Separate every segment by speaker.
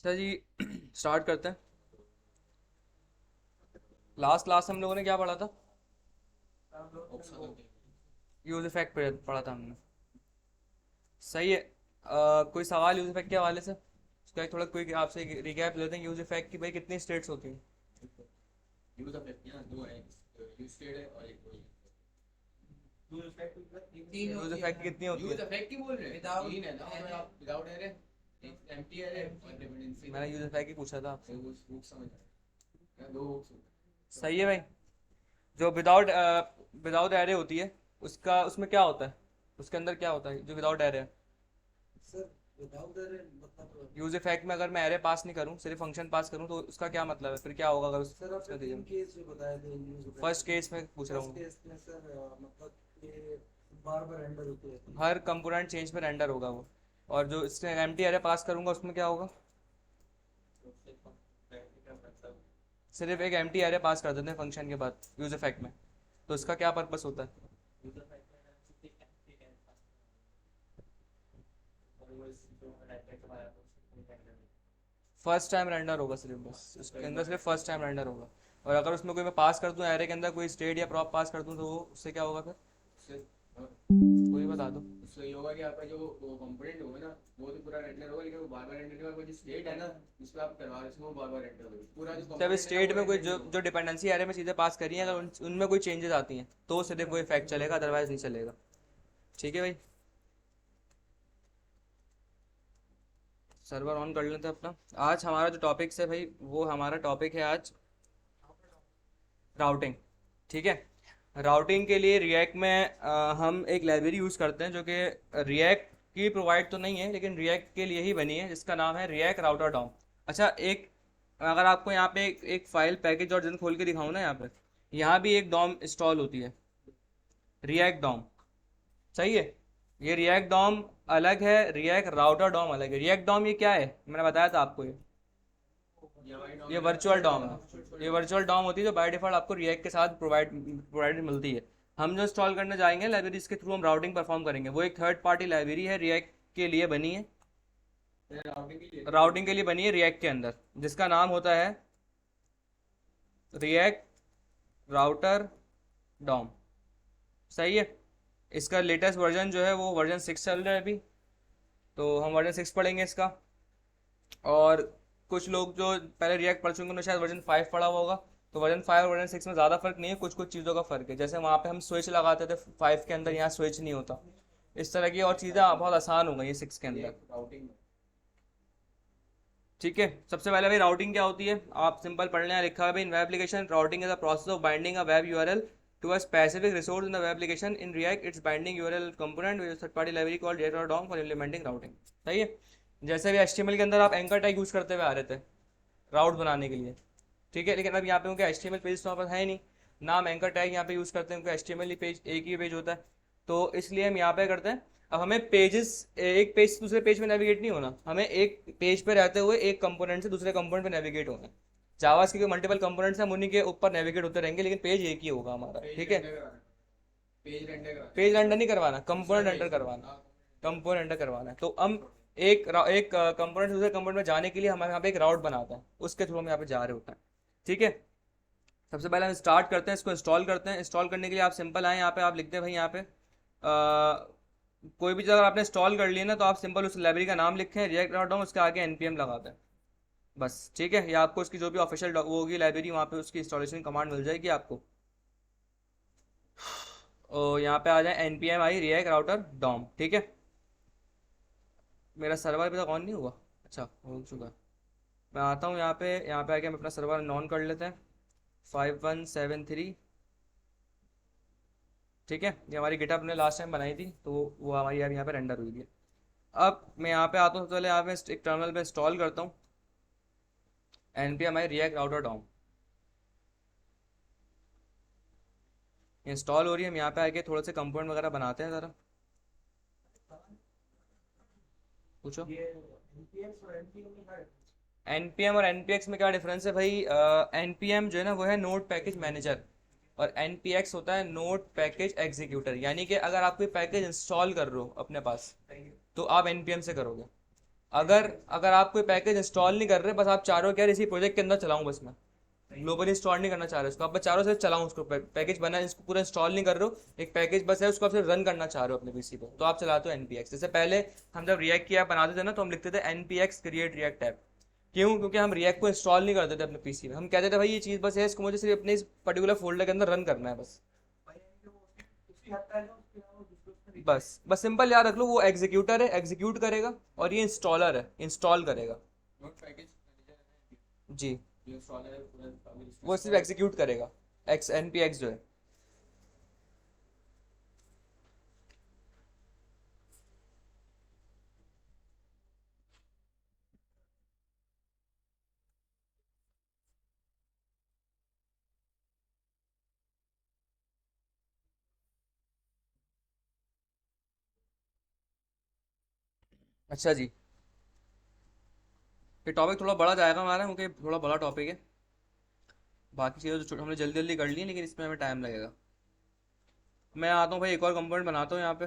Speaker 1: अच्छा जी। स्टार्ट करते हैं। लास्ट क्लास हम लोगों ने क्या पढ़ा था? यूज इफेक्ट पढ़ा था हमने। सही है। कोई सवाल यूज इफेक्ट के हवाले से? उसका एक थोड़ा कोई आपसे रिकैप लेते हैं यूज इफेक्ट की, भाई कितनी स्टेट्स होती हैं?
Speaker 2: यूज इफेक्ट यहाँ दो है, यूज स्टेट है और एक वही यूज इफेक्ट तीन
Speaker 1: यूज
Speaker 2: होती है
Speaker 1: इफेक्ट
Speaker 2: ना।
Speaker 1: कितनी होती
Speaker 2: यूज
Speaker 1: है?
Speaker 2: इफेक्ट की बोल रहे हैं, तीन है ना, और आप विदाउट एरे, एक एम्प्टी एरे और डिपेंडेंसी
Speaker 1: मैंने यूज इफेक्ट ही पूछा था आपसे।
Speaker 2: वो समझ आया दो
Speaker 1: सही है भाई। जो विदाउट विदाउट एरे होती है, उसका उसमें क्या होता है? उसके अंदर क्या होता है जो विदाउट एरे है?
Speaker 2: सर विदाउट एरे मतलब
Speaker 1: यूज इफेक्ट में अगर मैं एरे पास नहीं करूँ, सिर्फ फंक्शन पास करूँ, तो उसका क्या मतलब है? फिर क्या होगा अगर
Speaker 2: सर आपने
Speaker 1: उसमें
Speaker 2: तीन
Speaker 1: दीजिए।
Speaker 2: केस जो बताए थे यूज इफेक्ट
Speaker 1: फर्स्ट केस में पूछ रहा
Speaker 2: फर्स्ट
Speaker 1: हूँ।
Speaker 2: केस में सर मतलब ये बार बार एंटर होती रहती है।
Speaker 1: हर कंपोनेंट चेंज पे रेंडर होगा वो। और जो इसमें एम्प्टी एरे पास करूंगा उसमें क्या होगा?
Speaker 2: तो फिर प्रैक्टिकल मतलब
Speaker 1: सिर्फ एक एम्प्टी एरे पास कर देते हैं फंक्शन के बाद यूज इफेक्ट में। तो इसका क्या पर्पस होता है?
Speaker 2: यूज इफेक्ट में सिर्फ एक एम्प्टी एरे पास और वो इस जो एंटर करवाया तो उसको एंटर
Speaker 1: फर्स्ट टाइम रेंडर होगा सिर्फ, बस इसके अंदर सिर्फ फर्स्ट टाइम रेंडर होगा। और अगर उसमें कोई मैं पास कर दूं, एरे के अंदर कोई स्टेट या प्रॉप पास कर दूं, तो वो उससे क्या होगा फिर?
Speaker 2: उससे
Speaker 1: कोई बता दो।
Speaker 2: उससे ये होगा कि आपका जो वो कंपोनेंट होगा ना, वो तो पूरा रेंडर होगा, लेकिन वो बार बार रेंडर होगा। जो स्टेट है ना जिसपे आप करवा रहे हो वो बार बार रेंडर होगी, पूरा जो
Speaker 1: जब
Speaker 2: कंपोनेंट है ना
Speaker 1: स्टेट
Speaker 2: वो
Speaker 1: में कोई
Speaker 2: रेंडर नहीं
Speaker 1: जो
Speaker 2: होगा।
Speaker 1: जो डिपेंडेंसी एरे में चीज़ें पास करी हैं, अगर उनमें कोई चेंजेस आती हैं तो सिर्फ वो इफेक्ट चलेगा, अदरवाइज नहीं चलेगा। ठीक है भाई। सर्वर ऑन कर लेते हैं अपना। आज हमारा जो टॉपिक है भाई, वो हमारा टॉपिक है आज राउटिंग। ठीक है। राउटिंग के लिए रिएक्ट में हम एक लाइब्रेरी यूज़ करते हैं जो कि रिएक्ट की प्रोवाइड तो नहीं है, लेकिन रिएक्ट के लिए ही बनी है, जिसका नाम है रिएक्ट राउटर डॉम। अच्छा, एक अगर आपको यहाँ पे एक फाइल पैकेज और जन खोल के दिखाऊँ ना, यहाँ भी एक डॉम इंस्टॉल होती है, रिएक्ट डॉम। सही है। ये रिएक्ट डॉम अलग है, रिएक्ट राउटर डॉम अलग है। रिएक्ट डॉम ये क्या है, मैंने बताया था आपको। ये वर्चुअल डॉम है। ये वर्चुअल डॉम होती है जो बाय डिफॉल्ट आपको रिएक्ट के साथ प्रोवाइड मिलती है। हम जो इंस्टॉल करने जाएंगे लाइब्रेरी, इसके थ्रू हम राउटिंग परफॉर्म करेंगे। वो एक थर्ड पार्टी लाइब्रेरी है, रिएक्ट के लिए बनी है। राउटिंग के लिए बनी है रिएक्ट के अंदर, जिसका नाम होता है रिएक्ट राउटर डॉम। सही है। इसका लेटेस्ट वर्जन जो है वो वर्जन 6 चल रहा है अभी। तो हम वर्जन 6 पढ़ेंगे इसका। और कुछ लोग जो पहले रिएक्ट पढ़ चुके हैं उन्होंने शायद वर्जन 5 पढ़ा हुआ होगा। तो वर्जन 5 और वर्जन 6 में ज़्यादा फर्क नहीं है, कुछ कुछ चीज़ों का फर्क है। जैसे वहाँ पे हम स्विच लगाते थे 5 के अंदर, यहाँ स्विच नहीं होता। इस तरह की और चीज़ें बहुत आसान हो गई है 6 के अंदर।
Speaker 2: राउटिंग
Speaker 1: ठीक है। सबसे पहले भाई राउटिंग क्या होती है, आप सिंपल पढ़ लें। लिखा है भाई, in web application routing is the process of binding a web URL to a specific resource in the web application. In React it's binding URL component with third party library called React DOM for implementing routing. सही है। जैसे भी HTML के अंदर आप anchor tag use करते हुए आ रहे थे राउट बनाने के लिए। ठीक है। लेकिन अब यहाँ पे उनका एचटीएमएल पेज तो यहाँ पर है नहीं, ना हम एंकर टैग यहाँ पे यूज़ करते हैं, उनका एचटीएमएल ही पेज, एक ही पेज होता है। तो इसलिए हम यहाँ पे करते हैं। अब हमें पेजेस, एक पेज से दूसरे पेज में नेविगेट नहीं होना, हमें एक पेज पे रहते हुए एक कंपोनेंट से दूसरे कंपोनेंट पे नेविगेट होना है। जावास के मल्टीपल कंपोनेंट्स हैं, हम उन्हीं के ऊपर नेविगेट होते रहेंगे, लेकिन पेज एक ही होगा हमारा। ठीक है।
Speaker 2: पेज रेंडर कराना
Speaker 1: पेज रेंडर नहीं करवाना,
Speaker 2: दूसरा
Speaker 1: कंपोनेंट
Speaker 2: पेज
Speaker 1: रेंडर करवाना।
Speaker 2: हाँ,
Speaker 1: कंपोनेंट रेंडर करवाना है। तो हम एक कंपोनेंट से दूसरे कंपोनेंट में जाने के लिए हमारे यहाँ पे एक राउट बनाता है, उसके थ्रू हम यहाँ पे जा रहे होते हैं। ठीक है। सबसे पहले हम स्टार्ट करते हैं, इसको इंस्टॉल करते हैं। इंस्टॉल करने के लिए आप सिंपल आए यहाँ पे, आप लिखते हैं भाई यहाँ पे कोई भी जगह आपने इंस्टॉल कर लिया ना, तो आप सिंपल उस लाइब्रेरी का नाम लिखें, रिएक्ट डॉट कॉम, उसके आगे npm लगाते हैं बस। ठीक है। या आपको उसकी जो भी ऑफिशियल वो होगी लाइब्रेरी, वहाँ पे उसकी इंस्टॉलेशन कमांड मिल जाएगी आपको। और यहाँ पे आ जाए npm I react router DOM. ठीक है। मेरा सर्वर अभी तक ऑन नहीं हुआ? अच्छा, हो चुका है। मैं आता हूँ यहाँ पे आके हम अपना सर्वर ऑन कर लेते हैं। 5173। ठीक है। ये हमारी गिटहब ने लास्ट टाइम बनाई थी, तो वो हमारी अब यहाँ पे रेंडर हुई है। अब मैं यहाँ पे आता हूँ, सबसे पहले यहाँ पे एक टर्मिनल पे इंस्टॉल करता हूँ npm I react router DOM. Install हो रही है। हम यहाँ पे आके थोड़े से कंपोनेंट वगैरह बनाते हैं ज़रा। पूछो।
Speaker 2: ये एनपीएक्स और एनपीएम में है।
Speaker 1: npm और npx में क्या डिफरेंस है भाई? npm जो है ना, वो है नोड पैकेज मैनेजर, और npx होता है नोड पैकेज एग्जीक्यूटर। यानी कि अगर आप कोई पैकेज इंस्टॉल कर रहे हो अपने पास, तो आप npm से करोगे। अगर अगर आप कोई पैकेज इंस्टॉल नहीं कर रहे, बस आप चाह रहे हो कि यार इसी प्रोजेक्ट के अंदर चलाऊं, बस मैं ग्लोबली इंस्टॉल नहीं करना चाह रहे उसको, आप बस चाह रहे हो सिर्फ चलाऊं उसको, पैकेज बना है इसको पूरा इंस्टॉल नहीं कर रहे हो, एक पैकेज बस है उसको आप सिर्फ रन करना चाह रहे हो अपने पीसी पे, तो आप चलाते हो npx। जैसे पहले हम जब रिएक्ट की ऐप बनाते थे ना, तो हम लिखते थे npx क्रिएट रिएक्ट ऐप। क्यों? क्योंकि हम रिएक्ट को इंस्टॉल नहीं करते थे अपने पीसी में, हम कहते थे भाई ये चीज़ बस है, इसको मुझे सिर्फ अपने इस पर्टिकुलर फोल्डर के अंदर रन करना है बस। बस सिंपल याद रख लो, वो एग्जीक्यूटर है, एग्जीक्यूट करेगा, और ये इंस्टॉलर है, इंस्टॉल करेगा।
Speaker 2: नोट पैकेज
Speaker 1: जी,
Speaker 2: जो इंस्टॉलर है पूरा अभी इसको
Speaker 1: वो सिर्फ एग्जीक्यूट करेगा, एक्स npx जो है। अच्छा जी, ये टॉपिक थोड़ा बड़ा जाएगा हमारा, क्योंकि थोड़ा बड़ा टॉपिक है। बाकी चीज़ें तो हमने जल्दी जल्दी कर ली हैं, लेकिन इसमें हमें टाइम लगेगा। मैं आता हूँ भाई, एक और कंपोनेंट बनाता हूँ यहाँ पे।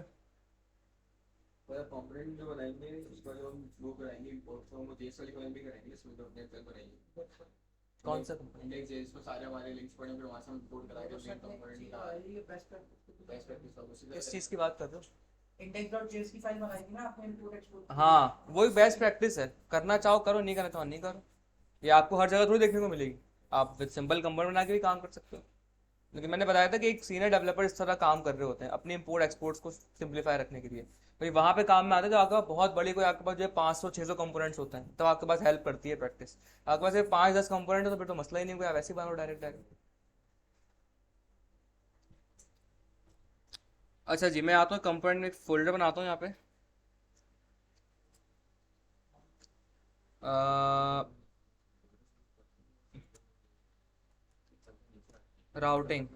Speaker 2: पूरा कंपोनेंट जो बनाएंगे उसका जो हम वो कराएंगे इंपोर्ट, तो हम जेएस वाली फाइल भी कराएंगे, इसमें तो अपने तक बनाएंगे
Speaker 1: कौन सा कंपोनेंट?
Speaker 2: इंडेक्स जेएस को सारे हमारे लिंक्स पड़े फिर वहां से हम इंपोर्ट करा के मेन कंपोनेंट का बेस्ट प्रैक्टिस का उसी
Speaker 1: किस
Speaker 2: तरह
Speaker 1: चीज़ की बात कर रहे हो?
Speaker 3: index.js की फाइल बनाएगी ना आपने इंपोर्ट एक्सपोर्ट।
Speaker 1: हाँ, वही बेस्ट प्रैक्टिस है, करना चाहो करो, नहीं करना चाहो नहीं करो। ये आपको हर जगह थोड़ी देखने को मिलेगी, आप विद सिंपल कंपोनेंट बना के भी काम कर सकते हो। लेकिन मैंने बताया था कि एक सीनियर डेवलपर इस तरह काम कर रहे होते हैं अपने इंपोर्ट एक्सपोर्ट्स को सिंप्लीफाई रखने के लिए। भाई वहाँ पे काम में आता है जब आपका बहुत बड़ी कोई, आपके पास जो है 500-600 कंपोनेंट्स होते हैं, तब आपके पास हेल्प करती है प्रैक्टिस। आपके पास सिर्फ 5-10 कंपोनेंट है तो फिर तो मसला ही नहीं, कोई आप ऐसे ही बनाओ डायरेक्ट डायरेक्ट। अच्छा जी, मैं आता हूँ कंपोनेंट में एक फोल्डर बनाता हूँ यहाँ पे। राउटिंग,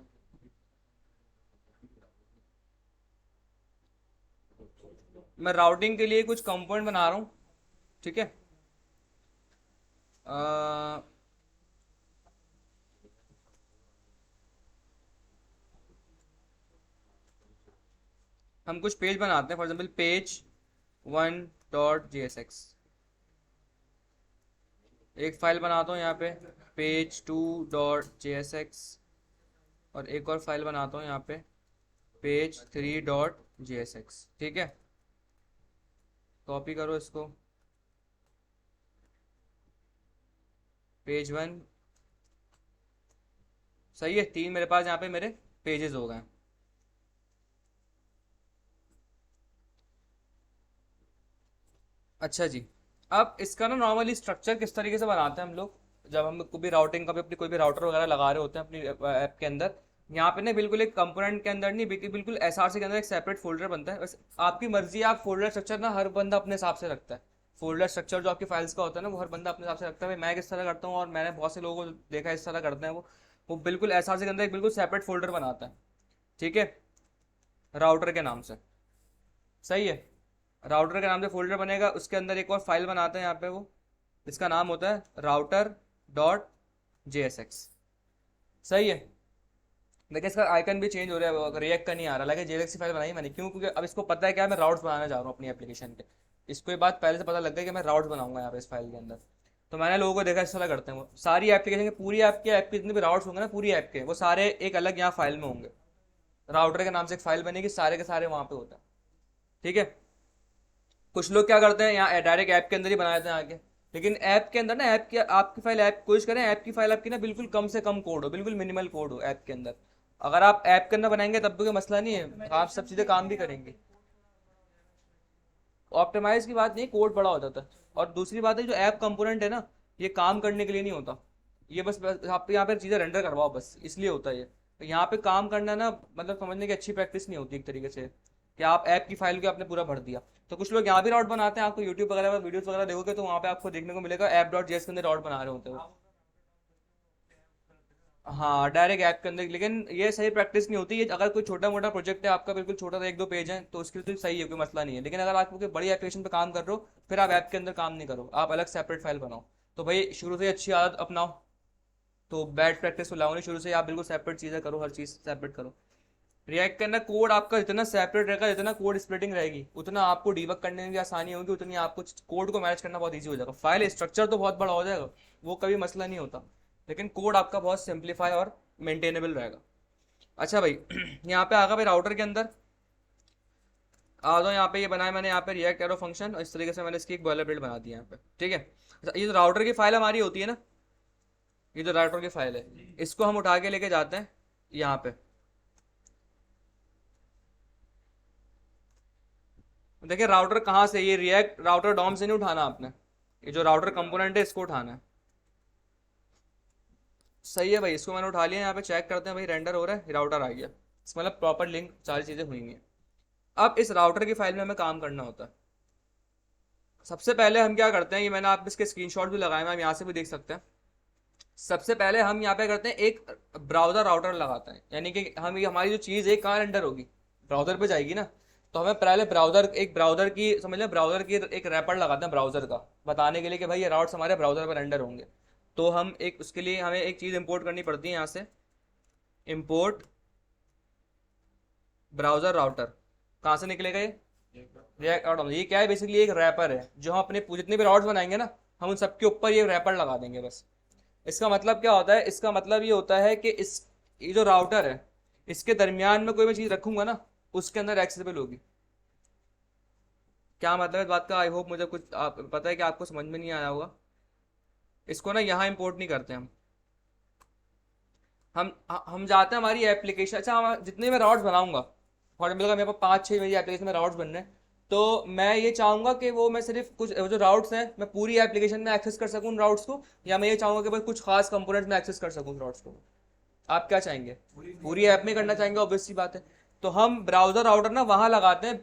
Speaker 1: मैं राउटिंग के लिए कुछ कंपोनेंट बना रहा हूँ, ठीक है। अ, हम कुछ पेज बनाते हैं, फॉर एग्जाम्पल पेज 1.jsx। एक फाइल बनाता हूँ यहाँ पे page2.jsx, और एक और फाइल बनाता हूँ यहाँ पे page3.jsx, ठीक है। कॉपी करो इसको, पेज 1, सही है, 3 मेरे पास यहाँ पे मेरे पेजेस हो गए। अच्छा जी, अब इसका ना नॉर्मली स्ट्रक्चर किस तरीके से बनाते हैं हम लोग, जब हम कोई भी राउटिंग का भी अपनी कोई भी राउटर वगैरह लगा रहे होते हैं अपनी ऐप के अंदर। यहाँ पे ना बिल्कुल एक कंपोनेंट के अंदर नहीं, बिल्कुल एसआरसी के अंदर एक सेपरेट फोल्डर बनता है। बस आपकी मर्जी है, आप फोल्डर स्ट्रक्चर ना हर बंदा अपने हिसाब से रखता है। फोल्डर स्ट्रक्चर जो आपकी फाइल्स का होता है ना, वो हर बंदा अपने हिसाब से रखता है। भाई मैं किस तरह करता हूँ, और मैंने बहुत से लोगों को देखा है इस तरह करते हैं, वो बिल्कुल एसआरसी के अंदर एक बिल्कुल सेपरेट फोल्डर बनाता है, ठीक है, राउटर के नाम से। सही है, राउटर के नाम से फोल्डर बनेगा, उसके अंदर एक और फाइल बनाते हैं यहाँ पे, वो इसका नाम होता है router.jsx। सही है, देखिए इसका आइकन भी चेंज हो रहा है, रिएक्ट का नहीं आ रहा, लगे जेएक्स की फाइल बनाई मैंने, क्यों? क्योंकि अब इसको पता है क्या, मैं राउट्स बनाने जा रहा हूँ अपनी एप्लीकेशन के। इसको ये बात पहले से पता लग गई कि मैं राउट्स बनाऊंगा यहाँ पे इस फाइल के अंदर। तो मैंने लोगों को देखा इस तरह करते हैं, वो सारी एप्लीकेशन के, पूरी ऐप के जितने भी राउट्स होंगे ना पूरी ऐप के, वो सारे एक अलग यहाँ फाइल में होंगे। राउटर के नाम से एक फाइल बनेगी, सारे के सारे वहाँ पे होता है, ठीक है। कुछ लोग क्या करते हैं, यहाँ डायरेक्ट ऐप के अंदर ही बना देते हैं आगे। लेकिन ऐप के अंदर ना, ऐप की आपकी फाइल, ऐप कोशिश करें ऐप की फाइल आपकी ना बिल्कुल कम से कम कोड हो, बिल्कुल मिनिमल कोड हो ऐप के अंदर। अगर आप ऐप के अंदर बनाएंगे तब भी कोई मसला नहीं है, आप सब चीज़ें काम भी करेंगे। ऑप्टिमाइज की बात नहीं, कोड बड़ा हो जाता है। और दूसरी बात है, जो ऐप कंपोनेंट है ना, ये काम करने के लिए नहीं होता, ये बस आप यहाँ पे चीज़ें रेंडर करवाओ, बस इसलिए होता है ये। तो यहाँ पे काम करना ना, मतलब समझने की अच्छी प्रैक्टिस नहीं होती एक तरीके से, कि आप ऐप की फाइल को आपने पूरा भर दिया। तो कुछ लोग यहाँ भी राउट बनाते हैं, आपको यूट्यूब वगैरह पर वीडियोस वगैरह देखोगे तो वहाँ पे आपको देखने को मिलेगा app.js के अंदर राउट बना रहे होते हैं वो। हाँ, डायरेक्ट ऐप के अंदर, लेकिन ये सही प्रैक्टिस नहीं होती। ये अगर कोई छोटा मोटा प्रोजेक्ट है आपका, बिल्कुल छोटा सा 1-2 पेज है, तो उसके लिए तो सही है, कोई मसला नहीं है। लेकिन अगर आप कोई बड़ी एप्लीकेशन पे काम कर रहे हो, फिर आप ऐप के अंदर काम नहीं करो, आप अलग सेपरेट फाइल बनाओ। तो भाई शुरू से ही अच्छी आदत अपनाओ, तो बैड प्रैक्टिस को लाओ नहीं, शुरू से ही आप बिल्कुल सेपरेट चीज़ें करो, हर चीज़ सेपरेट करो। रिएक्ट करना कोड आपका जितना सेपरेट रहेगा, जितना कोड स्प्लिटिंग रहेगी, उतना आपको डीबग करने में भी आसानी होगी, उतनी आपको कोड को मैनेज करना बहुत ईजी हो जाएगा। फाइल स्ट्रक्चर तो बहुत बड़ा हो जाएगा, वो कभी मसला नहीं होता, लेकिन कोड आपका बहुत सिंप्लीफाई और मेंटेनेबल रहेगा। अच्छा भाई यहाँ पे आ गया भाई राउटर के अंदर आ जाओ। यहाँ पे ये बनाया मैंने यहाँ पे रिएक्ट एरो फंक्शन, और इस तरीके से मैंने इसकी एक बॉयलर बिल्ड बना दी यहाँ पे, ठीक है। अच्छा, ये जो राउटर की फाइल हमारी होती है ना, ये जो राउटर की फाइल है, इसको हम उठा के लेके जाते हैं यहाँ पे। देखिए राउटर कहाँ से, ये रिएक्ट राउटर डॉम से नहीं उठाना आपने, ये जो राउटर कंपोनेंट है इसको उठाना है। सही है भाई, इसको मैंने उठा लिया। यहाँ पे चेक करते हैं भाई, रेंडर हो रहा है, राउटर आ गया, इसका मतलब प्रॉपर लिंक सारी चीज़ें हुई हैं। अब इस राउटर की फाइल में हमें काम करना होता है। सबसे पहले हम क्या करते हैं, ये मैंने आप इसके स्क्रीनशॉट भी लगाए हैं, हम यहाँ से भी देख सकते हैं। सबसे पहले हम यहाँ पे करते हैं एक ब्राउज़र राउटर लगाते हैं, यानी कि हम ये हमारी जो चीज़ है कहाँ रेंडर होगी, ब्राउज़र पे जाएगी ना, तो हमें पहले ब्राउज़र की समझ लें, ब्राउज़र की एक रैपर लगाते हैं ब्राउज़र का, बताने के लिए कि भाई ये राउट्स हमारे ब्राउज़र पर रेंडर होंगे। तो हम एक उसके लिए हमें एक चीज़ इंपोर्ट करनी पड़ती है यहाँ से, इंपोर्ट ब्राउज़र राउटर। कहाँ से निकलेगा ये, रिएक्ट आउट। ये क्या है, बेसिकली एक रैपर है, जो हम अपने जितने भी राउट्स बनाएंगे ना, हम उन सबके ऊपर ये रैपर लगा देंगे बस। इसका मतलब क्या होता है, इसका मतलब ये होता है कि ये जो राउटर है, इसके दरमियान में कोई भी चीज़ रखूंगा ना, उसके अंदर एक्सेसिबल होगी। क्या मतलब है इस बात का, आई होप मुझे कुछ पता है कि आपको समझ में नहीं आया होगा। इसको ना यहाँ इंपोर्ट नहीं करते हम जाते हैं हमारी एप्लीकेशन। अच्छा, हम जितने मैं राउट्स बनाऊंगा, फॉर एग्जाम्पल मेरे पास 5-6 मेरी एप्लीकेशन में राउट्स बन रहे हैं, तो मैं ये चाहूंगा कि वो मैं सिर्फ कुछ जो राउट्स हैं मैं पूरी एप्लीकेशन में एक्सेस कर सकूं उन राउट्स को, या मैं ये चाहूंगा कि बस कुछ खास कंपोनेंट्स में एक्सेस कर सकूं उन राउट्स को। आप क्या चाहेंगे, पूरी ऐप में करना चाहेंगे, ऑब्वियस सी बात है। तो हम ब्राउजर राउटर ना वहां लगाते हैं।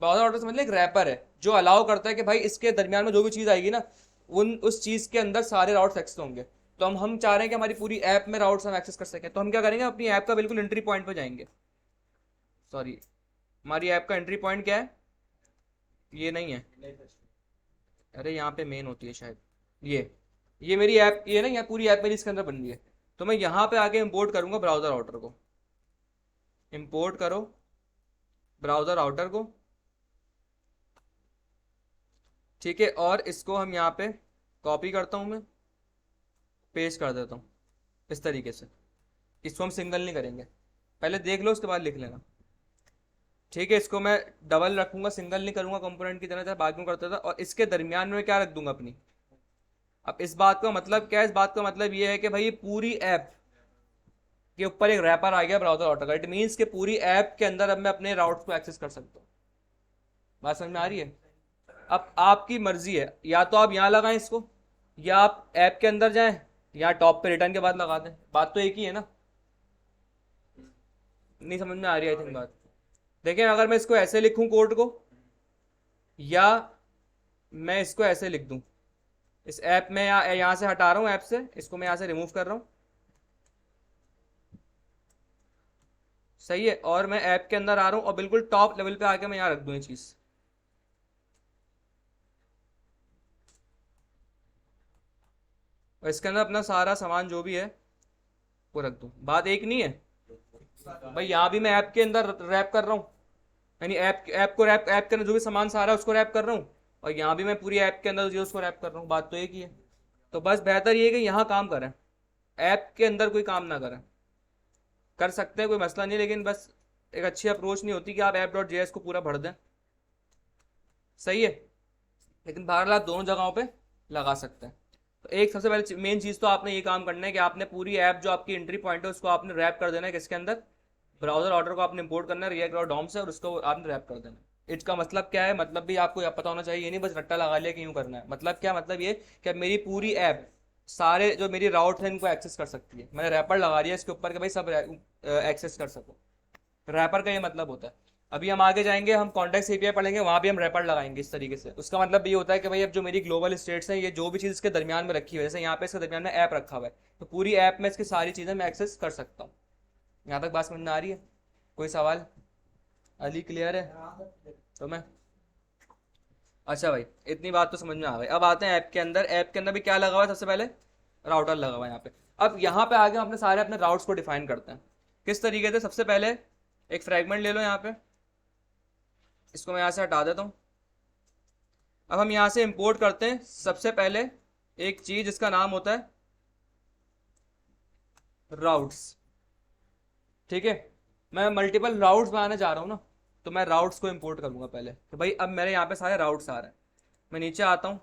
Speaker 1: ब्राउजर राउटर से मतलब एक रैपर है जो अलाउ करता है कि भाई इसके दरमियान में जो भी चीज़ आएगी ना, उस चीज़ के अंदर सारे राउट्स एक्सेस होंगे। तो हम चाह रहे हैं कि हमारी पूरी ऐप में राउट्स हम एक्सेस कर सकें, तो हम क्या करेंगे, अपनी ऐप का बिल्कुल एंट्री पॉइंट पे जाएंगे। सॉरी, हमारी ऐप का एंट्री पॉइंट क्या है, ये नहीं है, अरे यहाँ पे मेन होती है शायद, ये मेरी ऐप, ये ना यहाँ पूरी ऐप मेरी इसके अंदर बन रही है। तो मैं यहाँ पे आके इंपोर्ट करूंगा ब्राउजर राउटर को। इंपोर्ट करो ब्राउजर राउटर को, ठीक है, और इसको हम यहाँ पे कॉपी करता हूँ मैं, पेस्ट कर देता हूँ इस तरीके से। इसको हम सिंगल नहीं करेंगे, पहले देख लो उसके बाद लिख लेना, ठीक है। इसको मैं डबल रखूंगा, सिंगल नहीं करूंगा कंपोनेंट की तरह बाद में करता था। और इसके दरमियान में क्या रख दूंगा अपनी। अब इस बात का मतलब क्या है, इस बात का मतलब ये है कि भाई पूरी ऐप के ऊपर एक रैपर आ गया ब्राउजर राउटर का। इट मीन्स कि पूरी ऐप के अंदर अब मैं अपने राउट्स को एक्सेस कर सकता हूँ। बात समझ में आ रही है। अब आपकी मर्जी है, या तो आप यहाँ लगाएं इसको, या आप ऐप के अंदर जाएं, या टॉप पे रिटर्न के बाद लगा दें। बात तो एक ही है ना, नहीं समझ में आ रही है आई थिंक बात। देखें, अगर मैं इसको ऐसे लिखूं कोड को, या मैं इसको ऐसे लिख दूं, इस ऐप में यहाँ से हटा रहा हूँ, ऐप से इसको मैं यहाँ से रिमूव कर रहा हूँ, सही है। और मैं ऐप के अंदर आ रहा हूँ और बिल्कुल टॉप लेवल पे आके मैं यहाँ रख दूँ ये चीज़। और इसके अंदर अपना सारा सामान जो भी है वो रख दूँ। बात एक नहीं है भाई, यहाँ भी मैं ऐप के अंदर रैप कर रहा हूँ, यानी ऐप को रैप, ऐप के अंदर जो भी सामान सारा है उसको रैप कर रहा हूँ, और यहाँ भी मैं पूरी ऐप के अंदर जो उसको रैप कर रहा हूँ। बात तो एक ही है। तो बस बेहतर ये है कि यहाँ काम करें, ऐप के अंदर कोई काम ना करें। कर सकते हैं, कोई मसला नहीं, लेकिन बस एक अच्छी अप्रोच नहीं होती कि आप app.js को पूरा भर दें, सही है। लेकिन बहरहाल आप दोनों जगहों पे लगा सकते हैं। तो एक सबसे पहले मेन चीज़ तो आपने ये काम करना है कि आपने पूरी ऐप जो आपकी एंट्री पॉइंट है उसको आपने रैप कर देना है किसके अंदर, ब्राउजर ऑर्डर को आपने इंपोर्ट करना है रिएक्ट और डॉम से, और उसको आपने रैप कर देना है। इसका मतलब क्या है, मतलब भी आपको पता होना चाहिए, ये नहीं बस रट्टा लगा लिया कि यूँ करना है। मतलब क्या, मतलब ये कि मेरी पूरी ऐप सारे जो मेरी राउट है इनको एक्सेस कर सकती है। मैंने रैपर लगा दिया इसके ऊपर कि भाई सब एक्सेस कर सको। रैपर का ये मतलब होता है। अभी हम आगे जाएंगे, हम कॉन्टेक्स्ट एपीआई पढ़ेंगे, वहाँ भी हम रैपर लगाएंगे इस तरीके से। उसका मतलब ये होता है कि भाई अब जो मेरी ग्लोबल स्टेट्स हैं, ये जो भी चीज़ इसके दरमियान में रखी हुई है, जैसे यहाँ पे इसके दरमियान में ऐप रखा हुआ है, तो पूरी ऐप में इसकी सारी चीज़ें मैं एक्सेस कर सकता हूँ। यहाँ तक बात समझ में आ रही है, कोई सवाल? अली क्लियर है तो मैं, अच्छा भाई इतनी बात तो समझ में आ गई। अब आते हैं ऐप के अंदर। ऐप के अंदर भी क्या लगा हुआ है, सबसे पहले राउटर लगा हुआ है यहाँ पे। अब यहाँ पे आगे हम अपने सारे अपने राउट्स को डिफाइन करते हैं किस तरीके से। सबसे पहले एक फ्रैगमेंट ले लो यहाँ पे, इसको मैं यहाँ से हटा देता हूँ। अब हम यहाँ से इंपोर्ट करते हैं सबसे पहले एक चीज जिसका नाम होता है राउट्स। ठीक है, मैं मल्टीपल राउट्स बनाने जा रहा हूँ ना, तो मैं राउट्स को इंपोर्ट करूंगा पहले। तो भाई अब मेरे यहाँ पे सारे राउट्स आ रहे हैं, मैं नीचे आता हूँ,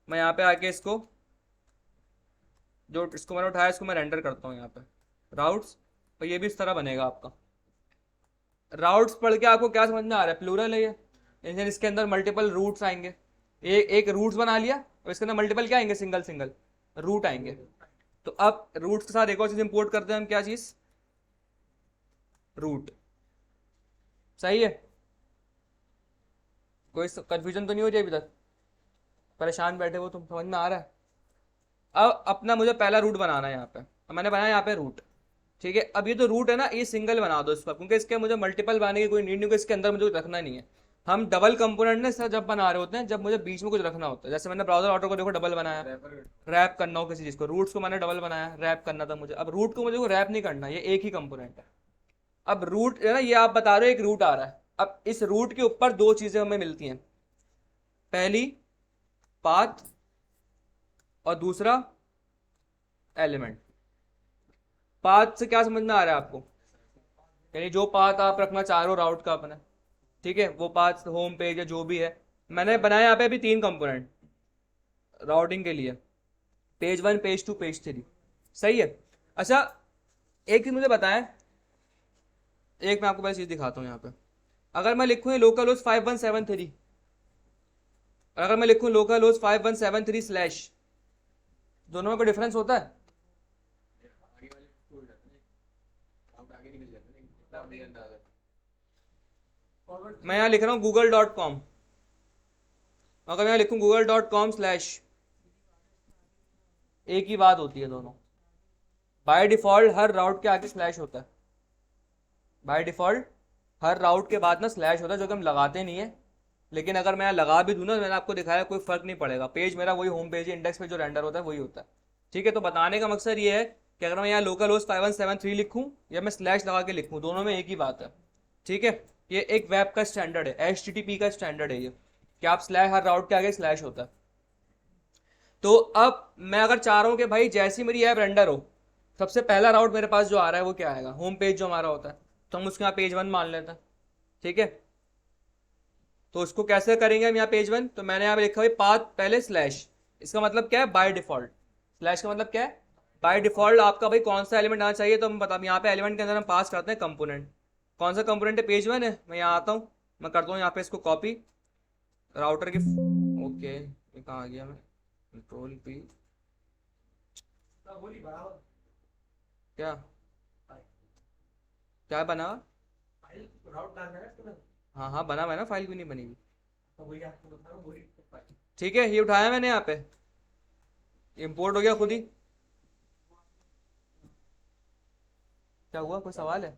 Speaker 1: मैं यहाँ पे आके इसको जो इसको मैंने उठाया इसको मैं रेंडर करता हूँ यहाँ पे राउट्स। और ये भी इस तरह बनेगा आपका। राउट्स पढ़ के आपको क्या समझ में आ रहा है? प्लूरल है ये, यानी इसके अंदर मल्टीपल रूट्स आएंगे। एक रूट्स बना लिया और इसके अंदर मल्टीपल क्या आएंगे? सिंगल सिंगल रूट आएंगे। तो अब रूट्स के साथ एक और चीज इंपोर्ट करते हैं हम, क्या चीज? रूट। सही है, कोई कंफ्यूजन तो नहीं हो रही अभी तक? परेशान बैठे हो तुम, समझ में आ रहा है? अब अपना मुझे पहला रूट बनाना है यहाँ पे, अब मैंने बनाया यहाँ पे रूट। ठीक है, अब ये जो रूट है ना ये सिंगल बना दो इस पर, क्योंकि इसके मुझे मल्टीपल बनाने की कोई नीड नहीं, इसके अंदर मुझे कुछ रखना नहीं है। हम डबल कंपोनेंट ने सर जब बना रहे होते हैं जब मुझे बीच में कुछ रखना होता है। जैसे मैंने ब्राउजर ऑटो को देखो डबल बनाया, रैप करना हो किसी चीज को, रूट्स को मैंने डबल बनाया, रैप करना था मुझे। अब रूट को मुझे रैप नहीं करना, ये एक ही कंपोनेंट है। अब रूट है ना, ये आप बता रहे हो एक रूट आ रहा है। अब इस रूट के ऊपर दो चीजें हमें मिलती हैं, पहली पाथ और दूसरा एलिमेंट। पाथ से क्या समझ में आ रहा है आपको? यानी जो पाथ आप रखना चाह रहे हो राउट का अपना, ठीक है, वो पाथ होम पेज या जो भी है। मैंने बनाया यहाँ पे अभी 3 कंपोनेंट राउटिंग के लिए, पेज 1, पेज 2, पेज 3। सही है। अच्छा एक चीज मुझे बताएं, एक मैं आपको पहले चीज दिखाता हूँ यहाँ पे। अगर मैं लिखूँ लोकल होस्ट 5173, अगर मैं लिखूँ लोकल होस्ट 5173 स्लैश, दोनों में कोई डिफरेंस होता है?
Speaker 2: आगे वाले छोड़ जाते हैं, आप आगे निकल जाते हैं, इतना नहीं अंदाजा।
Speaker 1: मैं यहाँ लिख रहा हूँ google.com, अगर मैं लिखूँ google.com स्लैश, एक ही बात होती है दोनों। बाय डिफॉल्ट हर राउट के आगे स्लैश होता है, बाय डिफॉल्ट हर राउट के बाद ना स्लैश होता है, जो कि हम लगाते नहीं है। लेकिन अगर मैं यहाँ लगा भी दूँ ना, मैंने आपको दिखाया कोई फर्क नहीं पड़ेगा, पेज मेरा वही होम पेज है, इंडेक्स पे जो रेंडर होता है वही होता है। ठीक है, तो बताने का मकसद ये है कि अगर मैं यहाँ लोकल होस्ट 5173 लिखूँ या मैं स्लैश लगा के लिखूँ, दोनों में एक ही बात है। ठीक है, ये एक वेब का स्टैंडर्ड है, HTTP का स्टैंडर्ड है ये, कि आप स्लैश हर राउट के आगे स्लैश होता है। तो अब मैं अगर चाह रहा हूँ कि भाई जैसी मेरी ऐप रेंडर हो, सबसे पहला राउट मेरे पास जो आ रहा है वो क्या आएगा? होम पेज जो हमारा होता है, तो हम उसके यहाँ पेज 1 मान लेते हैं। ठीक है, तो उसको कैसे करेंगे हम यहाँ पेज 1? तो मैंने यहाँ पे लिखा हुआ पाथ पहले स्लैश, इसका मतलब क्या है? By default. स्लैश का मतलब क्या है? बाय डिफॉल्ट आपका भाई कौन सा एलिमेंट आना चाहिए, तो हम बता, यहाँ पे एलिमेंट के अंदर हम पास करते हैं कंपोनेंट। कौन सा कंपोनेंट है? पेज 1 है। मैं यहाँ आता हूँ, मैं करता हूँ यहाँ पे इसको कॉपी राउटर की, ओके ये कहाँ आ गया? मैं कंट्रोल पी, क्या क्या बना? हाँ हाँ बना, मैं ना फाइल भी नहीं बनेगी। ठीक है, ये उठाया मैंने यहाँ पे, इंपोर्ट हो गया खुद ही। क्या हुआ, कोई सवाल है?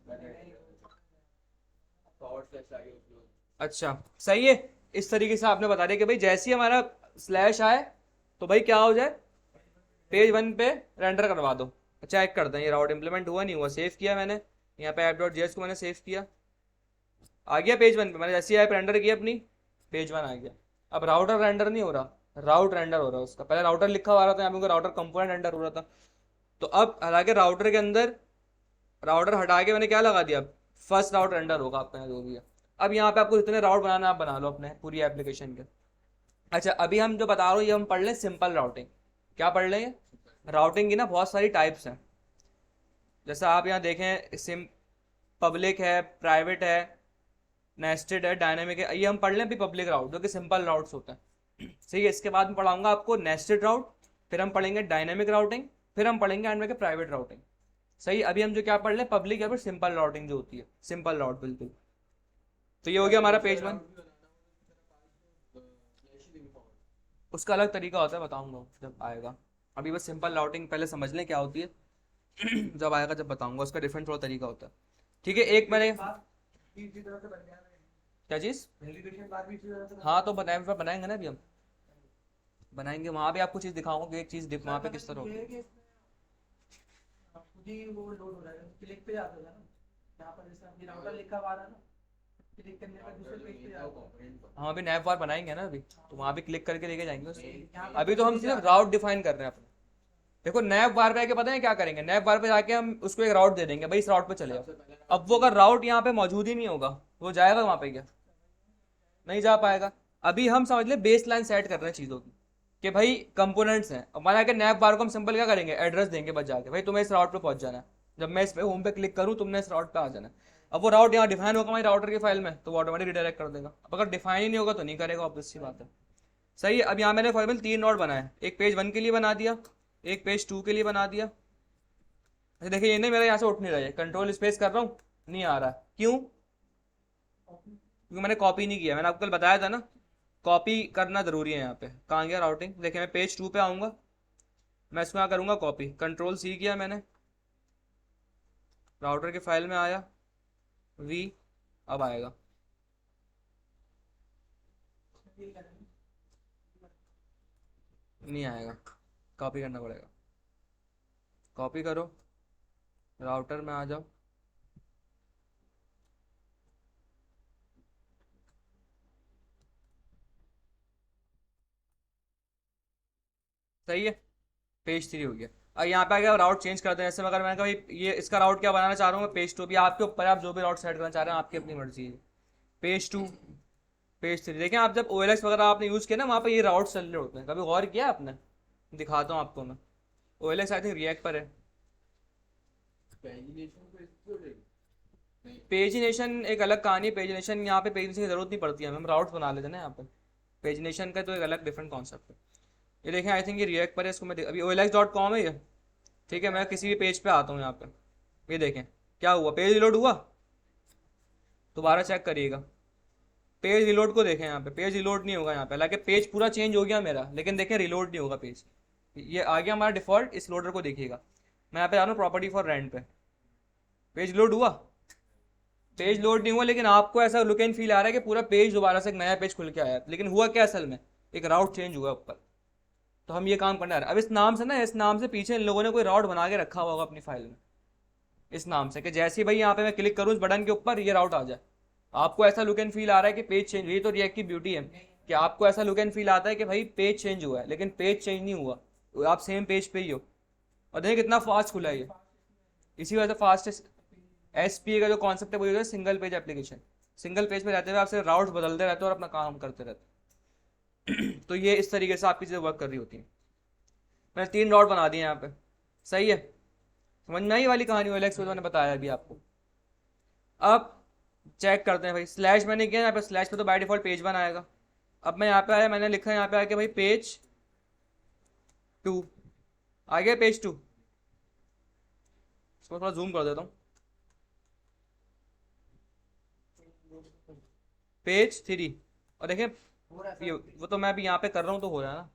Speaker 1: अच्छा सही है, इस तरीके से आपने बता दिया कि भाई जैसे ही हमारा स्लैश आए तो भाई क्या हो जाए? पेज 1 पे रेंडर करवा दो। चेक करते हैं ये राउट इंप्लीमेंट हुआ नहीं हुआ। सेव किया मैंने यहाँ पे app.js को मैंने सेव किया, आ गया पेज 1 पे। मैंने जैसे ही ऐप रेंडर किया अपनी, पेज 1 आ गया। अब राउटर रेंडर नहीं हो रहा, राउट रेंडर हो रहा है उसका। पहले राउटर लिखा हुआ रहा था, यहाँ पे राउटर कंपोनेंट रेंडर हो रहा था। तो अब हालांकि राउटर के अंदर राउटर हटा के मैंने क्या लगा दिया? फर्स्ट राउट रेंडर होगा आपका यहाँ जो भी है। अब यहाँ पे आपको जितने राउट बनाना आप बना लो अपने पूरी एप्लीकेशन के। अच्छा अभी हम जो बता रहे हो ये हम पढ़ लें सिंपल राउटिंग। क्या पढ़ लें? राउटिंग की ना बहुत सारी टाइप्स हैं। जैसा आप यहाँ देखें, सिम पब्लिक है, प्राइवेट है, नेस्टेड है, डायनेमिक है। ये हम पढ़ लें अभी पब्लिक राउट, जो कि सिंपल राउट्स होते हैं। सही है, इसके बाद में पढ़ाऊंगा आपको नेस्टेड राउट, फिर हम पढ़ेंगे डायनेमिक राउटिंग, फिर हम पढ़ेंगे एंड में प्राइवेट राउटिंग। सही, अभी हम जो क्या पढ़ लें, पब्लिक या फिर सिंपल राउटिंग जो होती है, सिंपल राउट बिल्कुल। तो ये हो गया हमारा पेज 1। उसका अलग तरीका होता है, बताऊंगा जब आएगा। अभी बस सिंपल राउटिंग पहले समझ लें क्या होती है जब आएगा जब बताऊंगा, उसका डिफरेंट थोड़ा तरीका होता है। ठीक है, एक मैंने क्या चीज, हाँ तो बनाएंगे ना अभी हम बनाएंगे, वहां भी आपको चीज दिखाऊंगा कि एक चीज वहां पे किस तरह होगी।
Speaker 3: यहाँ पर जैसे अभी राउटर लिखा हुआ आ रहा है ना, क्लिक करने पर दूसरे पेज पे जाओ।
Speaker 1: हम अभी नैप बार बनाएंगे ना अभी, तो वहाँ भी क्लिक करके लेके जाएंगे उसको।
Speaker 3: यहाँ पर
Speaker 1: अभी तो हम सिर्फ राउट डिफाइन कर रहे हैं अपने। देखो नैप बार पे आके पता है क्या करेंगे, नैप बार पे जाके हम उसको एक राउट दे देंगे, भाई इस राउट पे चले जाओ। अब वो अगर राउट यहाँ पे मौजूद ही नहीं होगा, वो जाएगा वहाँ पे क्या? नहीं जा पाएगा। अभी हम समझ ले बेस लाइन सेट कर रहे हैं चीज़ों की, कि भाई कंपोनेंट्स हैं। अब मान के नैप बार को हम सिंपल क्या करेंगे, एड्रेस देंगे बस जाके, भाई तुम्हें इस राउट पे पहुंच जाना है। जब मैं इस पे होम पे क्लिक करूँ, तुमने इस राउट पे आ जाना है। अब वो राउट यहाँ डिफाइन होगा हमारी राउटर की फाइल में, तो वो ऑटोमेटिक रिडायरेक्ट कर देगा। अब अगर डिफाइन ही नहीं होगा तो नहीं करेगा, ऑब्वियस सी बात है। सही है। अब यहाँ मैंने फॉर एग्जाम्पल 3 नोड बनाए, एक पेज 1 के लिए बना दिया, एक पेज 2 के लिए बना दिया। अच्छा देखिए ये नहीं, मेरा यहाँ से उठ नहीं रहा है, कंट्रोल स्पेस कर रहा हूँ नहीं आ रहा। क्यों? क्योंकि मैंने कॉपी नहीं किया। मैंने आपको कल बताया था ना, कॉपी करना जरूरी है यहाँ पे। कहाँ गया राउटिंग? देखिए मैं पेज 2 पे आऊँगा, मैं इसको यहाँ करूँगा कॉपी, कंट्रोल सी किया मैंने, राउटर की फाइल में आया, वी, अब आएगा। नहीं आएगा, कॉपी करना पड़ेगा। कॉपी करो, राउटर में आ जाओ, सही है। पेज 3 हो गया। अब यहाँ पे आगे राउट चेंज करते हैं। जैसे अगर मैंने कहा भाई ये इसका राउट क्या बनाना चाह रहा हूँ मैं, पेज 2 भी आपके ऊपर है, आप जो भी राउट सेट करना चाह रहे हैं आपकी अपनी मर्जी है। पेज 2, पेज 3, देखें आप जब OLX वगैरह आपने यूज़ किया ना, वहाँ पे ये राउट चल रहे होते हैं। कभी गौर किया आपने? दिखाता हूँ आपको मैं। OLX आई थिंक रिएक्ट पर है। पेजिनेशन एक अलग कहानी है। पेजिनेशन यहाँ पे पेजिनेशन की जरूरत नहीं पड़ती है, हम राउट्स बना लेते हैं ना यहाँ पे। पेजिनेशन का तो एक अलग डिफरेंट कॉन्सेप्ट है। ये देखें आई थिंक ये रिएक्ट पर है, इसको मैं अभी OLX.com है ये, ठीक है। मैं किसी भी पेज पे आता हूँ यहाँ पे, ये देखें क्या हुआ, पेज रिलोड हुआ। दोबारा चेक करिएगा, पेज रिलोड को देखें यहाँ पे, पेज रिलोड नहीं होगा यहाँ पे। हालांकि पेज पूरा चेंज हो गया मेरा, लेकिन देखें रिलोड नहीं होगा पेज। ये आ गया हमारा डिफॉल्ट, इस लोडर को देखिएगा। मैं यहाँ पे आ रहा हूँ प्रॉपर्टी फॉर रेंट पे, पेज लोड हुआ? पेज लोड नहीं हुआ, लेकिन आपको ऐसा लुक एंड फील आ रहा है कि पूरा पेज दोबारा से एक नया पेज खुल के आया। लेकिन हुआ क्या असल में, एक राउट चेंज हुआ ऊपर। तो हम ये काम करने आ रहे हैं। अब इस नाम से ना, इस नाम से पीछे इन लोगों ने कोई राउट बना के रखा होगा अपनी फाइल में, इस नाम से, कि जैसे ही भाई यहाँ पे मैं क्लिक करूँ इस बटन के ऊपर, ये राउट आ जाए। आपको ऐसा लुक एंड फील आ रहा है कि पेज चेंज। ये तो रिएक्ट की ब्यूटी है कि आपको ऐसा लुक एंड फील आता है कि भाई पेज चेंज हुआ है, लेकिन पेज चेंज नहीं हुआ, आप सेम पेज पे ही हो। और देखिए कितना फास्ट खुला है ये। इसी वजह से फास्ट SPA का जो कॉन्सेप्ट है वो है single page application. Single page पे रहते हुए आप सिर्फ राउट्स बदलते रहते हो और अपना काम करते रहते हो। तो ये इस तरीके से आपकी चीज़ें वर्क कर रही होती हैं। मैंने 3 राउट बना दिए यहाँ पे, सही है। समझ में आई वाली कहानी? OLX मैंने बताया अभी आपको। अब चेक करते हैं भाई, स्लैश मैंने किया यहाँ पे, स्लैश पे तो बाय डिफॉल्ट पेज 1 आएगा। अब मैं यहाँ पे आया, मैंने लिखा यहाँ पे आया कि भाई पेज 2 आ गया, पेज 2। इसको थोड़ा जूम कर देता हूँ, पेज 3। और देखें
Speaker 3: हो रहा है
Speaker 1: ये,
Speaker 3: सर।
Speaker 1: वो तो मैं अभी यहाँ पे कर रहा हूँ तो हो रहा है ना,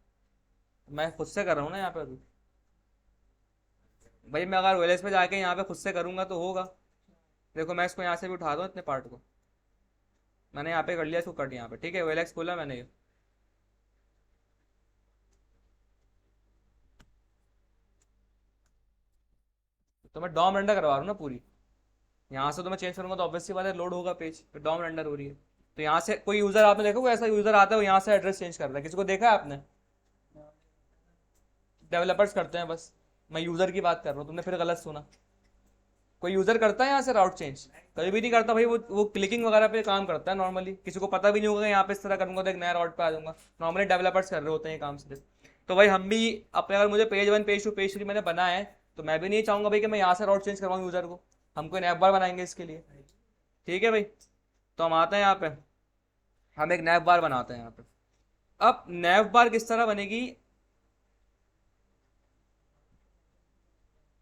Speaker 1: मैं खुद से कर रहा हूँ ना यहाँ पे अभी। भाई मैं अगर OLX पे जाके यहाँ पे खुद से करूँगा तो होगा। देखो मैं इसको यहाँ से भी उठा दूँ, इतने पार्ट को मैंने यहाँ पे कर लिया, इसको कट यहाँ पे, ठीक है। OLX खोला मैंने ये, तो मैं डॉम रेंडर करवा रहा हूँ ना पूरी। यहाँ से तो मैं चेंज करूँगा तो ऑब्वियसली बात है लोड होगा पेज, फिर डॉम रेंडर हो रही है। तो यहाँ से कोई यूज़र आपने देखा, कोई ऐसा यूज़र आता है वो यहाँ से एड्रेस चेंज कर रहा है, किसी को देखा है आपने? डेवलपर्स करते हैं बस, मैं यूज़र की बात कर रहा हूँ, तुमने फिर गलत सुना। कोई यूज़र करता है यहाँ से राउट चेंज? कभी भी नहीं करता भाई। वो क्लिकिंग वगैरह पे काम करता है नॉर्मली, किसी को पता भी नहीं होगा यहाँ पे इस तरह करूँगा तो एक नया राउट पे आ जाऊँगा। नॉर्मली डेवलपर्स कर रहे होते हैं ये काम सिर्फ। तो भाई हम भी अपने, अगर मुझे पेज 1 पेज 2 पेज 3 मैंने बनाया है, तो मैं भी नहीं चाहूँगा भाई कि मैं यहाँ से राउट चेंज करवाऊँ यूज़र को। हम कोई नैप बार बनाएंगे इसके लिए, ठीक है भाई। तो हम आते हैं यहाँ पे, हम एक नैप बार बनाते हैं यहाँ पे। अब नैप बार किस तरह बनेगी?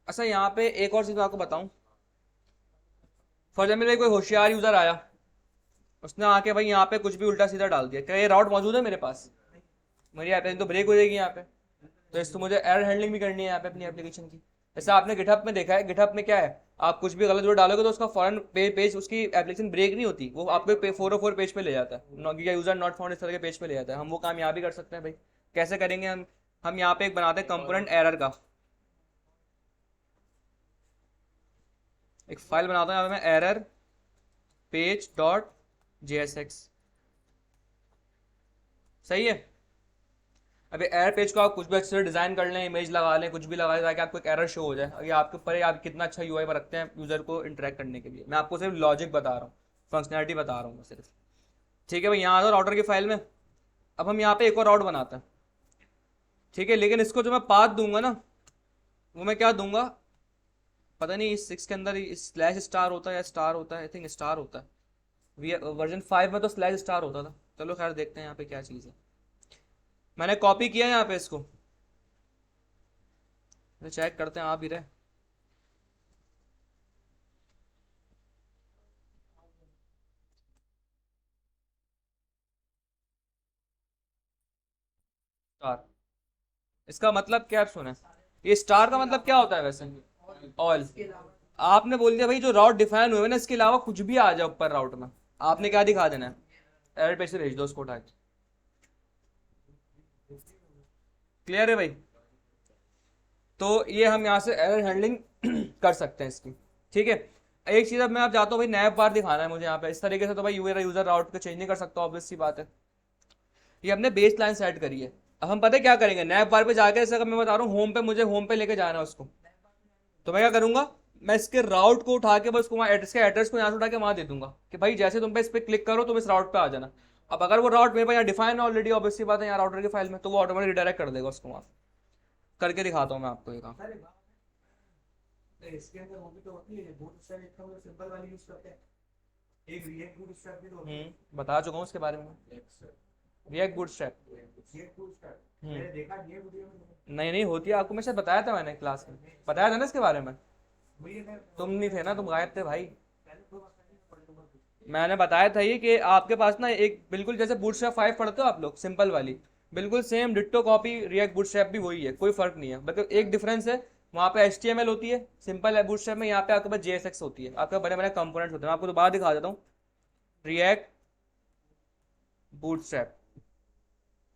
Speaker 1: अच्छा यहाँ पे एक और चीज़ मैं आपको बताऊँ। फॉर एग्जाम्पल कोई होशियार यूज़र आया, उसने आके भाई यहाँ पे कुछ भी उल्टा सीधा डाल दिया, क्या ये राउट मौजूद है मेरे पास? मेरी एप्लीकेशन तो ब्रेक हो जाएगी यहाँ पे। तो इसको मुझे एरर हैंडलिंग भी करनी है यहाँ पे अपनी एप्लीकेशन की। जैसे आपने गिटहब में देखा है, गिटहब में क्या है, आप कुछ भी गलत जो डालोगे तो उसका फॉरन पेज उसकी एप्लीकेशन ब्रेक नहीं होती, वो आपको 404 पेज पे ले जाता है, यूजर नॉट फाउंड इस तरह के पेज पे ले जाता है। हम वो काम यहाँ भी कर सकते हैं भाई। कैसे करेंगे हम यहाँ पे एक बनाते हैं कंपोनेंट एरर का। एक फाइल बनाता हूँ यहाँ पे मैं, एरर पेज डॉट JSX। सही है। अभी एरर पेज को आप कुछ भी अच्छे से डिजाइन कर लें, इमेज लगा लें, कुछ भी लगा लें, ताकि आपको एक एरर शो हो जाए। अगर आपके ऊपर है आप कितना अच्छा यूआई पर रखते हैं यूजर को इंटरेक्ट करने के लिए। मैं आपको सिर्फ लॉजिक बता रहा हूँ, फंक्शनैलिटी बता रहा हूँ मैं सिर्फ। ठीक है भाई, यहाँ आ जाओ राउटर की फाइल में। अब हम यहाँ पे एक और राउट बनाते हैं। ठीक है, लेकिन इसको जो मैं पाथ दूंगा ना, वो मैं क्या दूंगा पता नहीं। इस 6 के अंदर स्लैश स्टार होता है या स्टार होता है, आई थिंक स्टार होता है। वर्जन 5 में तो स्लैश स्टार होता था। चलो खैर देखते हैं यहाँ पे क्या चीज़ है। मैंने कॉपी किया है यहाँ पे इसको, चेक करते हैं आ भी रहे। स्टार, इसका मतलब क्या सुना है? ये स्टार का मतलब क्या होता है वैसे? ऑल।
Speaker 3: इसके अलावा
Speaker 1: आपने बोल दिया भाई जो राउट डिफाइन हुए हैं ना, इसके अलावा कुछ भी आ जाए ऊपर राउट में, आपने क्या दिखा देना है? एरर पेज से भेज दो उसको उठा के। क्लियर है भाई? तो ये हम यहाँ से एरर हैंडलिंग कर सकते हैं इसकी। ठीक है, एक चीज़ अब मैं आप जाता हूँ भाई, नैप बार दिखाना है मुझे यहाँ पे। इस तरीके से तो भाई यूजर राउट को चेंज नहीं कर सकता, ऑब्वियस सी बात है। ये हमने बेस लाइन सेट करी है। अब हम पता है क्या करेंगे, नैप बार पे जाके, जैसे अगर मैं बता रहा हूँ होम पे, मुझे होम पे लेके जाना है उसको, तो मैं क्या करूंगा, मैं इसके राउट को उठा के बस वहाँ इसके एड्रेस को यहाँ से उठा के वहाँ दे दूंगा कि भाई जैसे तुम पे इस पर क्लिक करो तुम इस राउट पे आ जाना। अब अगर वो राउट मेरे पास यहाँ डिफाइन है ऑलरेडी, ऑब्वियसली बात है, यहाँ राउटर की फाइल में, तो वो ऑटोमेटिक रिडायरेक्ट कर देगा उसको वहाँ। करके दिखाता हूँ मैं आपको ये काम।
Speaker 3: सर इसके अंदर वो भी तो होती है, बूट स्ट्रैप एक तो सिंपल वाली यूज करते हैं, एक रिएक्ट बूट स्ट्रैप भी तो होती है।
Speaker 1: बता चुका हूँ उसके बारे में, react bootstrap.
Speaker 3: React boot strap मैंने देखा नहीं है वीडियो में।
Speaker 1: नहीं नहीं होती है, आपको मैं शायद बताया था, मैंने क्लास में बताया था ना इसके बारे में।
Speaker 3: मुझे मैं
Speaker 1: तुम नहीं थे ना, तुम गायब थे भाई।
Speaker 3: पहले तो बस मैंने पढ़ लूंगा कुछ।
Speaker 1: मैंने बताया था ये कि आपके पास ना एक बिल्कुल जैसे बूटस्ट्रैप 5 पढ़ते हो आप लोग, सिंपल वाली, बिल्कुल same ditto copy react bootstrap भी वही है, कोई फर्क नहीं है। मतलब एक डिफरेंस है, वहाँ पे HTML होती है सिंपल है बूटस्ट्रैप में, यहाँ पे आपके पास JSX होती है, आपके बड़े बड़े कंपोनेंट्स होते हैं। मैं आपको तो बाहर दिखा देता हूँ, रिएक्ट बूटस्ट्रैप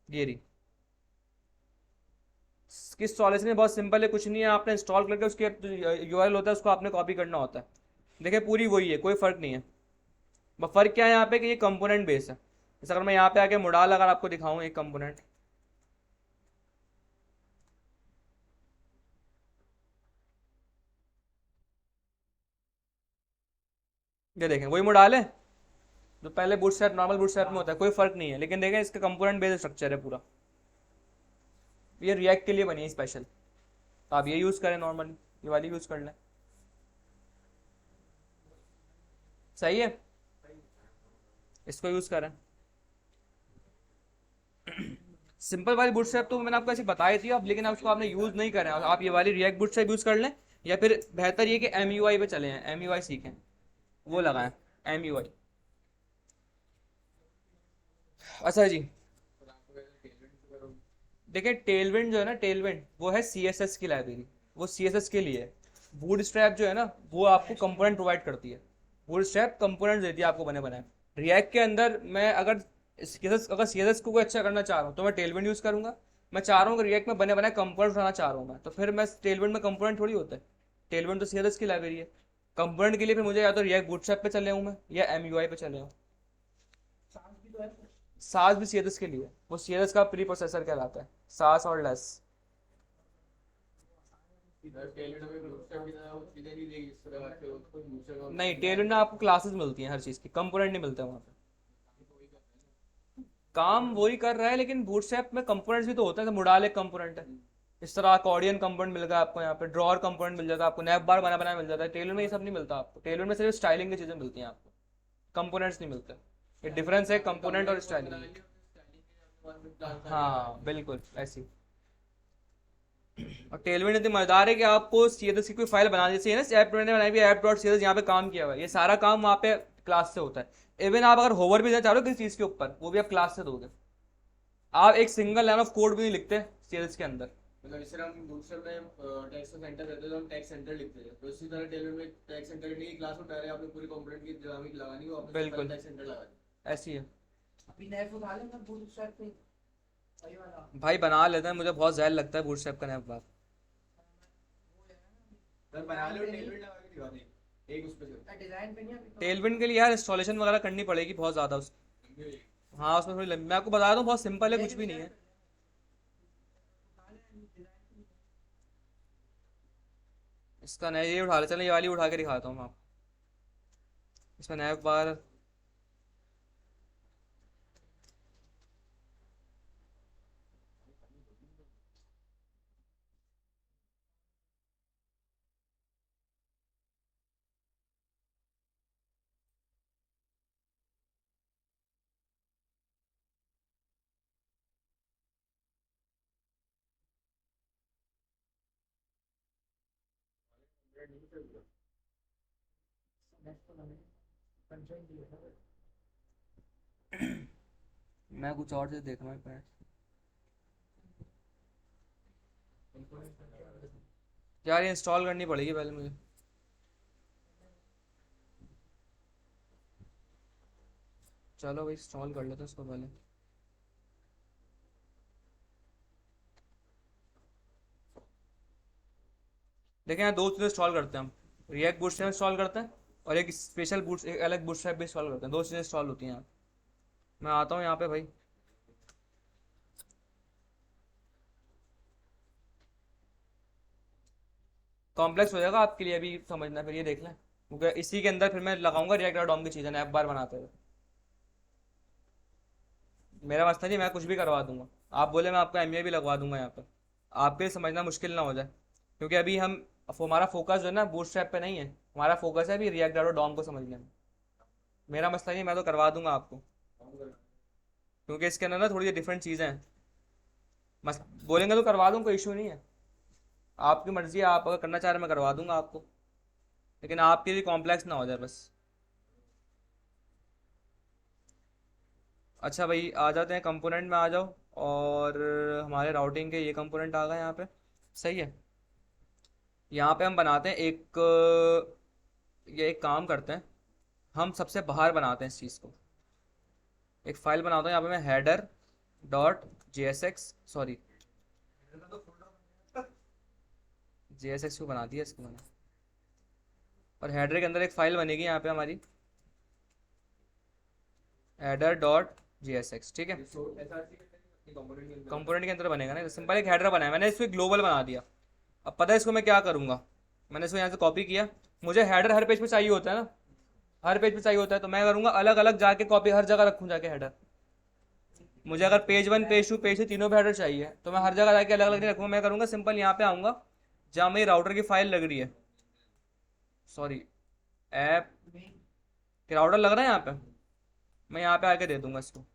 Speaker 1: ये रही। इसकी इंस्टॉलेशन में बहुत सिंपल है, कुछ नहीं है, आपने इंस्टॉल करके उसके URL होता है उसको आपने कॉपी करना होता है। देखिए पूरी वही है, कोई फर्क नहीं है। बस फर्क क्या है यहाँ पे कि ये कंपोनेंट बेस है। जैसे अगर मैं यहाँ पे आके मुडाल अगर आपको दिखाऊं एक कंपोनेंट, ये देखें वही मुडाल है जो पहले बूटस्ट्रैप नॉर्मल बूटस्ट्रैप में होता है, कोई फर्क नहीं है। लेकिन देखें इसका कंपोनेंट बेस्ड स्ट्रक्चर है पूरा, ये रिएक्ट के लिए बनी है स्पेशल। तो आप ये यूज़ करें, नॉर्मली ये वाली यूज़ कर लें। सही है, इसको यूज़ करें। सिंपल वाली बूटस्ट्रैप तो मैंने आपको ऐसे बताई थी अब, लेकिन उसको आपने यूज़ नहीं करें, आप ये वाली रिएक्ट बूटस्ट्रैप यूज़ कर लें। या फिर बेहतर ये कि MUI पे चले हैं, MUI सीखें, वो लगाएं MUI। अच्छा जी, देखिए टेलविंड जो है ना, टेलविंड वो है CSS की लाइब्रेरी, वो CSS के लिए है। बूटस्ट्रैप जो है ना वो आपको कंपोनेंट प्रोवाइड करती है, बूटस्ट्रैप कंपोनेंट देती है आपको बने बनाए। रिएक्ट के अंदर मैं अगर CSS को कोई अच्छा करना चाह रहा हूँ तो मैं टेलविंड यूज़ करूंगा। मैं चाह रहा हूँ कि रिएक्ट में बने बनाए कंपोनेंट उठाना चाह रहा हूँ मैं, तो फिर मैं टेलविंड में कंपोनेंट थोड़ी होता है, टेलविंड तो CSS की लाइब्रेरी है। कंपोनेंट के लिए फिर मुझे या तो रिएक्ट बूटस्ट्रैप पे चले हूँ मैं, या MUI पे चले हूँ।
Speaker 3: सांस भी तो है।
Speaker 1: सास भी CSS के लिए, वो CSS का प्री प्रोसेसर कहलाता है, सास और लेस। नहीं, टेलविंड में आपको क्लासेस मिलती हैं हर चीज़ की, कंपोनेंट नहीं मिलते वहाँ पे। काम वही कर रहा है, लेकिन बूटस्ट्रैप में कंपोनेंट्स भी तो होते हैं, तो मुडाल एक कंपोनेंट है। इस तरह अकॉर्डियन कंपोनेंट मिल गया आपको यहाँ पे, ड्रॉअर कंपोनेंट मिल जाता है आपको, नैप बार बना बना मिल जाता है। टेलर में ये सब नहीं मिलता आपको, टेलर में सिर्फ स्टाइलिंग की चीज़ें मिलती हैं आपको, कंपोनेंट्स नहीं मिलते। ये डिफरेंस है कंपोनेंट और स्टाइलिंग। हाँ बिल्कुल ऐसी। और टेलविंड इतनी मजेदार है कि आपको CSS की कोई फाइल बनानी, जैसे है ना ऐप मैंने बनाई हुई ऐप डॉट CSS, यहाँ पे काम किया हुआ है, ये सारा काम वहाँ पे क्लास से होता है। इवन आप अगर होवर भी देना चाह रहे हो किसी चीज़ के ऊपर, वो भी आप क्लास से दोगे। आप एक सिंगल लाइन ऑफ कोड भी नहीं लिखते CSS के अंदर।
Speaker 2: मतलब इस तरह हम बूटस्ट्रैप में टेक्स्ट सेंटर रहते हैं तो हम टेक्स्ट सेंटर लिखते हैं, तो इसी तरह टेलर में टेक्स्ट सेंटर नहीं, क्लास में पहले आपने पूरी कंपोनेंट की डायनामिक लगानी हो, आपने
Speaker 1: बिल्कुल
Speaker 2: टेक्स्ट सेंटर लगा दी।
Speaker 1: ऐसी है
Speaker 3: अभी नैप उठा लेना बूट स्ट्रैप पे, वही वाला
Speaker 1: भाई, बना लेते हैं, मुझे बहुत जहर लगता है बूटस्ट्रैप का नैप बार।
Speaker 2: सर बना लो, टेलर लगा के दिखा दें। एक उस पे चलता
Speaker 3: डिजाइन पे नहीं अभी तो
Speaker 1: टेलविंड के लिए यार इंस्टॉलेशन वगैरह करनी पड़ेगी बहुत ज़्यादा उसकी।
Speaker 2: है।
Speaker 1: हाँ उसमें थोड़ी लंबी, मैं आपको बता दूँ बहुत सिंपल है, कुछ भी नहीं है। इसका नया ये उठा ले, चलो ये वाली उठा के दिखाता हूँ मैं आपको। इसमें नया बार मैं कुछ और से देखना है। यार ये इंस्टॉल करनी पड़ेगी पहले मुझे। चलो भाई इंस्टॉल कर लेते हैं इसको पहले। देखिए यहाँ दो चीज़ें इंस्टॉल करते हैं हम। रिएक्ट बूटस्ट्रैप इंस्टॉल करते हैं और एक स्पेशल बूट, एक अलग बूटस्ट्रैप भी इंस्टॉल करते हैं। दो चीज़ें इंस्टॉल होती हैं यहाँ। मैं आता हूँ यहाँ पे भाई। कॉम्प्लेक्स हो जाएगा आपके लिए अभी समझना, फिर ये देख लें क्योंकि इसी के अंदर फिर मैं लगाऊंगा रिएक्ट डॉम की चीज़ें ऐप बार बनाते हुए। मेरा मसला नहीं, मैं कुछ भी करवा दूंगा। आप बोले मैं आपका एमए भी लगवा दूंगा यहाँ पर, आपके लिए समझना मुश्किल ना हो जाए। क्योंकि अभी हम, हमारा फोकस जो है ना बूटस्ट्रैप पे नहीं है, हमारा फोकस है अभी रिएक्ट डॉम को समझने में। मेरा मसला नहीं, मैं तो करवा दूंगा आपको, क्योंकि इसके अंदर ना थोड़ी डिफरेंट चीज़ें हैं। मस बोलेंगे तो करवा दूँ, कोई इशू नहीं है। आपकी मर्ज़ी है, आप अगर करना चाह रहे हैं मैं करवा दूंगा आपको, लेकिन आपके लिए कॉम्प्लेक्स ना हो जाए बस। अच्छा भाई आ जाते हैं कंपोनेंट में, आ जाओ। और हमारे राउटिंग के ये कंपोनेंट आ गए यहाँ पे। सही है। यहाँ पे हम बनाते हैं एक, ये एक काम करते हैं, हम सबसे बाहर बनाते हैं इस चीज़ को। एक फाइल बनाता हूँ यहाँ पे मैं, header dot J S x, sorry जे एस एक्स को बना दिया इसको मैंने। और हेडर के अंदर एक फाइल बनेगी यहाँ पे हमारी, header dot J S x, ठीक है।
Speaker 2: SRC कंपोनेंट के अंदर
Speaker 1: कंपोनेंट के अंदर बनेगा ना, सिंपल एक हेडर बनाया मैंने, इसको ग्लोबल बना दिया। अब पता है इसको मैं क्या करूँगा, मैंने इसको यहाँ से कॉपी किया। मुझे हेडर हर पेज पे चाहिए होता है ना, हर पेज पे चाहिए होता है, तो मैं करूँगा अलग अलग जाके कॉपी हर जगह रखूँ जाके हेडर। मुझे अगर page one page two page three तीनों पे हेडर चाहिए तो मैं हर जगह जाके अलग अलग नहीं रखूँगा। मैं करूँगा सिंपल, यहाँ पे आऊँगा जहाँ मेरी राउटर की फाइल लग रही है, सॉरी ऐप के राउटर लग रहा है यहाँ पे, मैं यहाँ पे आके दे दूंगा इसको।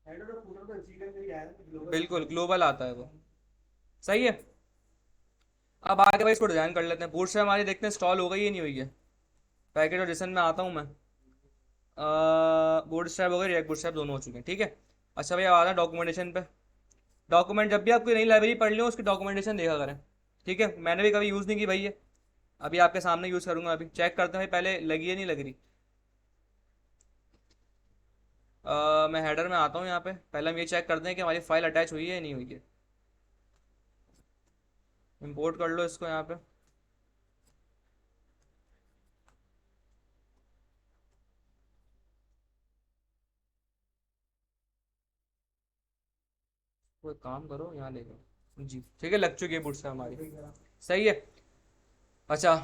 Speaker 3: हेडर तो पूरा तो इसी के अंदर ही आया है ग्लोबल।
Speaker 1: बिल्कुल ग्लोबल आता है वो। सही है। अब आगे भाई इसको डिजाइन कर लेते हैं। बूटस्ट्रैप हमारी देखते हैं इंस्टॉल हो गई या नहीं हुई है। पैकेज और डिसन में आता हूँ मैं। बूटस्ट्रैप हो गई, रिएक्ट बूटस्ट्रैप दोनों हो चुके हैं, ठीक है। अच्छा भाई अब आता है डॉक्यूमेंटेशन पे। डॉक्यूमेंट जब भी आप कोई नई लाइब्रेरी पढ़ लो उसकी डॉक्यूमेंटेशन देखा करें, ठीक है। मैंने भी कभी यूज़ नहीं की भाई ये, अभी आपके सामने यूज़ करूंगा। अभी चेक करते हैं भाई पहले लगी है नहीं लग रही। मैं हेडर में आता हूँ यहाँ पे, पहले हम ये चेक करते हैं कि हमारी फाइल अटैच हुई है या नहीं हुई है। इंपोर्ट कर लो इसको यहाँ पे। कोई काम करो यहाँ ले लो जी, ठीक है लग चुकी है बुट्स हमारी। सही है। अच्छा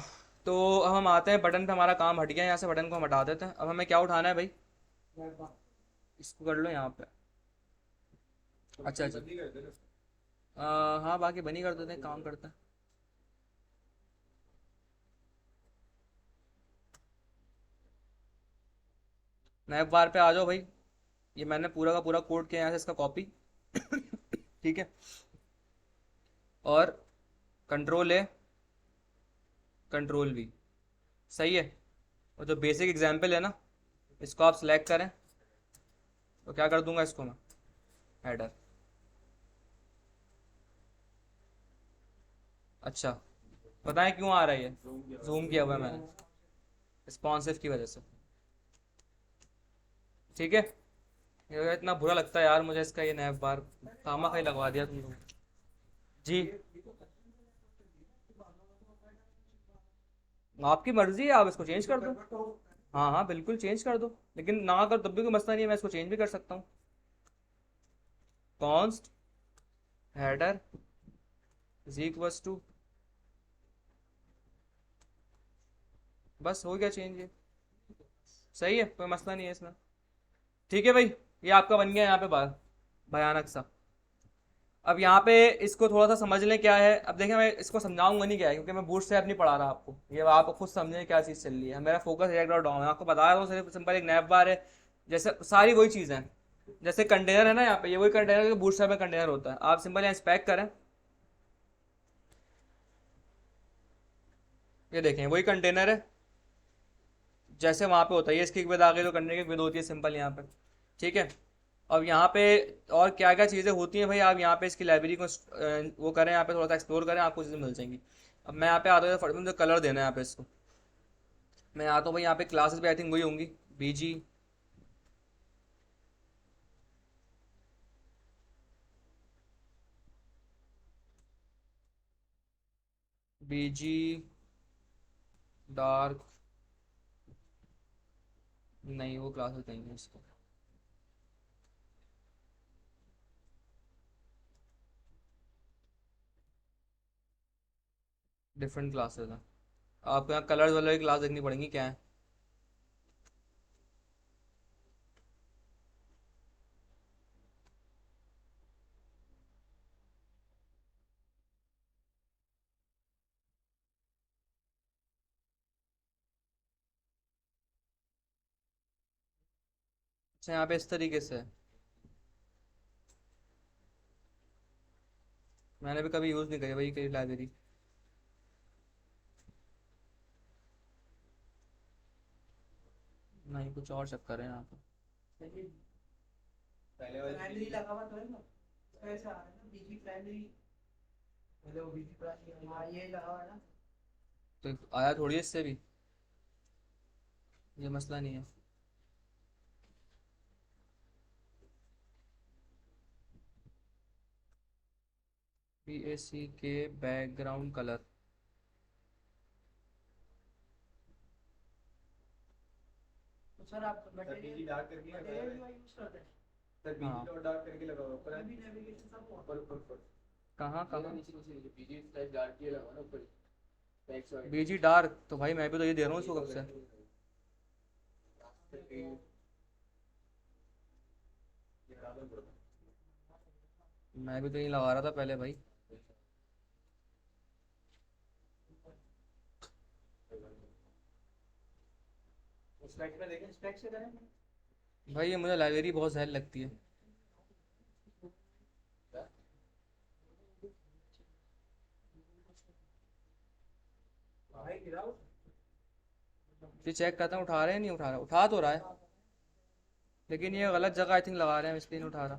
Speaker 1: तो अब हम आते हैं बटन पे, हमारा काम हट गया यहाँ से, बटन को हम हटा देते हैं। अब हमें क्या उठाना है भाई, इसको कर लो यहाँ पे। अच्छा अच्छा,
Speaker 2: बंदी करते हैं ना।
Speaker 1: हाँ बाकी बनी कर देते हैं, काम करते हैं। नए बार पे आ जाओ भाई। ये मैंने पूरा का पूरा कोड किया यहाँ से, इसका कॉपी ठीक है। और कंट्रोल ए, कंट्रोल वी, सही है। और जो बेसिक एग्जाम्पल है ना, इसको आप सिलेक्ट करें तो क्या कर दूंगा इसको मैं, हेडर। अच्छा बताएं क्यों आ रहा है ये, जूम किया हुआ है मैंने रिस्पॉन्सिव की वजह से, ठीक है। ये इतना बुरा लगता है यार मुझे इसका, ये नैप बार खामा खाई लगवा दिया तुम लोग। जी,
Speaker 3: ये तो
Speaker 1: आपकी मर्जी है, आप इसको चेंज कर दो।
Speaker 3: कन्वर्ट तो
Speaker 1: हाँ हाँ बिल्कुल चेंज कर दो, लेकिन ना कर तब भी कोई मसला नहीं है, मैं इसको चेंज भी कर सकता हूँ। Const header is equals to, बस हो गया चेंज ये। सही है, कोई मसला नहीं है इसमें। ठीक है भाई, ये आपका बन गया यहाँ पे बार भयानक सा। अब यहाँ पे इसको थोड़ा सा समझ लें क्या है। अब देखें, मैं इसको समझाऊंगा नहीं क्या है, क्योंकि मैं बूटस्ट्रैप नहीं पढ़ा रहा आपको, ये आप खुद समझें क्या चीज़ चल रही है। मेरा फोकस रिएक्ट डॉट डाउन है, आपको बता रहा हूँ सिर्फ सिंपल एक नैप बार है, जैसे सारी वही चीज़ें हैं। जैसे कंटेनर है ना, यहाँ पे ये वही कंटेनर है, बूटस्ट्रैप में कंटेनर होता है। आप सिंपल यहाँ इंस्पेक्ट करें, ये देखें वही कंटेनर है जैसे वहाँ पे होता है। ये इसकी विद आ गई तो कंटेनर की विद होती है सिंपल यहाँ पे। ठीक है, अब यहाँ पे और क्या क्या चीज़ें होती हैं भाई, आप यहाँ पे इसकी लाइब्रेरी को वो करें, यहाँ पे थोड़ा सा एक्सप्लोर करें, आपको चीज़ें मिल जाएंगी। अब मैं यहाँ पे आता हूँ, फट मुझे कलर देना है यहाँ पे इसको। मैं आता हूँ भाई, यहाँ पे क्लासेस भी आई थिंक वही होंगी, बीजी बीजी डार्क, नहीं वो क्लासेस नहीं है इसको। डिफरेंट क्लासेस हैं, आपको यहाँ कलर्स वाले क्लास देखनी पड़ेंगी क्या है। अच्छा यहाँ पे इस तरीके से है। मैंने भी कभी यूज़ नहीं करी भाई कई लाइब्रेरी। नहीं कुछ और चक्कर है यहाँ पे।
Speaker 2: पहले वाली
Speaker 3: प्राइमरी लगा हुआ तो है ना, तो ऐसा है ना बीजी प्राइमरी, मतलब वो बीजी प्राइमरी, हाँ ये लगा हुआ है ना।
Speaker 1: तो आया थोड़ी है इससे भी, ये मसला नहीं है। पी ए सी के बैकग्राउंड कलर,
Speaker 3: तो सर आप
Speaker 2: सर बीजी डार्क करके लगाया
Speaker 3: मटेरियल
Speaker 2: है।
Speaker 3: यूज करते हैं,
Speaker 2: सर
Speaker 1: हाँ
Speaker 2: बीजी डॉट डार्क करके लगा हुआ ऊपर है।
Speaker 3: कोई भी नेविगेशन सब
Speaker 2: ऊपर ऊपर ऊपर
Speaker 1: कहाँ
Speaker 2: ये ना
Speaker 1: कहाँ।
Speaker 2: नीचे नीचे नीचे बीजी स्लैश डार्क किया लगा ना ऊपर, टेक्स्ट वाइट
Speaker 1: बीजी डार्क तो भाई मैं भी तो ये दे रहा हूँ इसको कब से। मैं भी तो यही लगा रहा था पहले भाई।
Speaker 2: स्पेक्स में देखें,
Speaker 3: स्पेक्स से करें।
Speaker 1: भाई ये मुझे लाइब्रेरी बहुत जहर लगती है।
Speaker 3: भाई गिराओ।
Speaker 1: ये चेक करता हूँ उठा रहे हैं नहीं उठा रहा, उठा तो रहा है लेकिन ये गलत जगह आई थिंक लगा रहे हैं, इसलिए नहीं उठा रहा।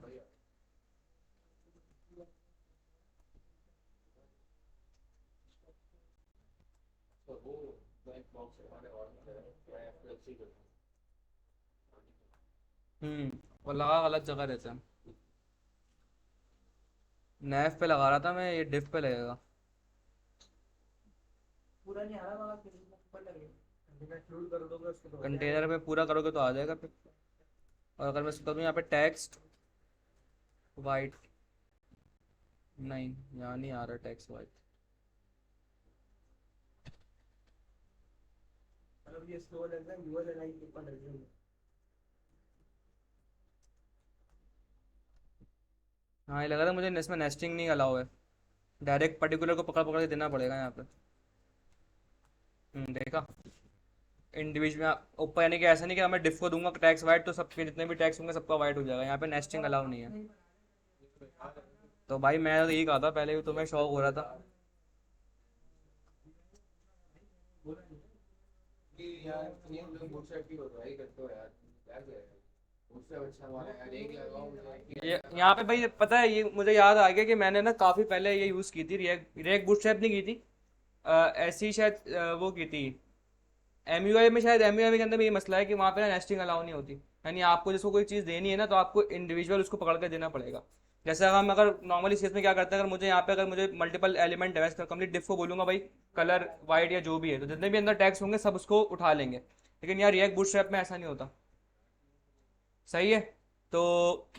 Speaker 2: तो वो ब्लैक बॉक्स हमारे और में है, मैं फ्लेक्सी करता
Speaker 1: वो लगा गलत जगह रहता है। नैफ पे लगा रहा था मैं, ये डिफ पे लगेगा।
Speaker 3: पूरा नहीं आ रहा मगर फिर भी ऊपर लगेगा, मैं इंक्लूड कर दूंगा उसको तो हो
Speaker 1: कंटेनर
Speaker 3: जाएगा।
Speaker 1: में पूरा करोगे तो आ जाएगा फिर। और अगर मैं करूँ यहाँ पे टेक्स्ट वाइट, नहीं यहाँ नहीं आ रहा टेक्स्ट वाइट।
Speaker 3: मतलब ये स्लो लग रहा है, यूएल एलाइन के ऊपर लग रहा है।
Speaker 1: हाँ ये लग रहा है मुझे इसमें नेस्टिंग नहीं अलाउ है, डायरेक्ट पर्टिकुलर को पकड़ पकड़ के देना पड़ेगा यहाँ पे। देखा, इंडिविजुअल ऊपर, यानी कि ऐसा नहीं कि मैं डिफ को दूंगा टैक्स वाइट तो सबके जितने भी टैक्स होंगे सबका वाइट हो जाएगा। यहाँ पे नेस्टिंग अलाउ नहीं है। तो भाई मैं तो यही कहा था पहले भी, तुम्हें शौक हो रहा था।
Speaker 2: कि यार ये लोग बूटस्ट्रैप की होता है करते हो यार, क्या करें बूटस्ट्रैप अच्छा हमारा यार, एक लगाओ मुझे
Speaker 1: ये यहाँ पे भाई पता है, ये मुझे याद आ गया कि मैंने ना काफ़ी पहले ये यूज़ की थी, रिएक्ट रिएक्ट बूटस्ट्रैप नहीं की थी। ऐसी शायद वो की थी एम यू आई में, शायद एम यू आई के अंदर में ये मसला है कि वहाँ पे ना नेस्टिंग अलाउ नहीं होती। यानी आपको जिसको कोई चीज़ देनी है ना, तो आपको इंडिविजुअल उसको पकड़ के देना पड़ेगा। जैसे हम अगर नॉर्मली इस केस में क्या करते हैं, अगर मुझे यहाँ पे अगर मुझे मल्टीपल एलिमेंट है, मैं कंप्लीट डिफ को बोलूंगा भाई कलर वाइट या जो भी है, तो जितने भी अंदर टैग्स होंगे सब उसको उठा लेंगे। लेकिन यार रिएक्ट बूटस्ट्रैप में ऐसा नहीं होता। सही है। तो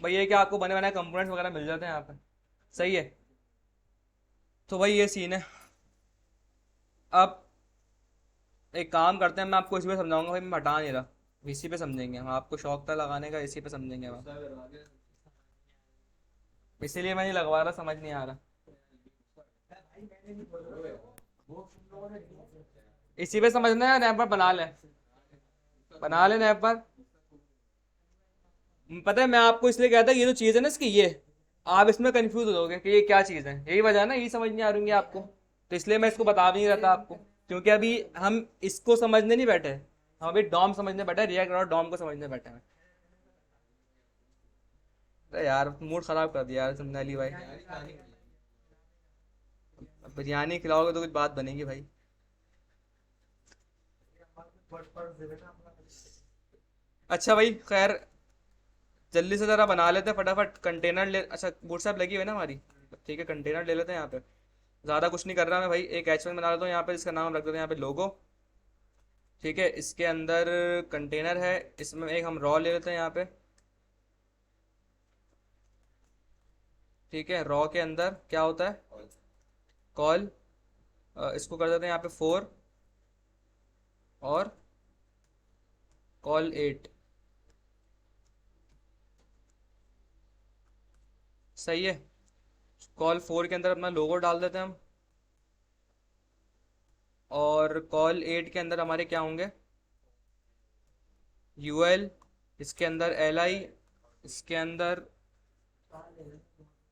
Speaker 1: भाई ये क्या आपको बने बनाए कंपोनेंट्स वगैरह मिल जाते हैं यहाँ पे। सही है। तो भाई ये सीन है। अब एक काम करते हैं, मैं आपको इसी पे समझाऊंगा भाई, मैं हटा नहीं रहा। इसी पे समझेंगे हम, आपको शौक था लगाने का, इसी पे समझेंगे हम।
Speaker 2: गुस्सा करवा के
Speaker 1: इसीलिए मैं नहीं लगवा रहा, समझ नहीं आ रहा।
Speaker 3: भाई मैंने नहीं बोला वो तुम लोगों ने दिया है।
Speaker 1: इसी पे समझना है, नैप पर बना ले, बना ले नैप पर। पता है मैं आपको इसलिए कहता ये जो चीज़ है ना इसकी, ये आप इसमें कंफ्यूज हो जाओगे कि ये क्या चीज़ है, यही वजह है ना, यही समझ नहीं आ रही है आपको। तो इसलिए मैं इसको बता भी नहीं रहा था आपको, क्योंकि अभी हम इसको समझने नहीं बैठे, हम अभी डॉम समझने बैठे, रिएक्ट और डॉम को समझने बैठे हैं। अरे यार मूड खराब कर दिया यार तुमने अली भाई।
Speaker 2: यारी खानी
Speaker 1: अब बिरयानी खिलाओगे तो कुछ बात बनेगी भाई।
Speaker 3: पर दे देना अपना।
Speaker 1: अच्छा भाई खैर, जल्दी से ज़रा बना लेते हैं फटाफट कंटेनर ले। अच्छा बूट साहब लगी हुई है ना हमारी, ठीक है कंटेनर ले लेते हैं यहाँ पे। ज़्यादा कुछ नहीं कर रहा मैं भाई, एक H1 बना लेता हूँ यहाँ पे, जिसका नाम रख देते हैं यहाँ पे लोगो। ठीक है, इसके अंदर कंटेनर है, इसमें एक हम रॉ ले लेते हैं यहाँ पे। ठीक है, रॉ के अंदर क्या होता है, कॉल। इसको कर देते हैं यहाँ पे 4 और कॉल 8। सही है। कॉल 4 के अंदर अपना लोगो डाल देते हैं हम, और कॉल 8 के अंदर हमारे क्या होंगे, यूएल, इसके अंदर एल आई, इसके अंदर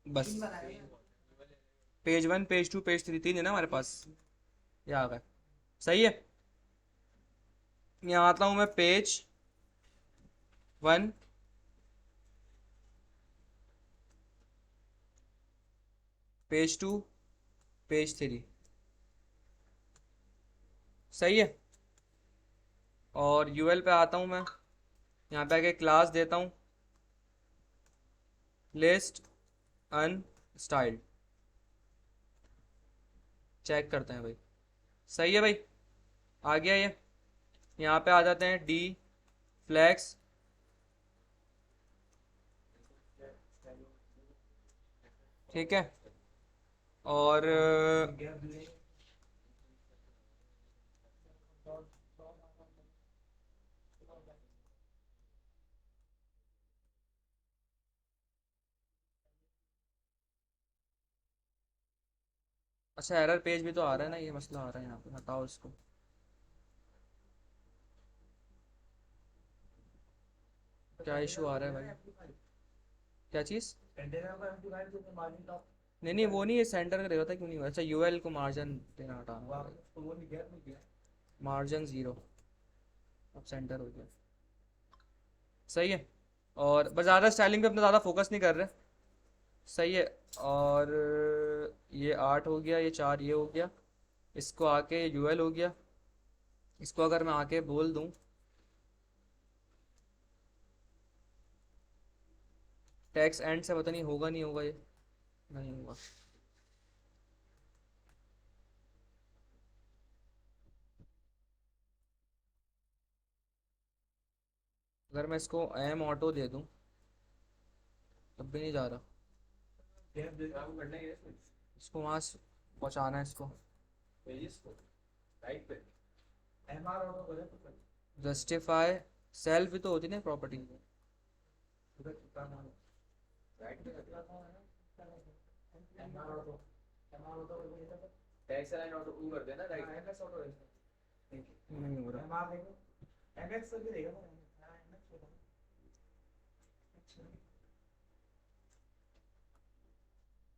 Speaker 1: बस।
Speaker 3: तीन बनाए हैं।
Speaker 1: पेज 1 पेज 2 पेज 3, 3 है ना हमारे पास, ये आ गए। सही है। यहाँ आता हूँ मैं पेज 1, पेज 2, पेज 3। सही है। और यूएल पे आता हूँ मैं, यहाँ पे आके क्लास देता हूँ लिस्ट अनस्टाइल्ड। चेक करते हैं भाई। सही है भाई, आ गया ये। यहाँ पे आ जाते हैं डी फ्लैक्स। ठीक है। और अच्छा एरर पेज भी तो आ रहा है ना, ये मसला आ रहा है यहाँ पे, हटाओ इसको। क्या इशू आ रहा है भाई, क्या चीज़।
Speaker 3: कंटेनर को एम्प्टी फाइल तो मार्जिन का
Speaker 1: नहीं नहीं वो नहीं, ये सेंटर का देखा था क्यों नहीं हुआ। अच्छा यूएल को मार्जिन देना
Speaker 3: वो
Speaker 1: हटाना
Speaker 3: आप
Speaker 1: पड़ेगा।
Speaker 3: तो वो नहीं गया नहीं गया।
Speaker 1: मार्जिन 0, अब सेंटर हो गया। सही है। और बस ज़्यादा स्टाइलिंग पे अपना ज़्यादा फोकस नहीं कर रहे। सही है। और ये 8 हो गया, ये 4 ये हो गया, इसको आके यूएल हो गया। इसको अगर मैं आके बोल दूं टैक्स एंड से, पता नहीं होगा नहीं होगा ये, नहीं होगा। अगर मैं इसको एम ऑटो दे दूं तब भी नहीं जा रहा।
Speaker 3: गैप दे
Speaker 2: काम करना ही है इसमें।
Speaker 1: इसको वहाँ पहुँचाना है इसको।
Speaker 2: पेजेस को राइट पे
Speaker 3: एमआर ऑटो बोले तो फिर
Speaker 1: जस्टिफाई सेल्फ भी तो होती ना प्रॉपर्टी।
Speaker 3: उधर कितना नाम
Speaker 2: राइट पे
Speaker 3: कितना नाम है ना एमआर ऑटो बोले तो
Speaker 2: टैक्स लाइन ऑटो ऊ कर देना राइट।
Speaker 3: एमएक्स ऑटो है
Speaker 1: नहीं हो रहा।
Speaker 3: एमआर देखो एमएक्स भी देगा ना हां एमएक्स होगा।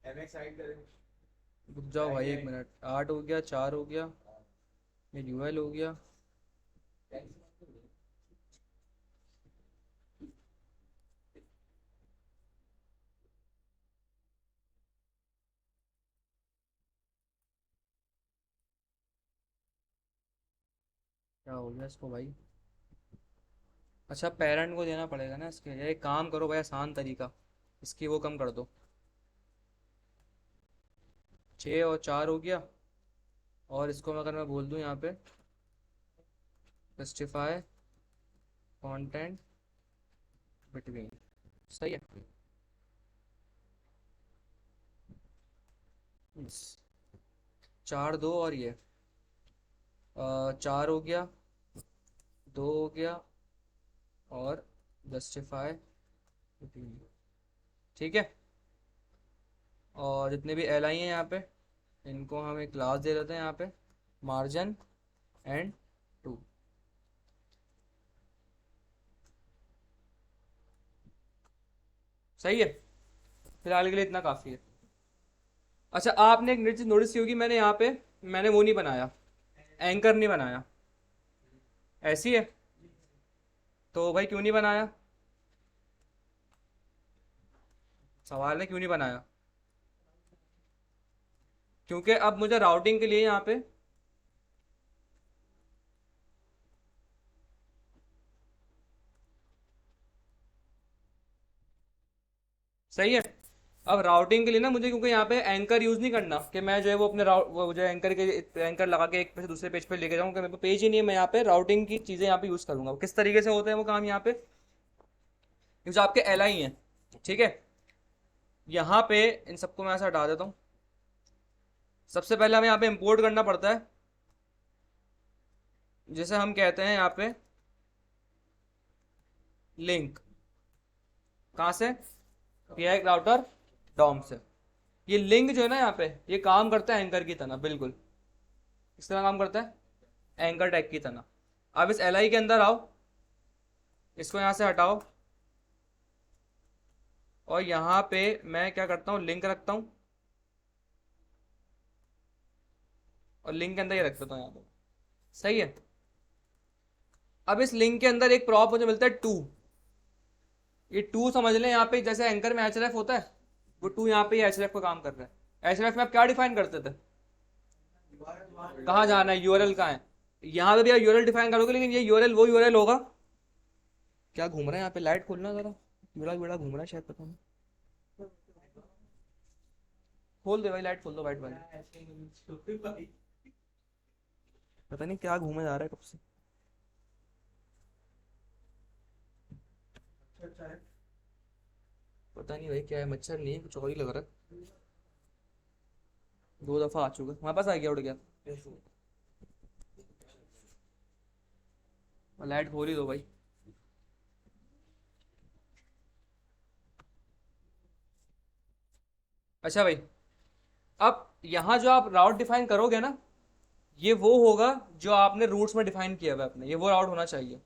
Speaker 2: एमएक्स साइड करें।
Speaker 1: रुक जाओ भाई 1 मिनट। 8 हो गया, 4 हो गया, ये यूएल हो गया। क्या हो गया इसको भाई। अच्छा, पेरेंट को देना पड़ेगा ना इसके, ये एक काम करो भाई, आसान तरीका, इसकी वो कम कर दो, 6 और 4 हो गया। और इसको अगर मैं बोल दूं यहाँ पे जस्टिफाई कंटेंट बिटवीन, सही है। Yes. 4 2 और ये 4 हो गया, 2 हो गया, और जस्टिफाई बिटवीन, ठीक है। और जितने भी एल आई हैं यहाँ पे, इनको हम एक क्लास दे देते हैं यहाँ पे, मार्जिन एंड 2। सही है, फिलहाल के लिए इतना काफ़ी है। अच्छा, आपने एक चीज़ नोटिस की होगी, मैंने यहाँ पे मैंने वो नहीं बनाया, एंकर नहीं बनाया, ऐसी है। तो भाई क्यों नहीं बनाया, सवाल है क्यों नहीं बनाया? क्योंकि अब मुझे राउटिंग के लिए यहाँ पे सही है। अब राउटिंग के लिए ना मुझे, क्योंकि यहाँ पे एंकर यूज नहीं करना कि मैं जो है वो अपने राउट वो जो एंकर के एंकर लगा के एक पे से दूसरे पेज पे लेके जाऊँ, कि मेरे पे पेज ही नहीं है, मैं यहाँ पे राउटिंग की चीज़ें यहाँ पे यूज़ करूंगा। किस तरीके से होते हैं वो काम यहाँ पे, ये जो आपके एल आई हैं, ठीक है, यहाँ पे इन सबको मैं ऐसा हटा देता हूँ। सबसे पहले हमें यहाँ पे इंपोर्ट करना पड़ता है, जिसे हम कहते हैं यहाँ पे लिंक। कहाँ से? रिएक्ट राउटर डॉम से। ये लिंक जो है ना यहाँ पे, ये काम करता है एंकर की तरह, बिल्कुल इस तरह काम करता है, एंकर टैग की तरह। अब इस एल आई के अंदर आओ, इसको यहाँ से हटाओ, और यहाँ पे मैं क्या करता हूँ, लिंक रखता हूँ, और लिंक के अंदर ये रख देता हूँ यहाँ पे, सही है। अब इस लिंक के अंदर एक प्रॉप मुझे मिलता है 2, ये 2 समझ लें यहाँ पे, जैसे एंकर में एच होता है, वो 2 यहाँ पे एच का काम कर रहा है। एच में आप क्या डिफाइन करते थे, कहाँ जाना है, यूआरएल कहाँ है, यहाँ पे भी आप यूआरएल डिफाइन करोगे, लेकिन ये यूआरएल वो यूआरएल होगा। क्या घूम रहा है यहाँ पे, लाइट खोलना जरा, कीड़ा वीड़ा घूम रहा है शायद, पता नहीं, खोल दे भाई, लाइट खोल दो वाइट वाली, पता नहीं क्या घूमे जा रहा है कब से। पता नहीं भाई क्या है, मच्छर नहीं है, कुछ और ही लग रहा है। 2 दफा आ चुका, हमारे पास आ गया, उड़ गया। लाइट खोल ही दो भाई। अच्छा भाई, अब यहाँ जो आप राउट डिफाइन करोगे ना, ये वो होगा जो आपने रूट्स में डिफाइन किया हुआ है अपने, ये वो राउट होना चाहिए।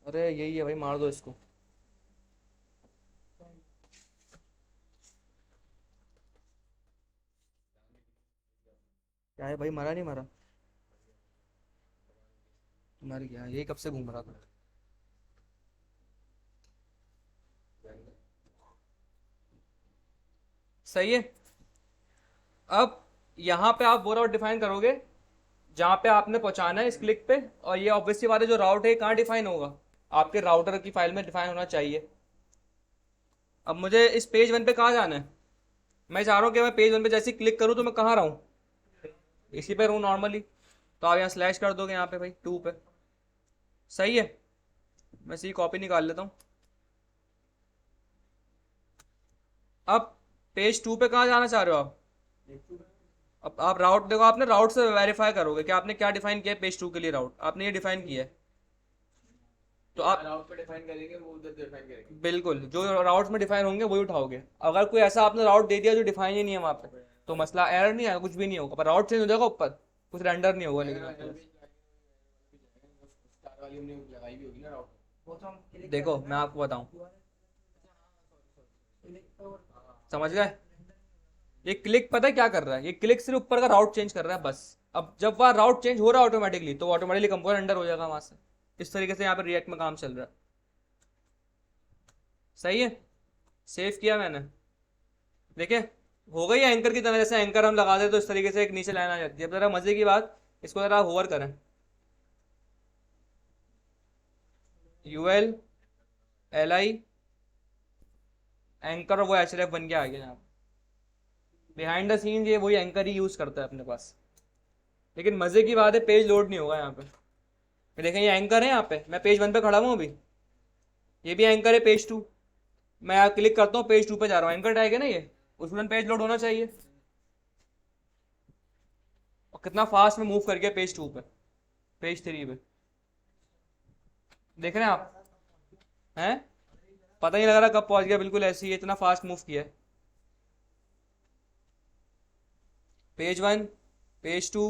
Speaker 1: अरे यही है भाई, मार दो इसको। क्या है भाई, मरा नहीं मरा? मर गया, यही कब से घूम रहा था। सही है। अब यहाँ पे आप वो राउट डिफाइन करोगे जहाँ पे आपने पहुंचाना है इस क्लिक पे, और ये ऑब्वियसली वाले जो राउट है कहाँ डिफाइन होगा, आपके राउटर की फाइल में डिफाइन होना चाहिए। अब मुझे इस पेज 1 पे कहाँ जाना है, मैं चाह रहा हूँ कि मैं पेज 1 पे जैसे क्लिक करूँ तो मैं कहाँ रहूँ, इसी पे रहूँ नॉर्मली। तो आप यहाँ स्लैश कर दोगे यहाँ पे भाई 2 पे, सही है। मैं इसी कॉपी निकाल लेता हूँ। अब पेज 2 पे कहाँ जाना चाह रहे हो आप? अब आप राउट देखो, आपने राउट से वेरीफाई करोगे कि आपने क्या डिफाइन किया है पेज 2 के लिए, राउट आपने ये डिफाइन किया है, तो आप
Speaker 2: राउट पे डिफाइन करेंगे, वो उधर डिफाइन करेंगे।
Speaker 1: बिल्कुल जो राउट्स में डिफाइन होंगे वही उठाओगे। अगर कोई ऐसा आपने राउट दे दिया जो डिफाइन ही नहीं है वहाँ पे, तो मसला एरर नहीं आएगा, कुछ भी नहीं होगा, पर राउट चेंज हो जाएगा ऊपर, कुछ रेंडर नहीं होगा, लेकिन आपके पास।
Speaker 2: स्टार वाली हमने लगाई भी होगी ना राउट।
Speaker 3: वो तो हम click
Speaker 1: देखो
Speaker 3: करते
Speaker 1: मैं
Speaker 3: हैं
Speaker 1: आपको बताऊं,
Speaker 3: ना, click तो
Speaker 1: समझ गए? ये क्लिक पता है क्या कर रहा है, ये क्लिक सिर्फ ऊपर का राउट चेंज कर रहा है बस। अब जब वह राउट चेंज हो रहा है ऑटोमेटिकली, तो ऑटोमेटिकली कंपोनेंट अंडर हो जाएगा वहां से। इस तरीके से यहाँ पे रिएक्ट में काम चल रहा है। सही है, सेव किया मैंने, देखिए हो गई है एंकर की तरह। जैसे एंकर हम लगा दे तो इस तरीके से एक नीचे लाइन आ जाती है। अब जरा मजे की बात, इसको जरा होवर करें, UL LI एंकर, और वो HRF बन के आ गया यहाँ। बिहाइंड द सीन ये वही एंकर ही यूज करता है अपने पास। लेकिन मजे की बात है, पेज लोड नहीं होगा यहाँ पे। देखें ये एंकर है, यहाँ पे मैं पेज 1 पे खड़ा हूँ अभी, ये भी एंकर है पेज 2। मैं यहाँ क्लिक करता हूँ, पेज 2 पे जा रहा हूँ, एंकर टैग है ना ये, उसमें पेज लोड होना चाहिए। और कितना फास्ट में मूव कर गया पेज 2 पे, पेज 3 पे। देख रहे हैं आप? हैं? पता नहीं लग रहा कब पहुंच गया, बिल्कुल ऐसे ही इतना फास्ट मूव किया है। पेज 1, पेज 2,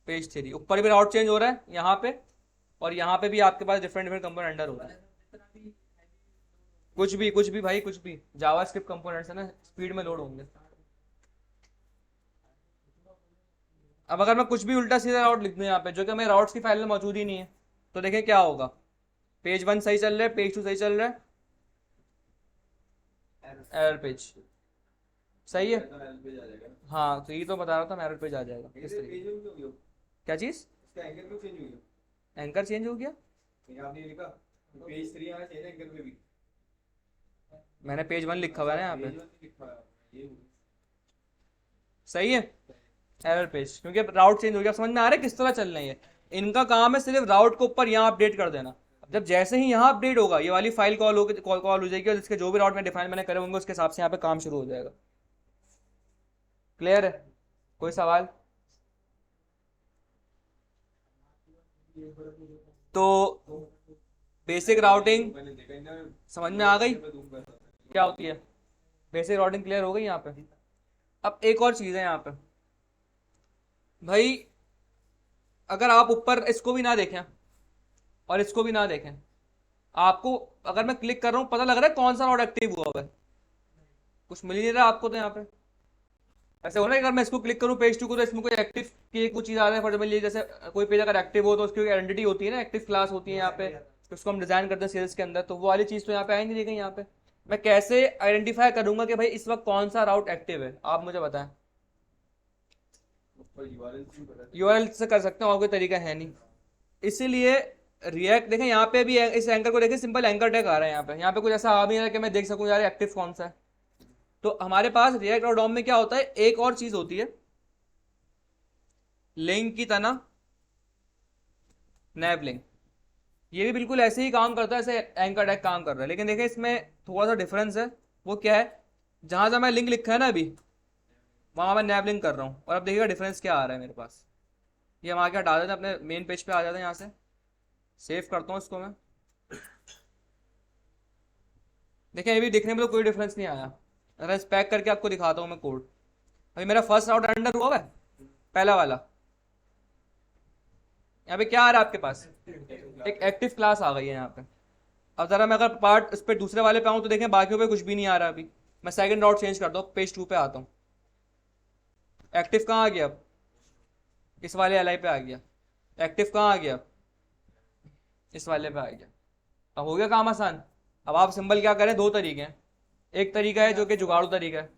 Speaker 1: पेज 3, ऊपर भी राउट चेंज हो रहा है यहाँ पे, और यहाँ पे भी आपके पास डिफरेंट डिफरेंट कंपोनेंट अंडर हो रहा है। कुछ भी भाई, कुछ भी जावास्क्रिप्ट कंपोनेंट्स है ना, स्पीड में लोड होंगे। अब अगर मैं कुछ भी उल्टा सीधा राउट लिख दूं यहाँ पे, जो कि मेरे राउट्स की फाइल में मौजूद ही नहीं है, तो देखें क्या होगा। पेज 1 सही चल रहा है, पेज 2 सही चल रहा है, एरर पेज सही है।
Speaker 2: पेज आ जाएगा।
Speaker 1: हाँ तो ये तो बता रहा था, एरर पेज आ जाएगा किस
Speaker 2: पेज
Speaker 1: तरीके।
Speaker 2: क्यों हो गया?
Speaker 1: क्या चीज?
Speaker 2: इसका एंकर क्यों चेंज हो गया?
Speaker 1: एंकर चेंज हो गया?
Speaker 2: ये आपने ये लिखा पेज 3 आना चाहिए एंकर पे भी।
Speaker 1: मैंने पेज 1 लिखा हुआ है ना यहाँ पे,
Speaker 2: पेज 1 लिखा है ये।
Speaker 1: सही है एरर पेज, क्योंकि राउट चेंज हो गया। समझ में आ रहा है किस तरह चलना है ये? इनका काम है सिर्फ राउट को ऊपर यहाँ अपडेट कर देना। अब जब जैसे ही यहाँ अपडेट होगा, ये वाली फाइल कॉल हो जाएगी, और जिसके जो भी राउट में डिफाइन मैंने करे होंगे उसके हिसाब से यहाँ पे काम शुरू हो जाएगा। क्लियर है? कोई सवाल? तो बेसिक राउटिंग समझ में आ गई क्या होती है? बेसिक राउटिंग क्लियर हो गई यहाँ पे। अब एक और चीज है यहाँ पे भाई, अगर आप ऊपर इसको भी ना देखें और इसको भी ना देखें, आपको अगर मैं क्लिक कर रहा हूं पता लग रहा है कौन सा राउट एक्टिव हुआ है? कुछ मिल ही नहीं रहा आपको तो यहाँ पे। ऐसे हो रहा है अगर मैं इसको क्लिक करूं पेज 2 को, तो इसमें कोई एक्टिव की कुछ चीज आ रहा है। फॉर एग्जाम्पल जैसे कोई पेज अगर एक्टिव हो तो उसकी आइडेंटिटी होती है ना, एक्टिव क्लास होती है यहाँ पे, तो उसको हम डिजाइन करते हैं सेल्स के अंदर, तो वो वाली चीज तो यहाँ पे आई नहीं रही यहाँ पे। मैं कैसे आइडेंटिफाई करूंगा कि भाई इस वक्त कौन सा राउट एक्टिव है? आप मुझे बताएं। यूआरएल से कर सकते हैं, और कोई तरीका है नहीं। इसीलिए रिएक्ट देखें यहाँ पे भी, इस एंकर को देखें, सिंपल एंकर टैग आ रहा है यहाँ पे कुछ ऐसा आ भी नहीं रहा कि मैं देख सकूं यार एक्टिव कौन सा है। तो हमारे पास रिएक्ट और डॉम में क्या होता है, एक और चीज होती है लिंक की तरह, नैब लिंक। ये भी बिल्कुल ऐसे ही काम करता है जैसे एंकर टैग काम कर रहा है, लेकिन देखें इसमें थोड़ा सा डिफरेंस है। वो क्या है? जहां जहां मैं लिंक लिखा है ना अभी, वहां मैं नैब लिंक कर रहा हूं, और अब देखिएगा डिफरेंस क्या आ रहा है मेरे पास। ये हम आगे हटा देते हैं, अपने मेन पेज पे आ जाते हैं। यहाँ से सेव करता हूँ इसको मैं। देखें ये भी दिखने में तो कोई डिफरेंस नहीं आया। अगर इस पैक करके आपको दिखाता हूँ मैं कोड, अभी मेरा फर्स्ट राउट अंडर हुआ है, पहला वाला। यहाँ पे क्या आ रहा है आपके पास? एक एक्टिव क्लास आ गई है यहाँ पे। अब जरा मैं अगर पार्ट इस पे दूसरे वाले पे आऊँ तो देखें बाकियों पे कुछ भी नहीं आ रहा। अभी मैं सेकंड राउट चेंज करता हूँ, पेज 2 पे आता हूँ, एक्टिव कहाँ आ गया? अब इस वाले एल आई पे आ गया। एक्टिव कहाँ आ गया? इस वाले पे आ गया। अब हो गया काम आसान। अब आप सिंबल क्या करें, दो तरीके हैं। एक तरीका है जो कि जुगाड़ू तरीका है,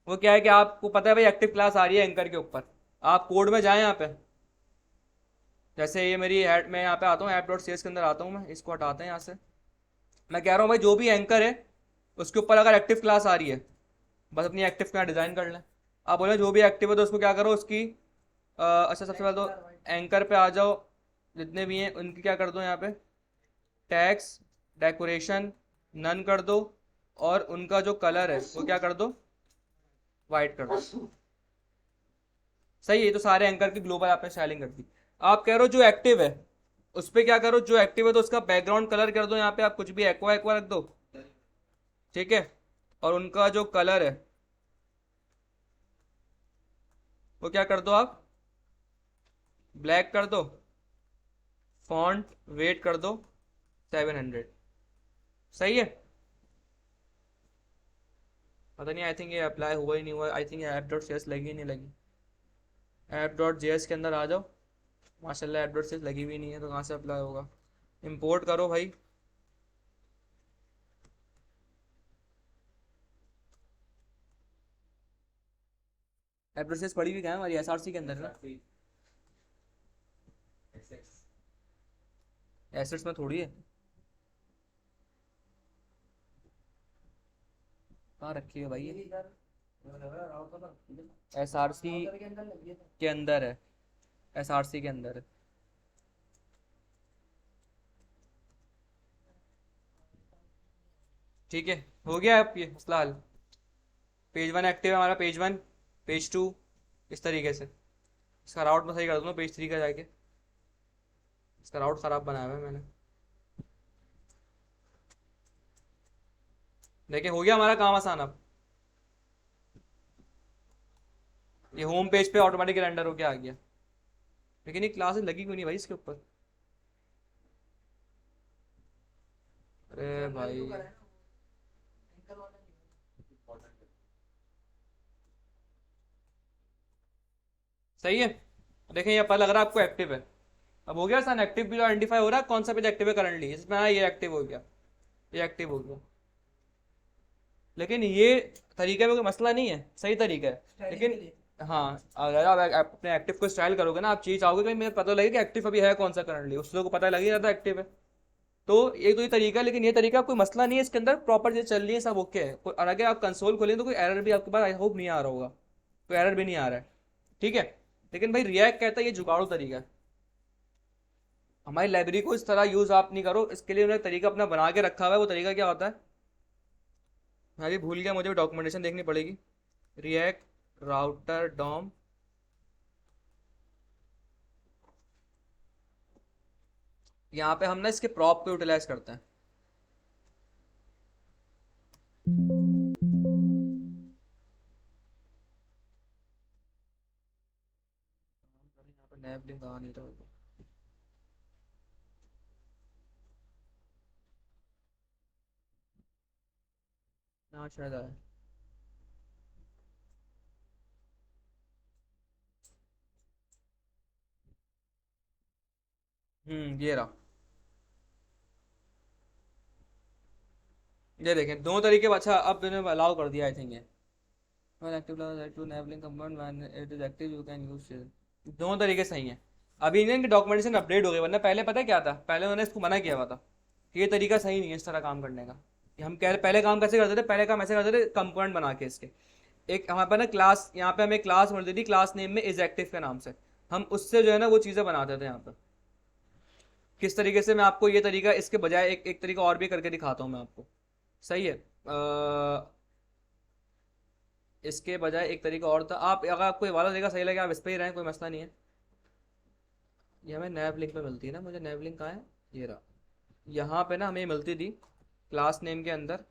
Speaker 1: वो क्या है कि आपको पता है भाई एक्टिव क्लास आ रही है एंकर के ऊपर, आप कोड में जाएं यहाँ पे। जैसे ये मेरी ऐड, मैं यहाँ पे आता हूँ ऐप डॉट सी एस के अंदर आता हूँ, मैं इसको हटाते हैं यहाँ से। मैं कह रहा हूँ भाई जो भी एंकर है उसके ऊपर अगर एक्टिव क्लास आ रही है, बस अपनी एक्टिव क्लास डिजाइन कर लें। आप बोले जो भी एक्टिव है तो उसको क्या करो, उसकी अच्छा सबसे पहले तो एंकर पे आ जाओ, जितने भी हैं उनकी क्या कर दो यहाँ पे, टैक्स डेकोरेशन नन कर दो, और उनका जो कलर है वो क्या कर दो, वाइट कर दो। सही है, तो सारे एंकर की ग्लोबल आपने स्टाइलिंग कर दी। आप कह रहे हो जो एक्टिव है उस पर क्या करो, जो एक्टिव है तो उसका बैकग्राउंड कलर कर दो यहाँ पे, आप कुछ भी एक्वा एक्वा रख दो, ठीक है। और उनका जो कलर है वो क्या कर दो आप, ब्लैक कर दो। फॉन्ट वेट कर दो 700। सही है? पता नहीं, आई थिंक ये अप्लाई हुआ ही नहीं हुआ। I think app dot C S लगी ही नहीं लगी। ऐप डॉट जे एस के अंदर आ जाओ। माशाल्लाह ऐप डॉट सी एस लगी हुई नहीं है, तो कहाँ से अप्लाई होगा? इंपोर्ट करो भाई। ऐप डॉट सी एस पड़ी हुई कहाँ है हमारी? एस आर सी के अंदर ना, एसेट्स में थोड़ी है। कहाँ रखी है भाई
Speaker 3: ये
Speaker 1: ये?
Speaker 3: इधर लग रहा राउटर पर,
Speaker 1: SRC
Speaker 3: राउटर के अंदर लगी है तो।
Speaker 1: के अंदर है, SRC के अंदर है। ठीक है, हो गया अब ये मसला हल। पेज वन एक्टिव है हमारा, पेज वन, पेज टू, इस तरीके से। इसका राउट मैं सही कर दूंगा पेज थ्री का जाके, इसका राउट खराब बनाया हुआ है मैंने। देखिए हो गया हमारा काम आसान अब। ये होम पेज पे ऑटोमेटिक रेंडर होके आ गया। लेकिन ये क्लासेस लगी क्यों नहीं भाई इसके ऊपर? अरे
Speaker 3: जनरल
Speaker 1: भाई,
Speaker 3: तो करा है ना, एंकर वाला नहीं।
Speaker 1: सही है। देखें ये पता लग रहा है आपको एक्टिव है। अब हो गया सन, एक्टिव भी आइडेंटिफाई हो रहा है कौन सा पेज एक्टिव है करंटली, इसमें हाँ ये एक्टिव हो गया, ये एक्टिव हो गया। लेकिन ये तरीके में कोई मसला नहीं है, सही तरीका है।
Speaker 3: स्टाइलिंग
Speaker 1: लेकिन
Speaker 3: के लिए।
Speaker 1: हाँ, अगर आप अपने एक्टिव को स्टाइल करोगे ना, आप चीज चाहोगे कि मुझे पता लगे कि एक्टिव अभी है कौन सा करंटली, उससे को पता लग ही जाता है एक्टिव है। तो एक तो ये तरीका है, लेकिन ये तरीका कोई मसला नहीं है, इसके अंदर प्रॉपर चीज चल रही है, सब ओके है। और अगर आप कंसोल खोलें तो कोई एरर भी आपके पास आई होप नहीं आ रहा होगा, कोई एरर भी नहीं आ रहा है। ठीक है। लेकिन भाई रिएक्ट कहता है ये जुगाड़ू तरीका है। हमारी लाइब्रेरी को इस तरह यूज आप नहीं करो, इसके लिए उन्होंने तरीका अपना बना के रखा हुआ है। वो तरीका क्या होता है मैं भी भूल गया, मुझे डॉक्यूमेंटेशन देखनी पड़ेगी। रिएक्ट राउटर डॉम, यहाँ पे हम ना इसके प्रॉप को यूटिलाइज करते हैं। यहाँ पे नैप लिंक आ नहीं रहा। हाँ शायद आया। ये रहा। ये देखें दो तरीके, अच्छा अब इन्होंने अलाउ कर दिया आई थिंक ये। When active to enabling command when it is active you can use it। दोनों तरीके सही हैं। अभी इनके डॉक्यूमेंटेशन अपडेट हो गए, वरना पहले पता है क्या था, पहले उन्होंने इसको मना किया हुआ था कि ये तरीका सही नहीं है इस तरह काम करने का। कि हम कह पहले काम कैसे करते थे, पहले काम ऐसे करते थे कंपोनेंट बना के इसके। एक हमारे पास ना क्लास, यहाँ पे हमें क्लास मिलती थी क्लास नेम में इज एक्टिव के नाम से। हम उससे जो है ना वो चीज़ें बनाते थे यहाँ पर। किस तरीके से, मैं आपको ये तरीका इसके बजाय एक तरीका और भी करके दिखाता हूँ मैं आपको। सही है। इसके बजाय एक तरीका और था, आप अगर आपको ये वाला तरीका सही लगे आप इस पर ही रहें, कोई मसला नहीं है। ये हमें नैब लिंक पे मिलती है ना, मुझे नैब लिंक कहाँ है, ये रहा। यहाँ पे ना हमें मिलती थी क्लास नेम के अंदर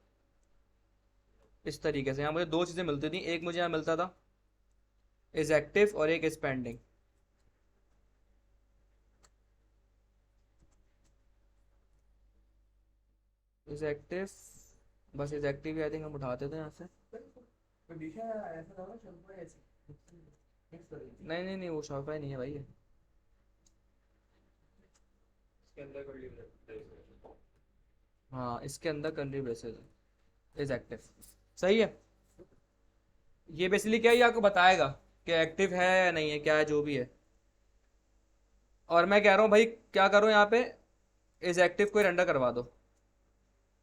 Speaker 1: इस तरीके से। यहाँ मुझे दो चीज़ें मिलती थी, एक मुझे यहाँ मिलता था इज एक्टिव और एक इज पेंडिंग। इज एक्टिव, बस is active he I think हम उठाते थे यहाँ से।
Speaker 3: कंडीशन ऐसा था ना, शैम्पू ऐसे मिक्स कर दी थी।
Speaker 1: नहीं नहीं नहीं, वो शॉर्टफाई नहीं है भाई ये।
Speaker 2: इसके अंदर कर ली।
Speaker 1: हाँ इसके अंदर कंट्री ब्रेसेस है, इज एक्टिव। सही है। ये बेसिकली क्या है, ये आपको बताएगा कि एक्टिव है या नहीं है, क्या है जो भी है। और मैं कह रहा हूँ भाई क्या करो यहाँ पे, इज एक्टिव को रेंडर करवा दो।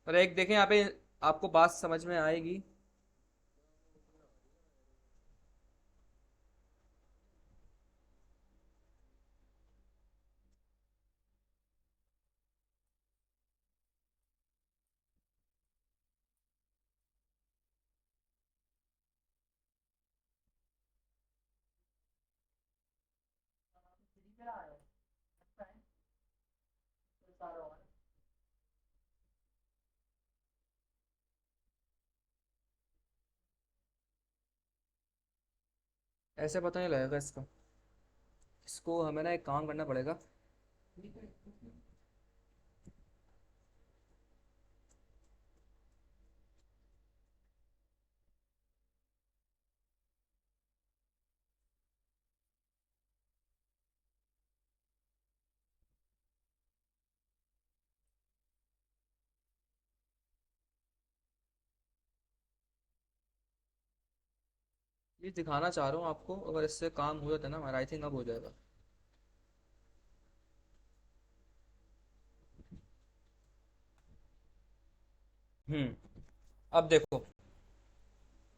Speaker 1: और एक देखें यहाँ पे, आपको बात समझ में आएगी।
Speaker 3: फ्री पे आ रहा है, अच्छा है, तो सारा होगा।
Speaker 1: ऐसे पता नहीं लगेगा इसका, इसको हमें ना एक काम करना पड़ेगा।
Speaker 3: ठीक है।
Speaker 1: ये दिखाना चाह रहा हूँ आपको, अगर इससे काम हो जाता है ना हमारा, आई थिंक अब हो जाएगा। अब देखो,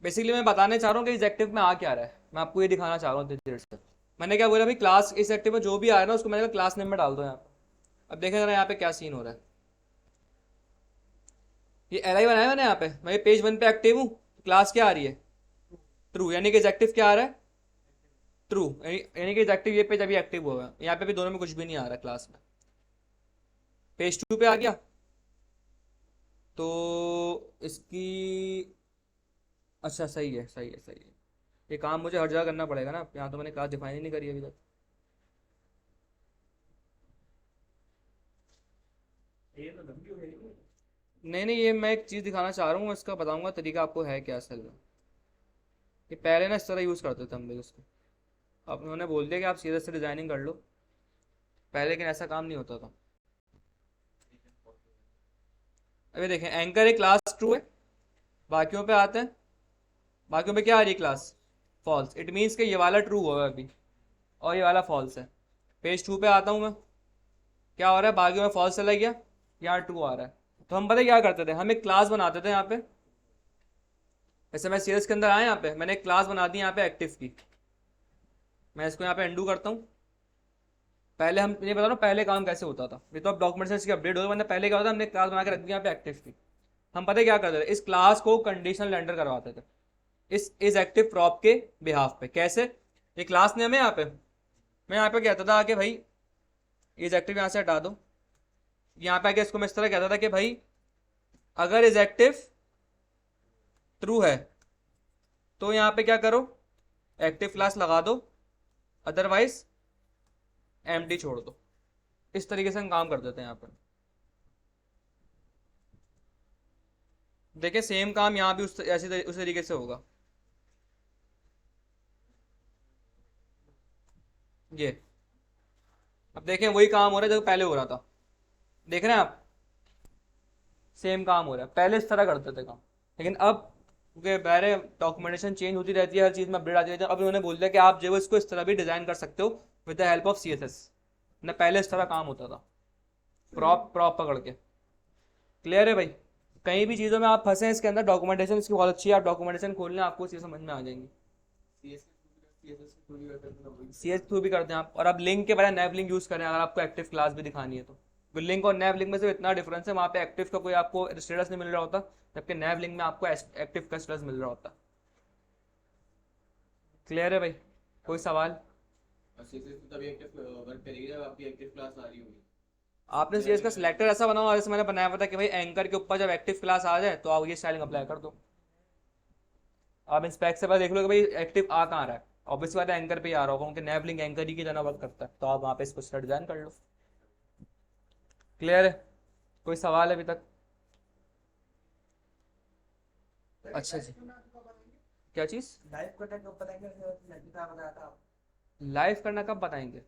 Speaker 1: बेसिकली मैं बताने चाह रहा हूँ कि इस एक्टिव में आ क्या रहा है, मैं आपको ये दिखाना चाह रहा हूँ इतनी देर से। मैंने क्या बोला भाई, क्लास इस एक्टिव में जो भी आ रहा है ना उसको मैंने कहा क्लास नेम में डाल दो यहाँ पे। अब देखें जरा यहाँ पे क्या सीन हो रहा है। ये एल आई बनाया मैंने यहाँ पे, मैं ये पेज 1 पे एक्टिव हूँ, क्लास क्या आ रही है, ट्रू, यानी कि एक्टिव क्या आ रहा है, ट्रू, यानी कि एक्टिव ये पेज अभी एक्टिव हुआ है। यहाँ पे भी दोनों में कुछ भी नहीं आ रहा क्लास में। पेज 2 पे आ गया तो इसकी, अच्छा सही है सही है सही है। ये काम मुझे हर जगह करना पड़ेगा ना, यहाँ तो मैंने क्लास डिफाइन ही नहीं करी अभी तक।
Speaker 2: ये तो लंबी हो गई।
Speaker 1: नहीं नहीं, ये मैं एक चीज़ दिखाना चाह रहा हूँ, इसका बताऊंगा तरीका आपको है क्या असल में। ये पहले ना इस तरह यूज़ करते थे हम लोग इसको, अब उन्होंने बोल दिया कि आप सीधे से डिजाइनिंग कर लो, पहले लेकिन ऐसा काम नहीं होता था। अभी देखें एंकर एक क्लास ट्रू है, बाकियों पे आते हैं, बाकियों पे क्या आ रही है क्लास फॉल्स, इट मीन्स कि ये वाला ट्रू हुआ है अभी और ये वाला फॉल्स है। पेज 2 पे आता हूँ मैं, क्या हो रहा है, बाकियों में फॉल्स चला गया, यहाँ ट्रू आ रहा है। तो हम पता है क्या करते थे, हम एक क्लास बनाते थे यहाँ पे, जैसे मैं सीएस के अंदर आया यहाँ पे मैंने एक क्लास बना दी यहाँ पे एक्टिव की। मैं इसको यहाँ पे अंडू करता हूँ। पहले हम ये बता रहा हूँ पहले काम कैसे होता था, ये तो अब डॉक्यूमेंटेशन की अपडेट हो गई, वरना पहले क्या होता था, हमने क्लास बना के रख दी यहाँ पे एक्टिव की। हम पता है क्या करते थे, इस क्लास को कंडीशनल रेंडर करवाते थे इस एक्टिव प्रॉप के बिहाफ पे। कैसे, ये क्लास नेम है यहाँ पे, मैं यहाँ पे कहता था कि भाई इस एक्टिव यहाँ से हटा दो, यहाँ पे आके इसको मैं इस तरह कहता था कि भाई अगर इस एक्टिव ट्रू है तो यहाँ पे क्या करो, एक्टिव क्लास लगा दो, अदरवाइज एम्प्टी छोड़ दो। इस तरीके से हम काम कर देते हैं यहाँ पर। देखिए सेम काम यहाँ भी उस तरीके से होगा। ये अब देखें वही काम हो रहा है जो पहले हो रहा था, देख रहे हैं आप, सेम काम हो रहा है। पहले इस तरह करते थे काम, लेकिन अब क्योंकि पहले डॉक्यूमेंटेशन चेंज होती रहती है, हर चीज़ में अपडेट आती रहती है, अब उन्होंने बोल दिया कि आप जो है इसको इस तरह भी डिज़ाइन कर सकते हो with the help of CSS। ना पहले इस तरह काम होता था, प्रॉप प्रॉप पकड़ के। क्लियर है भाई, कहीं भी चीज़ों में आप फंसे इसके अंदर, डॉक्यूमेंटेशन इसकी बहुत अच्छी है, आप डॉक्यूमेंटेशन खोल लें आपको चीज़ समझ में आ जाएंगी। CS थ्रू भी करते हैं आप, और आप लिंक के बजाय नैव लिंक यूज़ करें अगर आपको एक्टिव क्लास भी दिखानी है तो। लिंक और नैव लिंक में सिर्फ इतना डिफरेंस है, वहाँ पे एक्टिव का कोई आपको स्टेटस नहीं मिल रहा होता, जबकि नैव लिंक में आपको एक्टिव का स्टेटस मिल रहा होता। क्लियर है भाई, कोई सवाल?
Speaker 2: तभी एक्टिव वर्क करेगी जब आपकी एक्टिव क्लास आ रही होगी।
Speaker 1: आपने CS का सिलेक्टर ऐसा बनाओ जैसे मैंने बनाया हुआ था कि भाई एंकर के ऊपर जब एक्टिव क्लास आ जाए तो आप ये स्टाइलिंग अप्लाई कर दो। आप इंस्पेक्ट से पहले देख लो कि भाई एक्टिव आ कहाँ रहा है, ऑब्वियस बात है एंकर पे ही आ रहा होगा क्योंकि नैव लिंक एंकर ही की तरह वर्क करता है, तो आप वहाँ पे इसको स्टार्ट डिजाइन कर लो। क्लियर है, कोई सवाल है अभी तक? अच्छा जी, क्या चीज़?
Speaker 3: लाइव करने कब बताएंगे, नजीका बताया था आप।
Speaker 1: लाइव करना कब बताएंगे?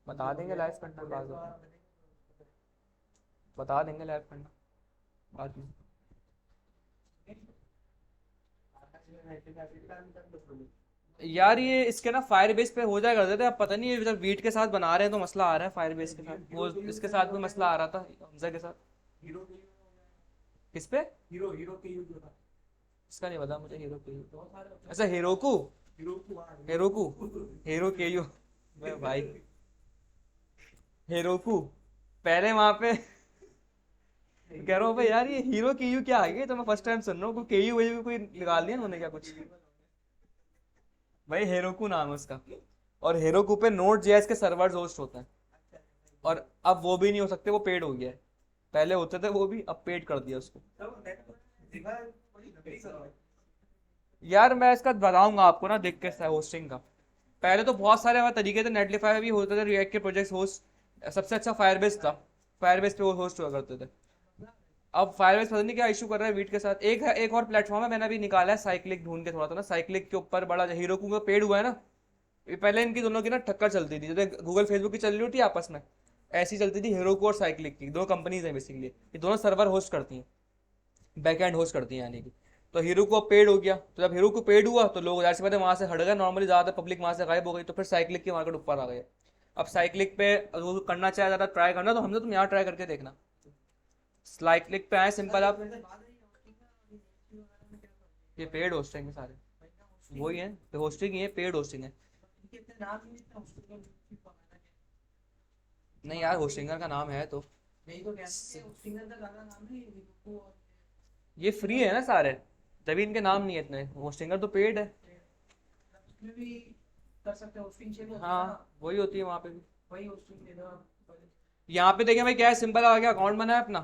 Speaker 1: बता देंगे लाइव करना बाद में, बता देंगे लाइव करना बाद में। यार ये इसके ना फायर बेस पे हो जाया करते थे, अब पता नहीं ये जब वीट के साथ बना रहे हैं तो मसला आ रहा है फायर बेस के साथ, वो इसके साथ भी मसला आ रहा था हमजा के साथ।
Speaker 3: हीरो
Speaker 1: किस पे?
Speaker 3: हीरो हीरो के यूज होता
Speaker 1: इसका नहीं पता मुझे, हीरो के
Speaker 3: बहुत सारे होते हैं।
Speaker 1: अच्छा हिरोकू,
Speaker 3: हीरो को हाँ,
Speaker 1: हिरोकू, हीरो के यू, मैं भाई हिरोकू पहले वहां पे कह रहा हूँ भाई यार ये हीरो के यू क्या आ गया, तो मैं फर्स्ट टाइम सुन रहा हूँ, कोई के यू कोई निकाल दिया उन्होंने क्या कुछ? भाई हेरोकू नाम है उसका, और हेरोकू पे नोड जेएस के सर्वर्स होस्ट होते हैं, और अब वो भी नहीं हो सकते, वो पेड हो गया है। पहले होते थे वो भी, अब पेड कर दिया उसको।
Speaker 3: तब दिखा बड़ी नकली करो।
Speaker 1: यार मैं इसका बताऊंगा आपको ना देख के होस्टिंग का। पहले तो बहुत सारे हमारे तरीके थे, नेटलिफाई भी होते थे, रिएक्ट के प्रोजेक्ट्स होस्ट, सबसे अच्छा फायरबेस था, फायरबेस पे वो होस्ट हुआ करते थे। अब फायरबेस पता नहीं क्या इशू कर रहा है वीट के साथ। एक और प्लेटफॉर्म है मैंने अभी निकाला है, साइक्लिक ढूंढ के थोड़ा था ना, साइक्लिक के ऊपर बड़ा हीरो को पेड हुआ है ना, ये पहले इनकी दोनों की ना टक्कर चलती थी, जैसे गूगल फेसबुक की चल रही होती है आपस में, ऐसी चलती थी हेरोकू और साइक्लिक की, दो कंपनीज हैं बेसिकली, ये दोनों सर्वर होस्ट करती हैं, बैक एंड होस्ट करती हैं यानी कि। तो हीरो को पेड हो गया, तो जब हीरो को पेड हुआ तो लोग जाहिर सी बात है वहाँ से हट गए, नॉर्मली ज़्यादा पब्लिक वहाँ से गायब हो गई, तो फिर साइक्लिक की मार्केट ऊपर आ गई। अब साइक्लिक पे वो करना चाहे ज़्यादा ट्राई करना, तो हमने तुम यहाँ ट्राई करके देखना। साइक्लिक पे आए सिंपल आप, ये पेड होस्टिंग है सारे,
Speaker 3: भाई ना hosting
Speaker 1: वही है, होस्टिंग ही है, पेड होस्टिंग है।
Speaker 3: इनके इतने नाम नहीं, इतना hosting का भी पकाना है।
Speaker 1: नहीं यार, होस्टिंगर का नाम है तो।
Speaker 3: यही तो कहना है कि hosting का गाना नाम है ये और
Speaker 1: ये फ्री है ना सारे, तभी इनके नाम नहीं है इतने, होस्टिंगर तो पेड है।
Speaker 3: उसमें भी कर सकते हैं, hosting चाहिए होता है
Speaker 1: हाँ,
Speaker 3: ना,
Speaker 1: वही होती है वहाँ पे भी।
Speaker 3: वही hosting दे दो।
Speaker 1: यहाँ पे देखें भाई क्या है, सिंपल आ गया, अकाउंट बना है अपना,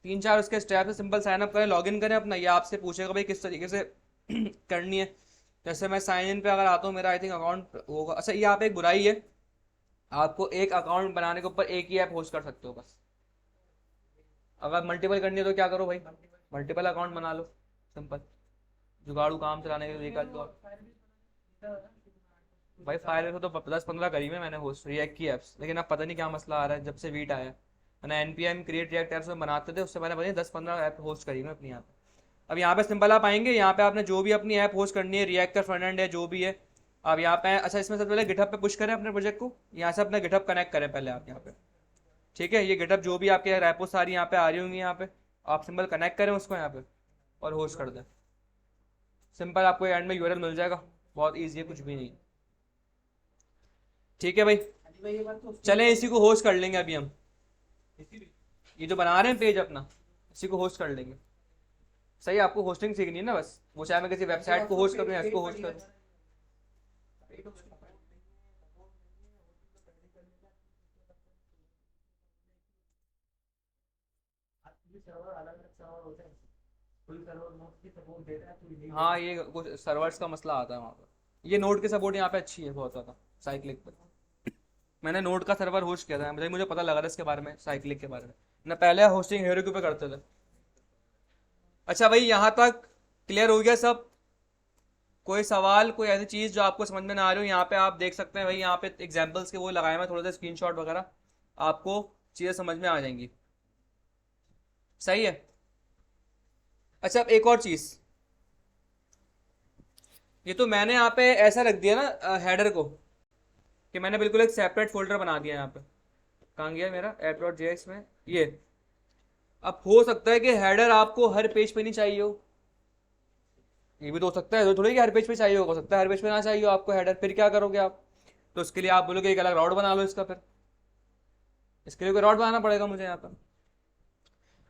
Speaker 1: 3-4 उसके स्टेप है, सिंपल साइन अप करें, लॉगिन करें अपना, ये आपसे पूछेगा भाई किस तरीके से करनी है। जैसे मैं साइन इन पे अगर आता हूँ, मेरा आई थिंक अकाउंट होगा। अच्छा, यहाँ पे एक बुराई है, आपको एक अकाउंट बनाने के ऊपर एक ही ऐप होस्ट कर सकते हो बस। अगर मल्टीपल करनी है तो क्या करो भाई, मल्टीपल अकाउंट बना लो, सिंपल, जुगाड़ू काम चलाने के लिए कर लो आप। भाई फायर को तो 10-15 करी में मैंने होस्ट रिएक्ट की एप्स, लेकिन अब पता नहीं क्या मसला आ रहा है जब से वीट आया है। मैंने एनपीएम क्रिएट रिएक्ट एप्स में बनाते थे, उससे मैंने पता नहीं 10-15 ऐप होस्ट करी मैं अपनी यहाँ पे। अब यहाँ पे सिंपल आप आएंगे, यहाँ पे आपने जो भी अपनी ऐप होस्ट करनी है, रिएक्ट का फ्रंट एंड है जो भी है, आप यहाँ पे अच्छा इसमें सबसे पहले गिटहब पे पुश करें अपने प्रोजेक्ट को, यहाँ से अपना गिटहब कनेक्ट करें पहले आप यहाँ पे। ठीक है, ये गिटहब जो भी आपके रैपो सारी यहाँ पे आ रही होंगी, यहाँ पे आप सिंपल कनेक्ट करें उसको यहाँ पे और होस्ट कर दें। सिंपल आपको एंड में यूआरएल मिल जाएगा, बहुत ईजी है, कुछ भी नहीं। ठीक है भाई,
Speaker 3: भाई ये बात तो
Speaker 1: चलें इसी को होस्ट कर लेंगे अभी हम, ये जो बना रहे हैं पेज अपना, इसी को होस्ट कर लेंगे। सही है, आपको होस्टिंग सीखनी है ना बस, वो चाहे मैं किसी वेबसाइट को होस्ट करूँ या इसको होस्ट करूँ।
Speaker 3: सर्वर अलग अलग सर्वर होते हैं, कोई सर्वर मोस्टली सपोर्ट देता है, कोई नहीं
Speaker 1: हाँ, ये कुछ सर्वर्स का मसला आता है वहाँ पर। ये नोड की सपोर्ट यहाँ पे अच्छी है बहुत ज़्यादा, साइक्लिक पर। मैंने नोड का सर्वर होस्ट किया था, मुझे पता लगा था इसके बारे में, साइक्लिक के बारे में। मैं पहले होस्टिंग हेरोक्यू पे करते थे। अच्छा भाई, यहाँ तक क्लियर हो गया सब? कोई सवाल, कोई ऐसी चीज़ जो आपको समझ में ना आ रही हो? यहाँ पे आप देख सकते हैं भाई, यहाँ पे एग्जाम्पल्स के वो लगाए मैं थोड़े से स्क्रीनशॉट वगैरह, आपको चीज़ें समझ में आ जाएंगी। सही है। अच्छा, अब एक और चीज़, ये तो मैंने यहाँ पे ऐसा रख दिया ना हेडर को, कि मैंने बिल्कुल एक सेपरेट फोल्डर बना दिया यहाँ पे। कहाँ गया मेरा ऐप डॉट जेएक्स में ये। अब हो सकता है कि हेडर आपको हर पेज पे नहीं चाहिए हो, ये भी तो हो सकता है, तो थोड़ी कि हर पेज पे चाहिए हो सकता है हर पेज पे ना चाहिए हो आपको हेडर, फिर क्या करोगे आप? तो उसके लिए आप बोलोगे एक अलग राउट बना लो इसका, फिर इसके लिए कोई राउट बनाना पड़ेगा मुझे यहाँ पर।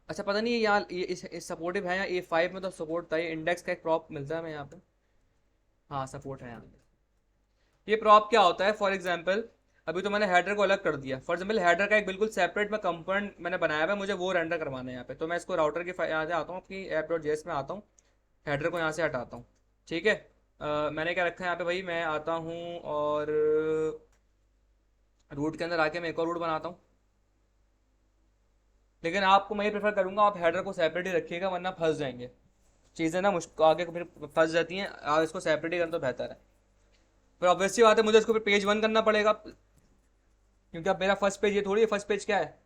Speaker 1: अच्छा, पता नहीं यहाँ ये सपोर्टिव है या A5 में तो सपोर्ट था, ये इंडेक्स का एक प्रॉप मिलता है हमें यहाँ पे। हाँ, सपोर्ट है यहाँ पे। ये प्रॉप क्या होता है, फॉर एग्जाम्पल अभी तो मैंने हेडर को अलग कर दिया, फॉर एग्जाम्पल हेडर का एक बिल्कुल सेपरेट मैं कंपोनेंट मैंने बनाया हुआ है, मुझे वो रेंडर करवाना है यहाँ पे। तो मैं इसको राउटर के यहाँ से आता हूँ, अपनी ऐप डॉट जेएस में आता हूँ, हेडर को यहाँ से हटाता हूँ। ठीक है, मैंने क्या रखा है यहाँ पे भाई, मैं आता हूँ और रूट के अंदर आके मैं एक और रूट बनाता हूँ। लेकिन आपको मैं ये प्रेफर करूँगा आप हेडर को सेपरेट ही रखिएगा, वरना फंस जाएंगे चीज़ें ना, मुश्किल आगे फिर फंस जाती हैं। आप इसको सेपरेट ही करना तो बेहतर है। फिर ऑब्वियसली बात है, मुझे इसको फिर पेज 1 करना पड़ेगा, क्योंकि अब मेरा फर्स्ट पेज ये थोड़ी है, फर्स्ट पेज क्या है।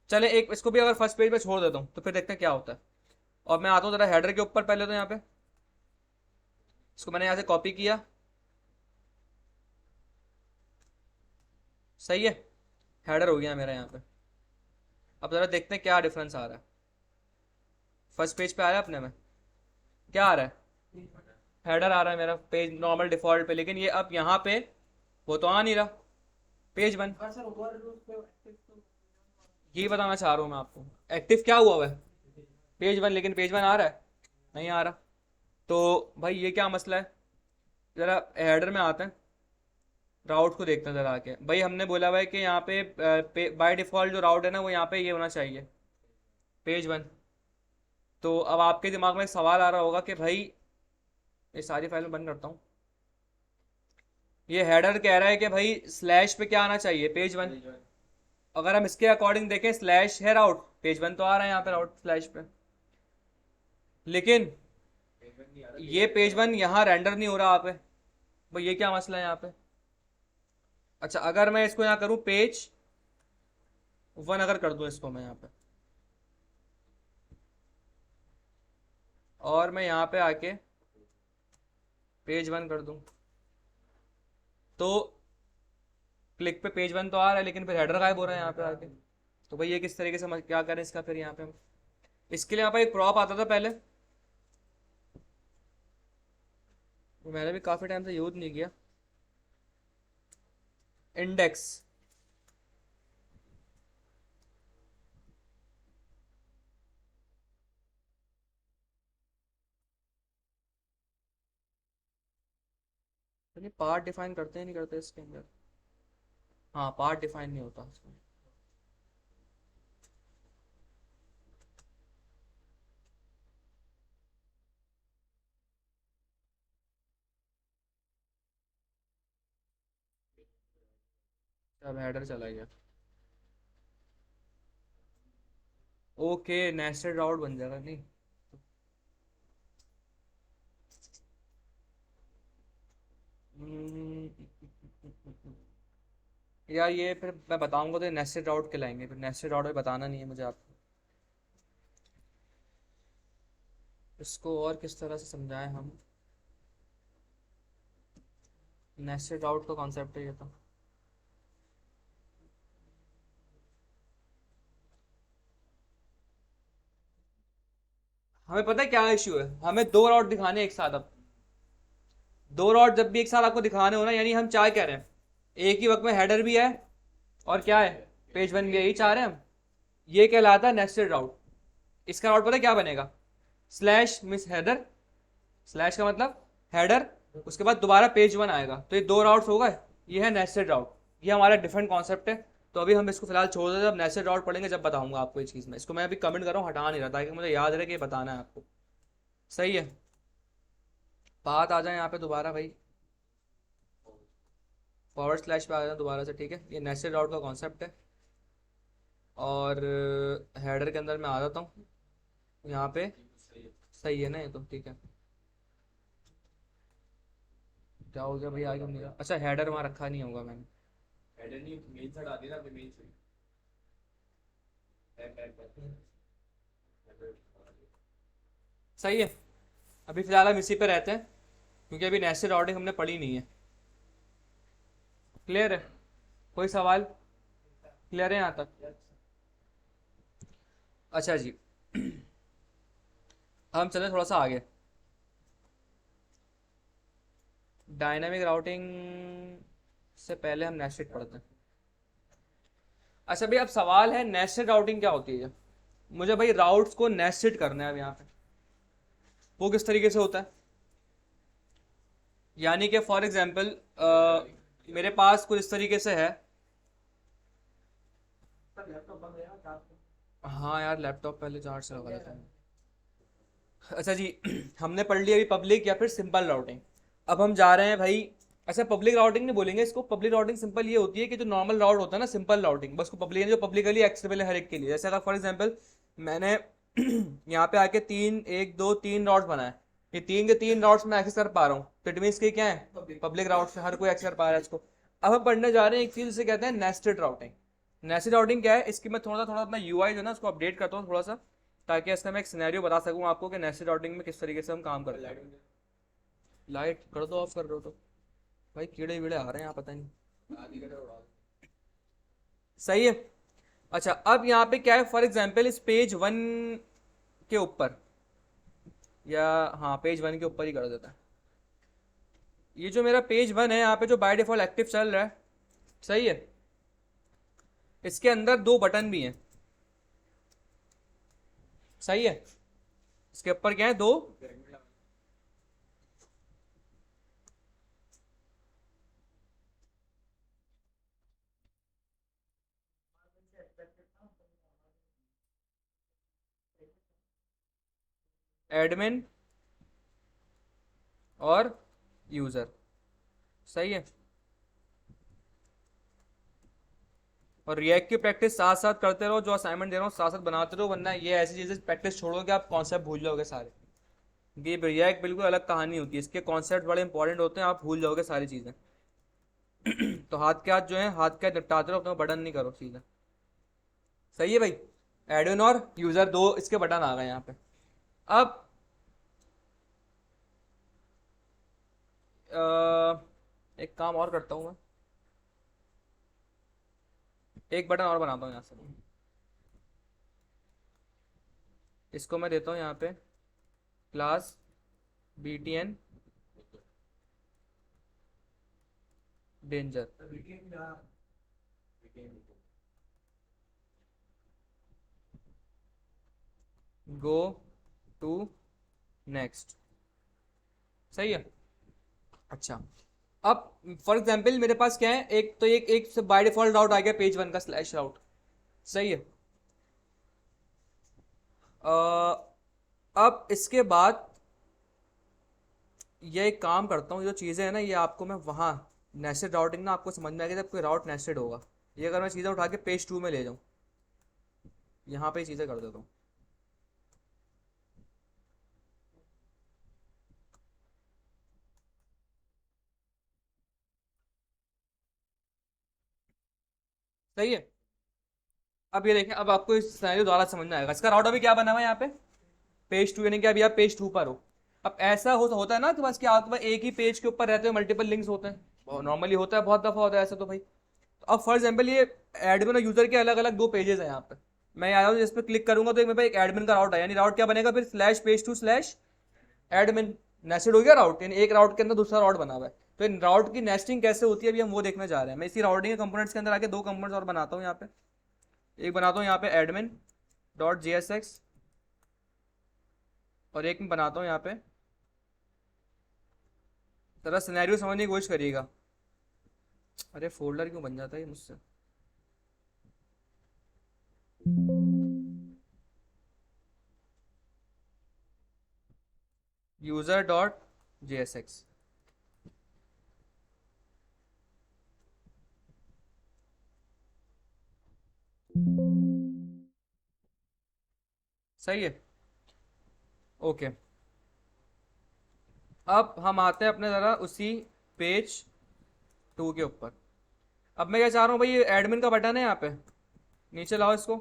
Speaker 1: चले एक इसको भी अगर फर्स्ट पेज पे छोड़ देता हूँ तो फिर देखते हैं क्या होता है। और मैं आता हूँ ज़रा हेडर के ऊपर पहले, तो यहाँ पे इसको मैंने यहाँ से कॉपी किया, सही है, हेडर हो गया मेरा यहाँ पे। अब ज़रा देखते हैं क्या डिफरेंस आ रहा है। फर्स्ट पेज पे आ रहा है अपने में, क्या आ रहा है, हेडर आ रहा है मेरा पेज नॉर्मल डिफॉल्ट पे, लेकिन ये अब यहाँ पे वो तो आ नहीं रहा, पेज 1।
Speaker 3: सर ओवर उस पे active तो
Speaker 1: यही बताना चाह रहा हूँ मैं आपको, एक्टिव क्या हुआ हुआ है, पेज 1, लेकिन पेज 1 आ रहा है, नहीं आ रहा। तो भाई ये क्या मसला है, ज़रा हेडर में आते हैं, राउट को देखते हैं ज़रा आके। भाई हमने बोला हुआ है कि यहाँ पे बाय डिफ़ॉल्ट जो राउट है ना, वो यहाँ पे ये होना चाहिए, पेज 1। तो अब आपके दिमाग में एक सवाल आ रहा होगा कि भाई, ये सारी फाइल बंद करता हूँ, ये हेडर कह रहा है कि भाई स्लैश पे क्या आना चाहिए, पेज 1। अगर हम इसके अकॉर्डिंग देखें, स्लैश है राउट, पेज 1 तो आ रहा है यहाँ पे राउट स्लैश पे, लेकिन ये पेज 1 यहाँ रेंडर नहीं हो रहा आप, भाई ये क्या मसला है यहाँ पे। अच्छा, अगर मैं इसको यहाँ करूँ पेज 1 अगर कर दूँ इसको मैं यहाँ पे, और मैं यहाँ पे आके पेज 1 कर दूँ, तो क्लिक पे पेज 1 तो आ रहा है, लेकिन फिर हेडर गायब हो रहा है यहाँ पे आके। तो भाई ये किस तरीके से क्या करें इसका फिर यहाँ पे हम, इसके लिए यहाँ पे एक प्रॉप आता था पहले, मैंने भी काफ़ी टाइम से यूज़ नहीं किया। इंडेक्स। पार्ट डिफाइन करते हैं नहीं करते इसके अंदर। हाँ, पार्ट डिफाइन नहीं होता इसमें। अब हेडर चला गया। ओके, नेस्टेड राउट बन जाएगा नहीं। हम्म, यार ये फिर मैं बताऊंगा तो नेस्टेड राउट कहलाएंगे, फिर नेस्टेड राउट में बताना नहीं है मुझे आपको। इसको और किस तरह से समझाएं हम। नेस्टेड राउट का कॉन्सेप्ट है ये तो। हमें पता है क्या इश्यू है, हमें दो राउट दिखाने हैं एक साथ। अब दो राउट जब भी एक साथ आपको दिखाने हो ना, यानी हम क्या कह रहे हैं, एक ही वक्त में हेडर भी है और क्या है, पेज वन भी है, यही चाह रहे हैं हम। ये कहलाता है नेस्टेड राउट। इसका राउट पता है क्या बनेगा, स्लैश मिस हेडर। स्लैश का मतलब हेडर, उसके बाद दोबारा पेज वन आएगा, तो ये दो राउट्स होगा। ये है नेस्टेड राउट। ये हमारा डिफरेंट कॉन्सेप्ट है। तो अभी हम इसको फिलहाल छोड़ देते हैं, जब नेस्टेड राउट पढ़ेंगे जब बताऊंगा आपको ये चीज़ में। इसको मैं अभी कमेंट कर रहा हूँ, हटा नहीं रहा, ताकि मुझे याद रहे कि ये बताना है आपको। सही है। बात आ जाए यहाँ पे दोबारा भाई, फॉरवर्ड स्लैश पे आ जाए दोबारा से, ठीक है। ये नेस्टेड राउट का कॉन्सेप्ट है। और हेडर के अंदर मैं आ जाता हूँ यहाँ पे। सही है ना ये तो, ठीक है। क्या हो गया भाई, आगे नहीं रहा। अच्छा, हेडर वहाँ रखा नहीं होगा मैंने।
Speaker 2: हेडर नहीं, मेन से हटा देना, अपने मेन से बैक बैक बैक।
Speaker 1: सही है। अभी फिलहाल हम इसी पे रहते हैं, क्योंकि अभी नेस्टेड राउटिंग हमने पढ़ी नहीं है। क्लियर है, कोई सवाल? क्लियर है यहाँ तक? अच्छा जी। हम चलें थोड़ा सा आगे। डायनामिक राउटिंग से पहले हम नेस्टेड पढ़ते हैं। अच्छा भाई, अब सवाल है नेस्टेड राउटिंग क्या होती है। मुझे भाई राउट्स को नेस्टेड करना है अब यहाँ पे। वो किस तरीके से होता है, यानी कि फॉर एग्जांपल मेरे पास कुछ इस तरीके से है।
Speaker 3: लैपटॉप बंद है यार।
Speaker 1: हाँ यार, लैपटॉप पहले चार्ज से लगा लेता हूँ। अच्छा जी। हमने पढ़ लिया अभी पब्लिक या फिर सिंपल राउटिंग। अब हम जा रहे हैं भाई। अच्छा, पब्लिक राउटिंग नहीं बोलेंगे इसको। पब्लिक राउटिंग सिंपल ये होती है कि जो नॉर्मल राउट होता है ना, सिंपल राउटिंग, बस को पब्लिक जो पब्लिकली एक्सेसिबल है हर एक के लिए। जैसे अगर फॉर एग्जांपल मैंने यहाँ पे आके तीन, एक दो तीन राउट्स बनाए, ये तीन के तीन राउट्स मैं एक्सेस कर पा रहा हूँ, तो इट मीन्स कि क्या है, पब्लिक राउट से हर कोई एक्सेस कर पा रहा है इसको। अब हम पढ़ने जा रहे हैं एक चीज जिसे कहते हैं नेस्टेड राउटिंग। नेस्टेड राउटिंग क्या है, इसकी मैं थोड़ा थोड़ा अपना यूआई जो है ना उसको अपडेट करता हूँ थोड़ा सा, ताकि इसका मैं एक सिनेरियो बता सकूँ आपको कि नेस्टेड राउटिंग में किस तरीके से हम काम करते हैं। लाइट कर दो, ऑफ कर दो तो। भाई कीड़े वीड़े आ रहे हैं यहाँ, पता नहीं।
Speaker 2: आधी कटर उड़ा दो।
Speaker 1: सही है। अच्छा, अब यहाँ पे क्या है, फॉर एग्जाम्पल इस पेज वन के ऊपर, या हाँ पेज वन के ऊपर ही कर देता है। ये जो मेरा पेज वन है यहाँ पे जो बाय डिफॉल्ट एक्टिव चल रहा है, सही है, इसके अंदर दो बटन भी हैं। सही है। इसके ऊपर क्या है, दो। एडमिन और यूजर। सही है। और रिएक्ट की प्रैक्टिस साथ साथ करते रहो, जो असाइनमेंट दे रहा हूँ साथ साथ बनाते रहो, वरना ये ऐसी चीजें प्रैक्टिस छोड़ोगे आप कॉन्सेप्ट भूल जाओगे सारे। ये रिएक्ट बिल्कुल अलग कहानी होती है, इसके कॉन्सेप्ट बड़े इंपॉर्टेंट होते हैं, आप भूल जाओगे सारी चीजें। तो हाथ के हाथ जो है, हाथ के हाथ निपटाते रहो, अपना बटन नहीं करो चीजें। सही है भाई। एडमिन और यूजर दो इसके बटन आ गए यहाँ पे। अब एक काम और करता हूँ मैं, एक बटन और बनाता हूँ यहाँ से। इसको मैं देता हूँ यहाँ पे class btn danger. Go to next. सही है। अच्छा, अब फॉर एग्जाम्पल मेरे पास क्या है, एक तो एक बाय डिफॉल्ट राउट आ गया पेज वन का स्लैश राउट। सही है। अब इसके बाद ये एक काम करता हूँ, जो चीज़ें हैं ना ये आपको मैं वहाँ नेस्टेड राउटिंग ना आपको समझ में आएगी जब कोई राउट नेस्टेड होगा। ये अगर मैं चीज़ें उठा के पेज टू में ले जाऊँ, यहाँ पे चीज़ें कर देता हूँ। सही है। अब ये देखें, अब आपको इस सिनेरियो द्वारा समझ में आएगा। इसका राउट अभी क्या बना हुआ है यहाँ पे, पेज टू, यानी कि अभी आप पेज टू पर हो। अब ऐसा होता है ना कि बस कि आपके पास एक ही पेज के ऊपर रहते हुए मल्टीपल लिंक्स होते हैं, नॉर्मली होता है, बहुत दफा होता है ऐसा। तो भाई तो अब फॉर एग्जाम्पल ये एडमिन और यूजर के अलग अलग दो पेजेस हैं यहाँ पे। मैं आया हूँ, जिस पर क्लिक करूंगा तो मेरे पास एक एडमिन का राउट है, यानी राउट क्या बनेगा फिर, slash page two slash admin. Nested हो गया राउट, यानी एक राउट के अंदर दूसरा राउट बना हुआ है। तो इन राउट की नेस्टिंग कैसे होती है अभी हम वो देखने जा रहे हैं। मैं इसी राउटिंग के कंपोनेंट्स के अंदर आके दो कंपोनेंट्स और बनाता हूँ यहाँ पे। एक बनाता हूँ यहाँ पे एडमिन डॉट JSX, और एक मैं बनाता हूँ यहाँ पे, जरा सिनेरियो समझने की कोशिश करिएगा। अरे फोल्डर क्यों बन जाता है ये मुझसे। User dot JSX। सही है। ओके, अब हम आते हैं अपने ज़रा उसी पेज टू के ऊपर। अब मैं क्या चाह रहा हूँ भाई, ये एडमिन का बटन है यहाँ पे, नीचे लाओ इसको।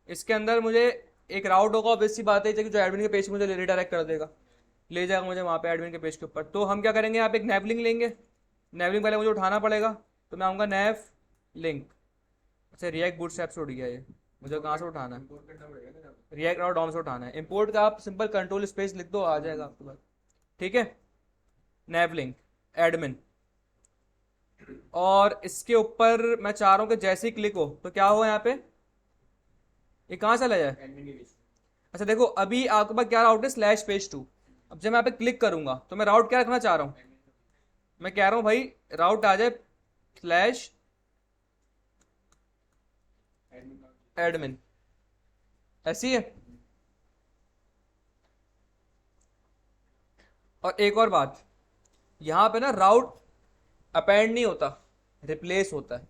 Speaker 1: इसके अंदर मुझे एक राउट होगा, ऑब्वियस सी बात है कि जो एडमिन के पेज पे मुझे रिडायरेक्ट कर देगा, ले जाएगा मुझे वहाँ पे एडमिन के पेज के ऊपर। तो हम क्या करेंगे, यहाँ पे एक नैव लिंक लेंगे। नैव लिंक पहले मुझे उठाना पड़ेगा, तो मैं आऊँगा नैव लिंक। अच्छा, रिएक्ट बूटस्ट्रैप से उठ गया ये, मुझे कहाँ से उठाना है,
Speaker 2: इम्पोर्ट करना पड़ेगा ना यहाँ पे।
Speaker 1: रिएक्ट और डॉम से उठाना है। इंपोर्ट का आप सिंपल कंट्रोल स्पेस लिख दो, आ जाएगा आपके पास। ठीक है, नैव लिंक एडमिन, और इसके ऊपर मैं चाह रहा हूँ कि जैसे ही क्लिक हो तो क्या हो यहाँ पे, ये कहाँ चला जाए।
Speaker 2: एडमिन के बीच
Speaker 1: अच्छा देखो, अभी आपके पास क्या राउट है, स्लैश पेज टू। अब जब मैं यहाँ पे क्लिक करूंगा तो मैं राउट क्या रखना चाह रहा हूँ, मैं कह रहा हूँ भाई राउट आ जाए स्लैश
Speaker 2: एडमिन
Speaker 1: एडमिन। ऐसी है। और एक और बात, यहाँ पे ना राउट अपेंड नहीं होता, रिप्लेस होता है।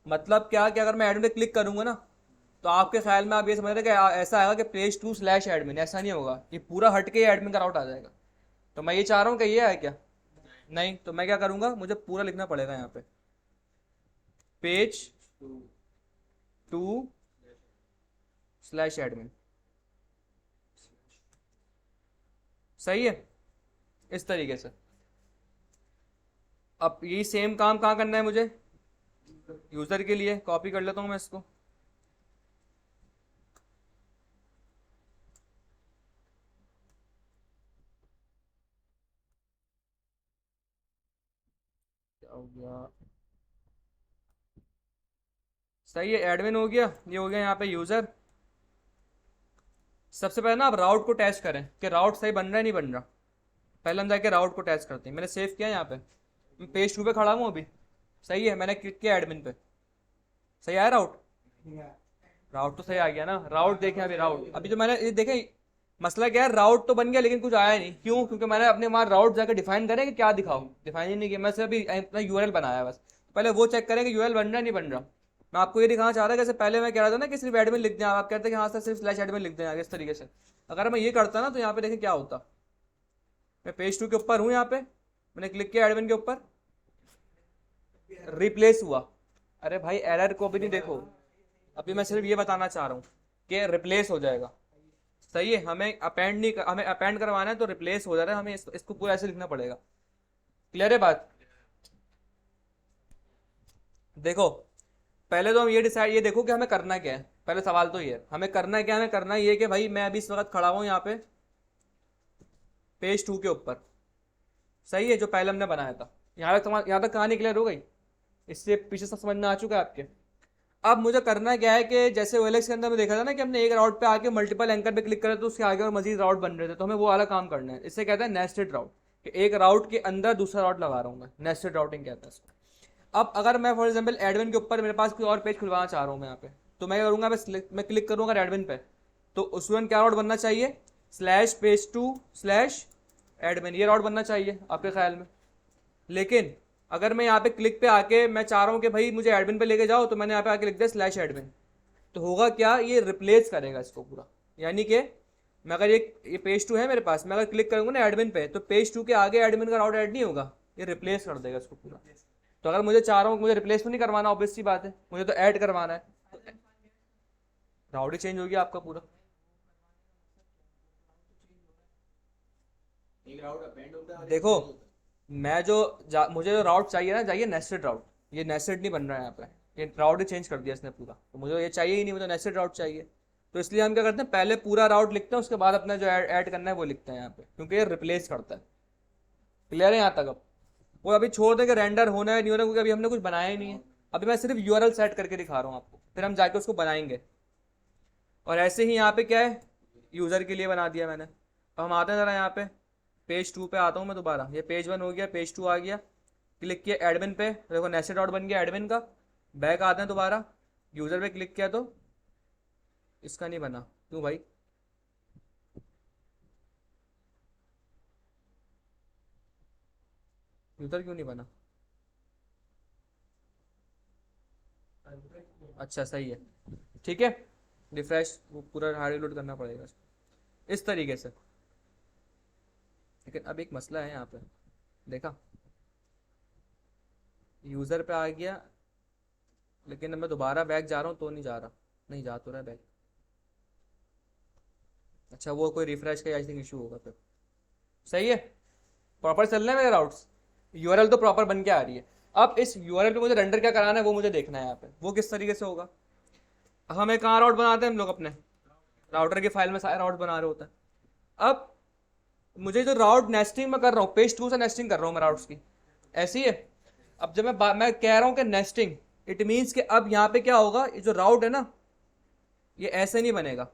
Speaker 1: मतलब क्या कि अगर मैं एडमिन पे क्लिक करूंगा ना, तो आपके ख्याल में आप ये समझ रहे हैं कि ऐसा आएगा कि पेज टू स्लैश एडमिन, ऐसा नहीं होगा, ये पूरा हटके एडमिन का राउट आ जाएगा। तो मैं ये चाह रहा हूँ कि ये है क्या, नहीं, तो मैं क्या करूंगा, मुझे पूरा लिखना पड़ेगा यहाँ पे, page
Speaker 2: two
Speaker 1: two slash admin. सही है, इस तरीके से। अब यही सेम काम कहाँ करना है मुझे, यूजर के लिए। कॉपी कर लेता हूँ मैं इसको, क्या हो गया। सही है, एडमिन हो गया, ये हो गया यहाँ पे यूजर। सबसे पहले ना आप राउट को टेस्ट करें कि राउट सही बन रहा है नहीं बन रहा। पहले हम जाके राउट को टेस्ट करते हैं। मैंने सेव किया यहाँ पे, मैं पेज टू पे खड़ा हूँ अभी। सही है, मैंने क्लिक किया एडमिन पे, सही आया राउट। राउट तो सही आ गया ना, राउट देखें अभी, राउट अभी जो मैंने ये देखें, मसला क्या है, राउट तो बन गया लेकिन कुछ आया नहीं। क्यों, क्योंकि मैंने अपने वहाँ राउट जाकर डिफाइन करें कि क्या दिखाऊं, डिफाइन ही नहीं किया। मैं सिर्फ अभी अपना यूआरएल बनाया बस। पहले वो चेक करें कि यूआरएल बन रहा है नहीं बन रहा। मैं आपको ये दिखाना चाह रहा था, जैसे पहले मैं कह रहा था ना कि सिर्फ एडमिन लिख दें, आप कहते हैं कि हाँ सर सिर्फ स्लैश एडमिन लिख दें आगे, इस तरीके से। अगर मैं ये करता ना तो यहाँ पे देखें क्या होता। मैं पेज टू के ऊपर हूँ, यहाँ पे मैंने क्लिक किया एडमिन के ऊपर, रिप्लेस हुआ। अरे भाई एरर को भी नहीं देखो, अभी मैं सिर्फ ये बताना चाह रहा हूँ कि रिप्लेस हो जाएगा। सही है, हमें अपेंड नहीं हमें अपेंड करवाना है तो रिप्लेस हो जा रहा है, हमें इसको पूरा ऐसे लिखना पड़ेगा। क्लियर है बात। देखो, पहले तो हम ये डिसाइड, ये देखो कि हमें करना क्या है। पहले सवाल तो ये है, हमें करना क्या है। हमें करना ये कि भाई मैं अभी इस वक्त खड़ा हूँ यहाँ पे पेज टू के ऊपर। सही है, जो पहले हमने बनाया था। यहाँ तक कहानी क्लियर हो गई। इससे पीछे सब समझ में आ चुका है आपके। अब मुझे करना क्या है कि जैसे OLX के अंदर में देखा था ना कि हमने एक राउट पे आके मल्टीपल एंकर पे क्लिक करा तो उसके आगे और मजीद राउट बन रहे थे, तो हमें वो वाला काम करना है। इससे कहता है नेस्टेड राउट, कि एक राउट के अंदर दूसरा राउट लगा रहा हूँ मैं, नेस्टेड राउटिंग कहता है इसको। अब अगर मैं फॉर एग्जांपल एडमिन के ऊपर मेरे पास कोई और पेज खुलवाना चाह रहा हूँ मैं यहाँ पे, तो मैं करूँगा, मैं क्लिक करूँगा एडमिन पे, तो उसमें क्या राउट बनना चाहिए, /page2/admin, ये राउट बनना चाहिए आपके ख्याल में। लेकिन अगर मैं यहाँ पे क्लिक पे आके मैं चाह रहा हूँ कि भाई मुझे एडमिन पे लेके जाओ, तो मैंने यहाँ पे आके लिख दिया /admin, तो होगा क्या, ये रिप्लेस करेगा इसको पूरा। यानी कि मैं अगर ये पेज 2 है मेरे पास, मैं अगर क्लिक करूँगा ना एडमिन पे, तो पेज 2 के आगे एडमिन का राउट ऐड नहीं होगा, ये रिप्लेस कर देगा इसको पूरा। तो अगर मुझे चाह रहा हूँ, मुझे रिप्लेस तो नहीं करवाना, ऑब्वियस सी बात है, मुझे तो ऐड करवाना है, तो राउट ही चेंज हो गया आपका पूरा।
Speaker 2: एक राउट अपेंड होता है और एक
Speaker 1: देखो,
Speaker 2: change होता है।
Speaker 1: मैं मुझे जो राउट चाहिए ना, चाहिए नेस्टेड राउट। ये नेस्टेड नहीं बन रहा है यहाँ पे, ये राउट ही चेंज कर दिया इसने पूरा, तो मुझे ये चाहिए ही नहीं, मुझे नेस्टेड राउट चाहिए। तो इसलिए हम क्या करते हैं, पहले पूरा राउट लिखते हैं, उसके बाद अपना जो ऐड करना है वो लिखते हैं यहाँ पे, क्योंकि ये रिप्लेस करता है। क्लियर है यहाँ तक? अब वो अभी छोड़ दें कि रेंडर होना है नहीं होना, क्योंकि अभी हमने कुछ बनाया ही नहीं है। अभी मैं सिर्फ URL सेट करके दिखा रहा हूँ आपको, फिर हम जाके उसको बनाएंगे। और ऐसे ही यहाँ पे क्या है, यूज़र के लिए बना दिया मैंने। अब हम आते हैं ज़रा यहाँ पे पेज 2 पे आता हूँ मैं दोबारा, ये पेज 1 हो गया, पेज 2 आ गया, क्लिक किया एडमिन पे, देखो नेस्टेड डॉट बन गया एडमिन का। बैक आते हैं दोबारा, यूज़र पे क्लिक किया तो इसका नहीं बना, क्यों भाई? यूज़र क्यों नहीं बना? अच्छा सही है, ठीक है, रिफ्रेश वो पूरा हार्ड लोड करना पड़ेगा इस तरीके से। लेकिन अब एक मसला है यहाँ पे, देखा, यूज़र पे आ गया, लेकिन अब मैं दोबारा बैक जा रहा हूँ तो नहीं जा रहा, नहीं जा तो रहा है बैक। अच्छा वो कोई रिफ्रेश का आई थिंक इशू होगा फिर। सही है, प्रॉपर चल रहे हैं मेरे राउट्स, URL तो प्रॉपर बन के आ रही है। अब इस URL पे मुझे रेंडर क्या कराना है वो मुझे देखना है यहाँ पे, वो किस तरीके से होगा। हमें कहाँ राउट बनाते हैं हम लोग, अपने राउटर की फाइल में सारे राउट बना रहे होते हैं। अब मुझे जो राउट नेस्टिंग मैं कर रहा हूँ, पेज 2 से नेस्टिंग कर रहा हूँ मैं राउट्स की, ऐसी है। अब जब मैं कह रहा हूँ कि नेस्टिंग, इट मीन्स कि अब यहाँ पे क्या होगा, ये जो राउट है ना, ये ऐसे नहीं बनेगा,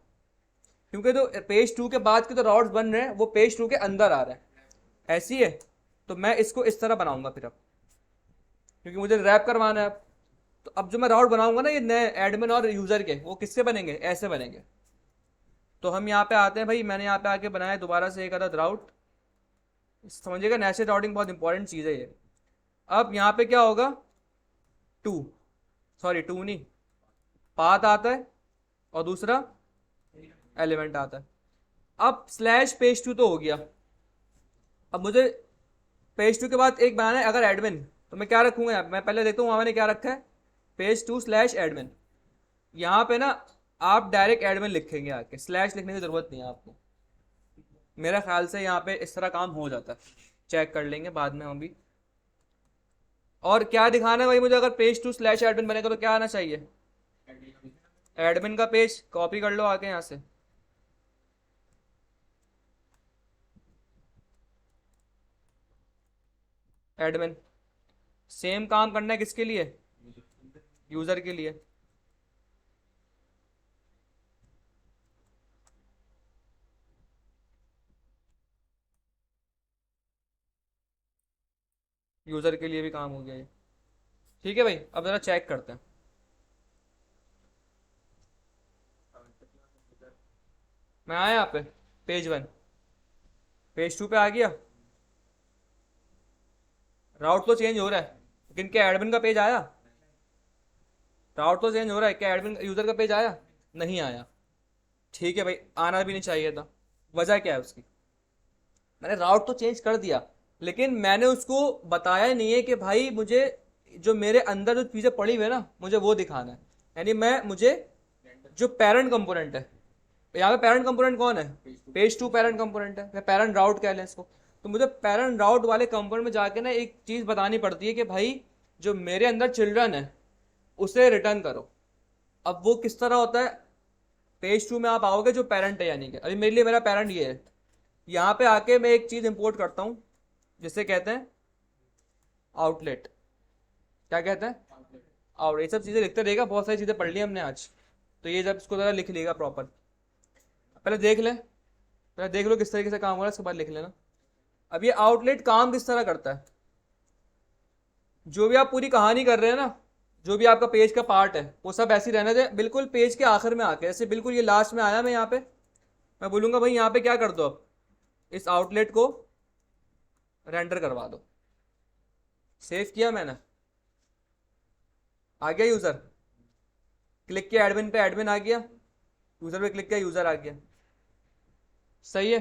Speaker 1: क्योंकि जो पेज 2 के बाद के जो राउट्स बन रहे हैं वो पेज 2 के अंदर आ रहे हैं, ऐसी है। तो मैं इसको इस तरह बनाऊंगा फिर, अब क्योंकि मुझे रैप करवाना है अब। तो अब जो मैं राउट बनाऊंगा ना, ये नए एडमिन और यूजर के, वो किससे बनेंगे, ऐसे बनेंगे। तो हम यहाँ पे आते हैं भाई, मैंने यहाँ पे आके बनाया दोबारा से एक अदद राउट, समझिएगा नेस्टेड राउटिंग बहुत इंपॉर्टेंट चीज़ है ये। अब यहाँ पे क्या होगा, 2, सॉरी 2 नहीं, पाथ आता है और दूसरा एलिमेंट आता है। अब /page2 तो हो गया। अब मुझे पेज 2 के बाद एक बनाना है अगर एडमिन, तो मैं क्या रखूंगा यहाँ पे, मैं पहले देखता हूँ वहाँ मैंने क्या रखा है, page2/admin। यहाँ पे ना आप डायरेक्ट एडमिन लिखेंगे, आके स्लैश लिखने की ज़रूरत नहीं है आपको, मेरा ख्याल से यहाँ पे इस तरह काम हो जाता है, चेक कर लेंगे बाद में हम भी। और क्या दिखाना है भाई मुझे, अगर page2/admin बनेगा तो क्या आना चाहिए, एडमिन का पेज, कॉपी कर लो आके यहाँ से, एडमिन। सेम काम करना है किसके लिए, यूज़र के लिए। यूज़र के लिए भी काम हो गया ये, ठीक है भाई। अब ज़रा चेक करते हैं, मैं आया यहाँ पे पेज 1, पेज 2 पे आ गया, राउट तो चेंज हो रहा है, लेकिन क्या एडमिन का पेज आया, राउट तो चेंज हो रहा है, क्या एडमिन यूज़र का पेज आया, नहीं आया। ठीक है भाई, आना भी नहीं चाहिए था, वजह क्या है उसकी, मैंने राउट तो चेंज कर दिया, लेकिन मैंने उसको बताया नहीं है कि भाई मुझे जो मेरे अंदर जो चीज़ें पड़ी हुई है ना, मुझे वो दिखाना है। यानी मुझे जो पेरेंट कंपोनेंट है, यहाँ पे पेरेंट कंपोनेंट कौन है, page2 पेरेंट कंपोनेंट है, पेरेंट राउट कह लें इसको। तो मुझे पेरेंट राउट वाले कंपोनेंट में जाके ना एक चीज़ बतानी पड़ती है कि भाई जो मेरे अंदर चिल्ड्रन है उसे रिटर्न करो। अब वो किस तरह होता है, पेज 2 में आप आओगे जो पेरेंट है, यानी कि अभी मेरे लिए मेरा पेरेंट ये है, यहाँ पे आके मैं एक चीज़ इंपोर्ट करता हूँ जिसे कहते हैं आउटलेट। क्या कहते हैं, और ये सब चीज़ें लिखते रहेगा, बहुत सारी चीज़ें पढ़ ली हमने आज। तो ये जब इसको ज़रा लिख लेगा प्रॉपर, पहले देख ले, पहले देख लो किस तरीके से काम हो रहा है, उसके बाद लिख लेना। अब ये आउटलेट काम किस तरह करता है, जो भी आप पूरी कहानी कर रहे हैं ना, जो भी आपका पेज का पार्ट है वो सब ऐसे ही रहने दे, बिल्कुल पेज के आखिर में आके ऐसे बिल्कुल ये लास्ट में आया मैं यहाँ पे, मैं बोलूँगा भाई यहाँ पे क्या कर दो, अब इस आउटलेट को रेंडर करवा दो। सेव किया मैंने, आ गया यूज़र, क्लिक किया एडमिन पे, एडमिन आ गया, यूज़र पे क्लिक किया, यूज़र आ गया। सही है,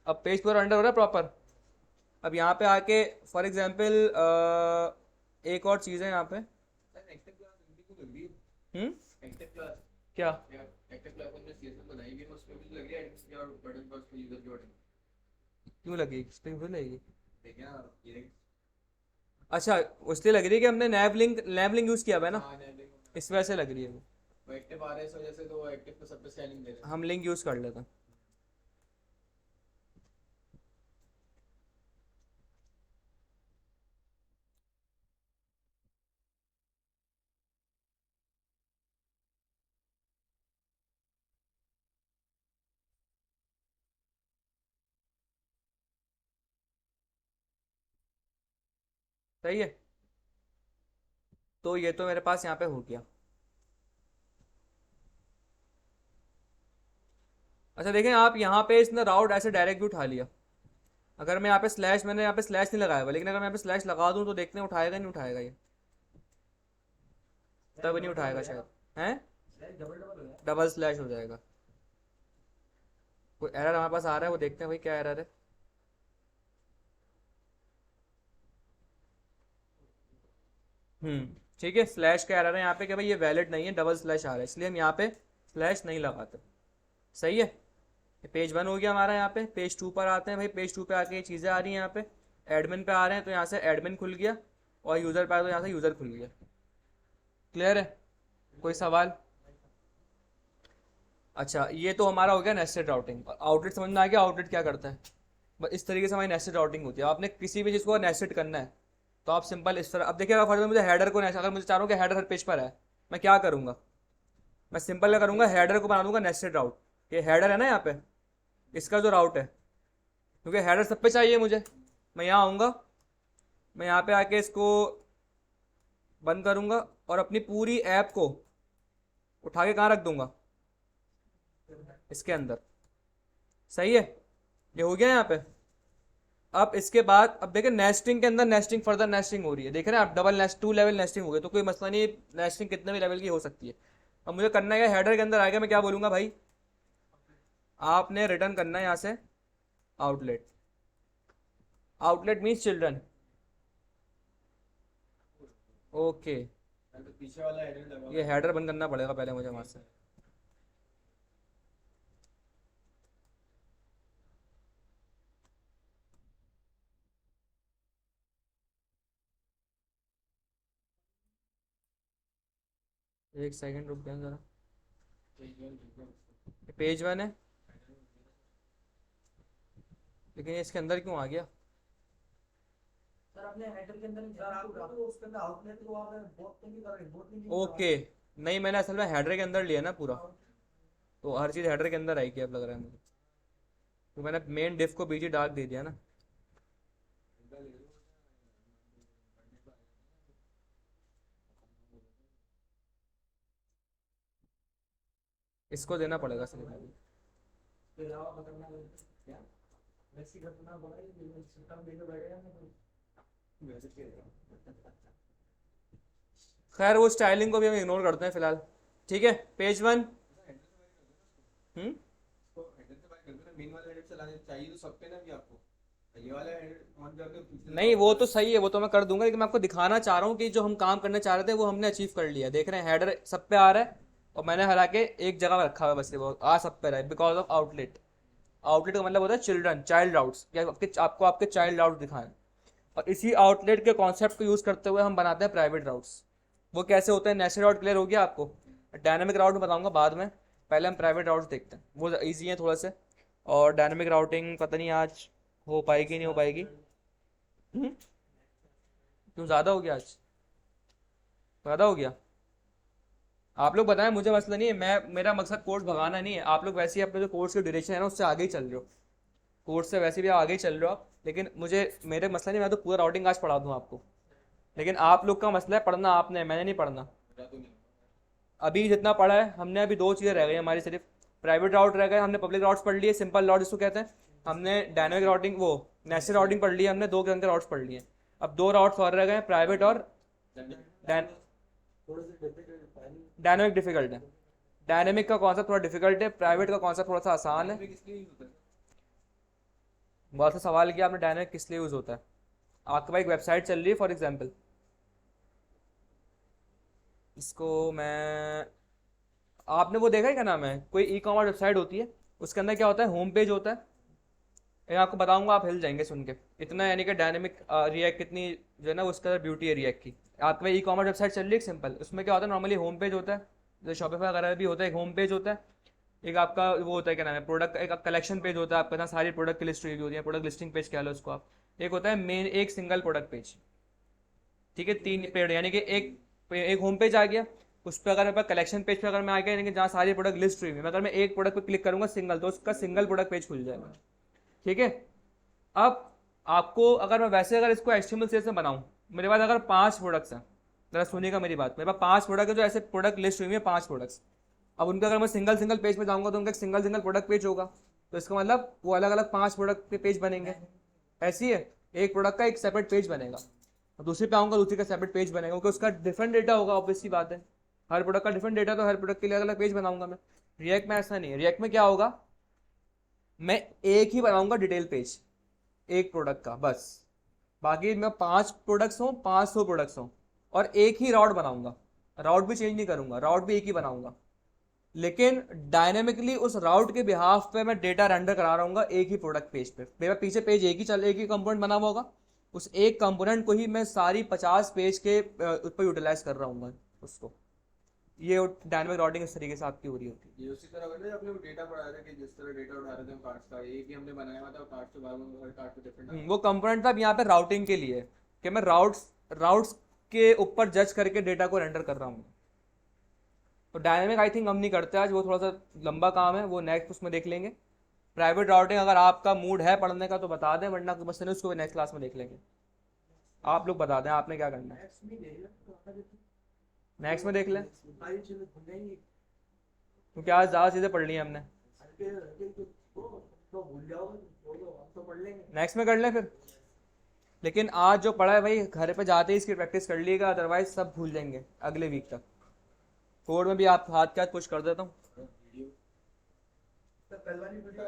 Speaker 1: अब पेज पूरा रेंडर हो रहा है प्रॉपर। अब यहाँ पे आके फॉर एग्जांपल एक और चीज़ है यहाँ पे।
Speaker 2: एक्टिव क्लास को लग रही
Speaker 1: हम्म,
Speaker 2: है, एक्टिव क्लास
Speaker 1: क्या
Speaker 2: एक्टिव क्लास हमने सीएसएस में बनाई हुई है, उसमें भी लग रही है एडमिन की और बटन पर उसको यूजर की बटन
Speaker 1: क्यों लगी, स्प्रिंग बोट लगेगी?
Speaker 2: देखिए ना ये।
Speaker 1: अच्छा, इसलिए लग रही है कि हमने नैब लिंक यूज़ किया हुआ है ना,
Speaker 2: हाँ नहीं
Speaker 1: इस वजह से लग रही है
Speaker 2: वो एक्टिव आ रहा है इस वजह से, तो वो एक्टिव पे सब पे स्कैनिंग दे रहे हैं।
Speaker 1: हम लिंक यूज़ कर लेते हैं। सही है, तो ये तो मेरे पास यहाँ पे हो गया। अच्छा देखें आप, यहाँ पे इसने राउट ऐसे डायरेक्ट भी उठा लिया। अगर मैं यहाँ पे स्लैश, मैंने यहाँ पे स्लैश नहीं लगाया हुआ, लेकिन अगर मैं यहाँ पे स्लैश लगा दूँ तो देखते हैं उठाएगा नहीं उठाएगा ये, तब नहीं उठाएगा शायद, हैं?
Speaker 3: डबल डबल हो गया।
Speaker 1: डबल स्लैश हो जाएगा। कोई एरर हमारे पास आ रहा है, वो देखते हैं भाई क्या एरर है। ठीक है, स्लैश का एरर है यहाँ पे कि भाई ये वैलिड नहीं है, डबल स्लैश आ रहा है, इसलिए हम यहाँ पे स्लैश नहीं लगाते। सही है, पेज 1 हो गया हमारा। यहाँ पे पेज 2 पर आते हैं भाई, पेज 2 पे आके ये चीज़ें आ रही हैं, यहाँ पे एडमिन पे आ रहे हैं तो यहाँ से एडमिन खुल गया, और यूज़र पे आए तो यहाँ से यूज़र खुल गया। क्लियर है, कोई सवाल? अच्छा, ये तो हमारा हो गया नेस्टेड राउटिंग। आउटलेट समझ में आ गया, आउटलेट क्या करता है? बस इस तरीके से हमारी नेस्टेड राउटिंग होती है। आपने किसी भी चीज़ को नेस्टेड करना है तो आप सिंपल इस तरह, अब देखिए अगर फॉर एग्जाम्पल मुझे हेडर को नेस्ट, अगर मुझे चाह रहा हूँ कि हेडर हर पेज पर है, मैं क्या करूँगा? मैं सिंपल क्या करूँगा, हेडर को बना दूंगा नेस्टेड राउट। ये हेडर है ना यहाँ पे, इसका जो राउट है, क्योंकि हेडर सब पे चाहिए मुझे, मैं यहाँ आऊँगा, मैं यहाँ पे आके इसको बंद करूँगा और अपनी पूरी ऐप को उठा के कहाँ रख दूंगा, इसके अंदर। सही है, ये हो गया यहाँ पे। अब इसके बाद अब देखें नेस्टिंग के अंदर नेस्टिंग, फर्दर नेस्टिंग हो रही है, देख रहे हैं आप, डबल नेस्ट, 2 लेवल नेस्टिंग हो गई, तो कोई मसला नहीं, नेस्टिंग कितने भी लेवल की हो सकती है। अब मुझे करना है, हेडर के अंदर आएगा, मैं क्या बोलूँगा भाई, आपने रिटर्न करना है यहाँ से outlet. Outlet means children. Okay,
Speaker 2: तो पीछे वाला हेडर लगा
Speaker 1: ये हेडर बंद करना पड़ेगा पहले मुझे वहाँ से। एक सेकंड रुक जाए जरा, पेज 1 है लेकिन ये इसके अंदर क्यों आ गया?
Speaker 3: सर अपने हेडर के अंदर सर आप तो उसके अंदर आउटलेट को आप बहुत नहीं कर रहे, बहुत नहीं
Speaker 1: ओके, नहीं मैंने असल में हेडर के अंदर लिया ना पूरा, तो हर चीज़ हेडर के अंदर आएगी अब लग रहा है मुझे, तो मैंने मेन डिफ को बीजी डार्क दे दिया ना। इसको देना पड़ेगा सर।
Speaker 3: के अलावा बताना क्या वैसी घटना बढ़ाई सिस्टम में तो बैठे हैं।
Speaker 1: खैर वो स्टाइलिंग को भी हम इग्नोर करते हैं फिलहाल। ठीक है, पेज 1। हम्म,
Speaker 2: मेन वाला हेडर चलाने चाहिए तो सब पे ना भी आपको, ये वाला हेडर ऑन करके पिछले
Speaker 1: नहीं वो तो सही है, वो तो मैं कर दूंगा, लेकिन मैं आपको दिखाना चाह रहा हूँ कि जो हम काम करने चाह रहे थे वो हमने अचीव कर लिया। देख रहे हैं हेडर सब पे आ रहा है, और मैंने हरा के एक जगह रखा हुआ है, बस ये वो आ सब पे रहा है बिकॉज ऑफ आउटलेट। आउटलेट का मतलब होता है चिल्ड्रन, चाइल्ड राउट्स, या आपको आपके चाइल्ड राउट दिखाएं। और इसी आउटलेट के कॉन्सेप्ट को यूज़ करते हुए हम बनाते हैं प्राइवेट राउट्स। वो कैसे होते हैं, नेस्टेड राउट क्लियर हो गया आपको, डायनामिक राउट में बताऊंगा बाद में, पहले हम प्राइवेट राउट्स देखते हैं, वो ईजी है थोड़ा से। और डायनामिक राउटिंग पता नहीं आज हो पाएगी नहीं हो पाएगी। क्यों, ज़्यादा हो गया आज? पता हो गया? आप लोग बताएं, मुझे मसला नहीं है, मेरा मकसद कोर्स भगाना नहीं है। आप लोग वैसे ही अपने जो कोर्स की ड्यूरेशन है ना उससे आगे ही चल रहे हो, कोर्स से वैसे भी आगे ही चल रहे हो आप। लेकिन मुझे मेरे मसला नहीं, मैं तो पूरा राउटिंग आज पढ़ा दूँ आपको। लेकिन आप लोग का मसला है पढ़ना आपने, मैंने नहीं पढ़ना।
Speaker 2: मेरा तो नहीं होगा।
Speaker 1: अभी जितना पढ़ा है हमने, अभी दो चीज़ें रह गई हमारी सिर्फ। प्राइवेट राउट रह गए, हमने पब्लिक राउट्स पढ़ लिए, सिंपल राउट जिसको कहते हैं। हमने डायनेमिक राउटिंग, वो नेस्टेड राउटिंग पढ़ ली हमने, 2 के राउट्स पढ़ लिए। अब 2 राउट्स और रह गए, प्राइवेट और
Speaker 3: थोड़े से डिफिकल्ट है।
Speaker 1: डायनेमिक। डिफिकल्ट है, डायनेमिक का कॉन्सेप्ट थोड़ा डिफिकल्ट है, प्राइवेट का कॉन्सेप्ट थोड़ा सा आसान है।
Speaker 2: Dynamic इसलिए use होता है।
Speaker 1: बहुत सा सवाल किया आपने, डायनेमिक किस लिए यूज़ होता है। आपके पास एक वेबसाइट चल रही है फॉर एग्जांपल, इसको मैं, आपने वो देखा है क्या नाम है, कोई ई कॉमर्स वेबसाइट होती है, उसके अंदर क्या होता है, होम पेज होता है। मैं आपको बताऊंगा, आप हिल जाएंगे सुन के इतना, यानी कि डायनेमिक रिएक्ट कितनी जो है ना उसका ब्यूटी है रिएक्ट की। आपके पास ई कॉमर्स वेबसाइट चल रही है सिंपल, उसमें क्या होता है, नॉर्मली होम पेज होता है, जैसे शॉपिफाई वगैरह भी होता है, एक होम पेज होता है। एक आपका वो होता है, क्या नाम है, प्रोडक्ट, एक कलेक्शन पेज होता है आपका, ना सारी प्रोडक्ट की लिस्ट हुई होती है, प्रोडक्ट लिस्टिंग पेज कह लो उसको आप। एक होता है मेन, एक सिंगल प्रोडक्ट पेज। ठीक है, 3 पेज, यानी कि एक होम पेज आ गया, उस पर अगर मेरे पास कलेक्शन पेज पे अगर मैं आ गया, यानी कि जहाँ सारी प्रोडक्ट लिस्ट हुई है, अगर मैं एक प्रोडक्ट पे क्लिक करूंगा सिंगल, तो उसका सिंगल प्रोडक्ट पेज खुल जाएगा। ठीक है। अब आपको अगर मैं वैसे अगर इसको HTML से बनाऊं, मेरे पास अगर 5 प्रोडक्ट्स हैं, जरा सुनिएगा मेरी बात, मेरे पास 5 प्रोडक्ट है जो ऐसे प्रोडक्ट लिस्ट हुई है, 5 प्रोडक्ट्स। अब उनका अगर मैं सिंगल सिंगल पेज पे जाऊंगा तो उनका एक सिंगल सिंगल प्रोडक्ट पेज होगा, तो इसका मतलब वो अलग अलग 5 प्रोडक्ट के पेज बनेंगे। ऐसी है, एक प्रोडक्ट का एक सेपरेट पेज बनेगा, और दूसरे पे आऊंगा दूसरे का सेपरेट पेज बनेगा, क्योंकि उसका डिफरेंट डेटा होगा, ऑब्वियस सी बात है। हर प्रोडक्ट का डिफरेंट डेटा, तो हर प्रोडक्ट के लिए अलग अलग पेज बनाऊंगा मैं। रिएक्ट में ऐसा नहीं है, रिएक्ट में क्या होगा, मैं एक ही बनाऊंगा डिटेल पेज एक प्रोडक्ट का बस। बाकी मैं 5 प्रोडक्ट्स हों, 500 प्रोडक्ट्स हों, और एक ही राउट बनाऊंगा, राउट भी चेंज नहीं करूंगा, राउट भी एक ही बनाऊंगा। लेकिन डायनेमिकली उस राउट के बिहाफ पे मैं डेटा रेंडर करा रहा हूँ एक ही प्रोडक्ट पेज पे। मेरा पीछे पेज एक ही चल, एक ही कंपोनेंट बना हुआ होगा, उस एक कंपोनेंट को ही मैं सारी 50 पेज के उस पर यूटिलाइज कर रहा हूँ उसको। ये डायनेमिक राउटिंग इस तरीके से आपकी हो रही होती है।
Speaker 2: ये उसी तरह होता है अपने डेटा पढ़ा रहे थे कि जिस तरह डेटा उठा रहे थे हम कार्ड्स का, एक ही हमने बनाया हुआ था, कार्ड्स के बारे में हर कार्ड पे डिफरेंट।
Speaker 1: वो कंपोनेंट था, अब यहाँ पे राउटिंग के लिए कि मैं राउट्स राउट्स के ऊपर जज करके डेटा को रेंडर कर रहा हूँ। तो डायनेमिक आई थिंक हम नहीं करते आज, वो थोड़ा सा लंबा काम है, वो नेक्स्ट उसमें देख लेंगे। प्राइवेट राउटिंग अगर आपका मूड है पढ़ने का तो बता दें, वरना बस नहीं, उसको नेक्स्ट क्लास में देख लेंगे। आप लोग बता दें आपने क्या करना है,
Speaker 3: मैथ्स में ले लो तो आगे
Speaker 1: नेक्स्ट में देख लें,
Speaker 3: सारी चीजें भूल जाएंगे।
Speaker 1: क्योंकि आज ज़्यादा चीज़ें पढ़ ली हैं हमने।
Speaker 3: हल्के हल्के तो भूल जाओगे, तो हम तो पढ़ लेंगे।
Speaker 1: नेक्स्ट में कर लें फिर। लेकिन आज जो पढ़ा है भाई, घर पे जाते ही इसकी प्रैक्टिस कर लीजिएगा, अदरवाइज सब भूल जाएंगे अगले वीक तक। कोड में भी आप हाथ के हाथ पुश कर देता हूँ।
Speaker 3: तो कल वाली वीडियो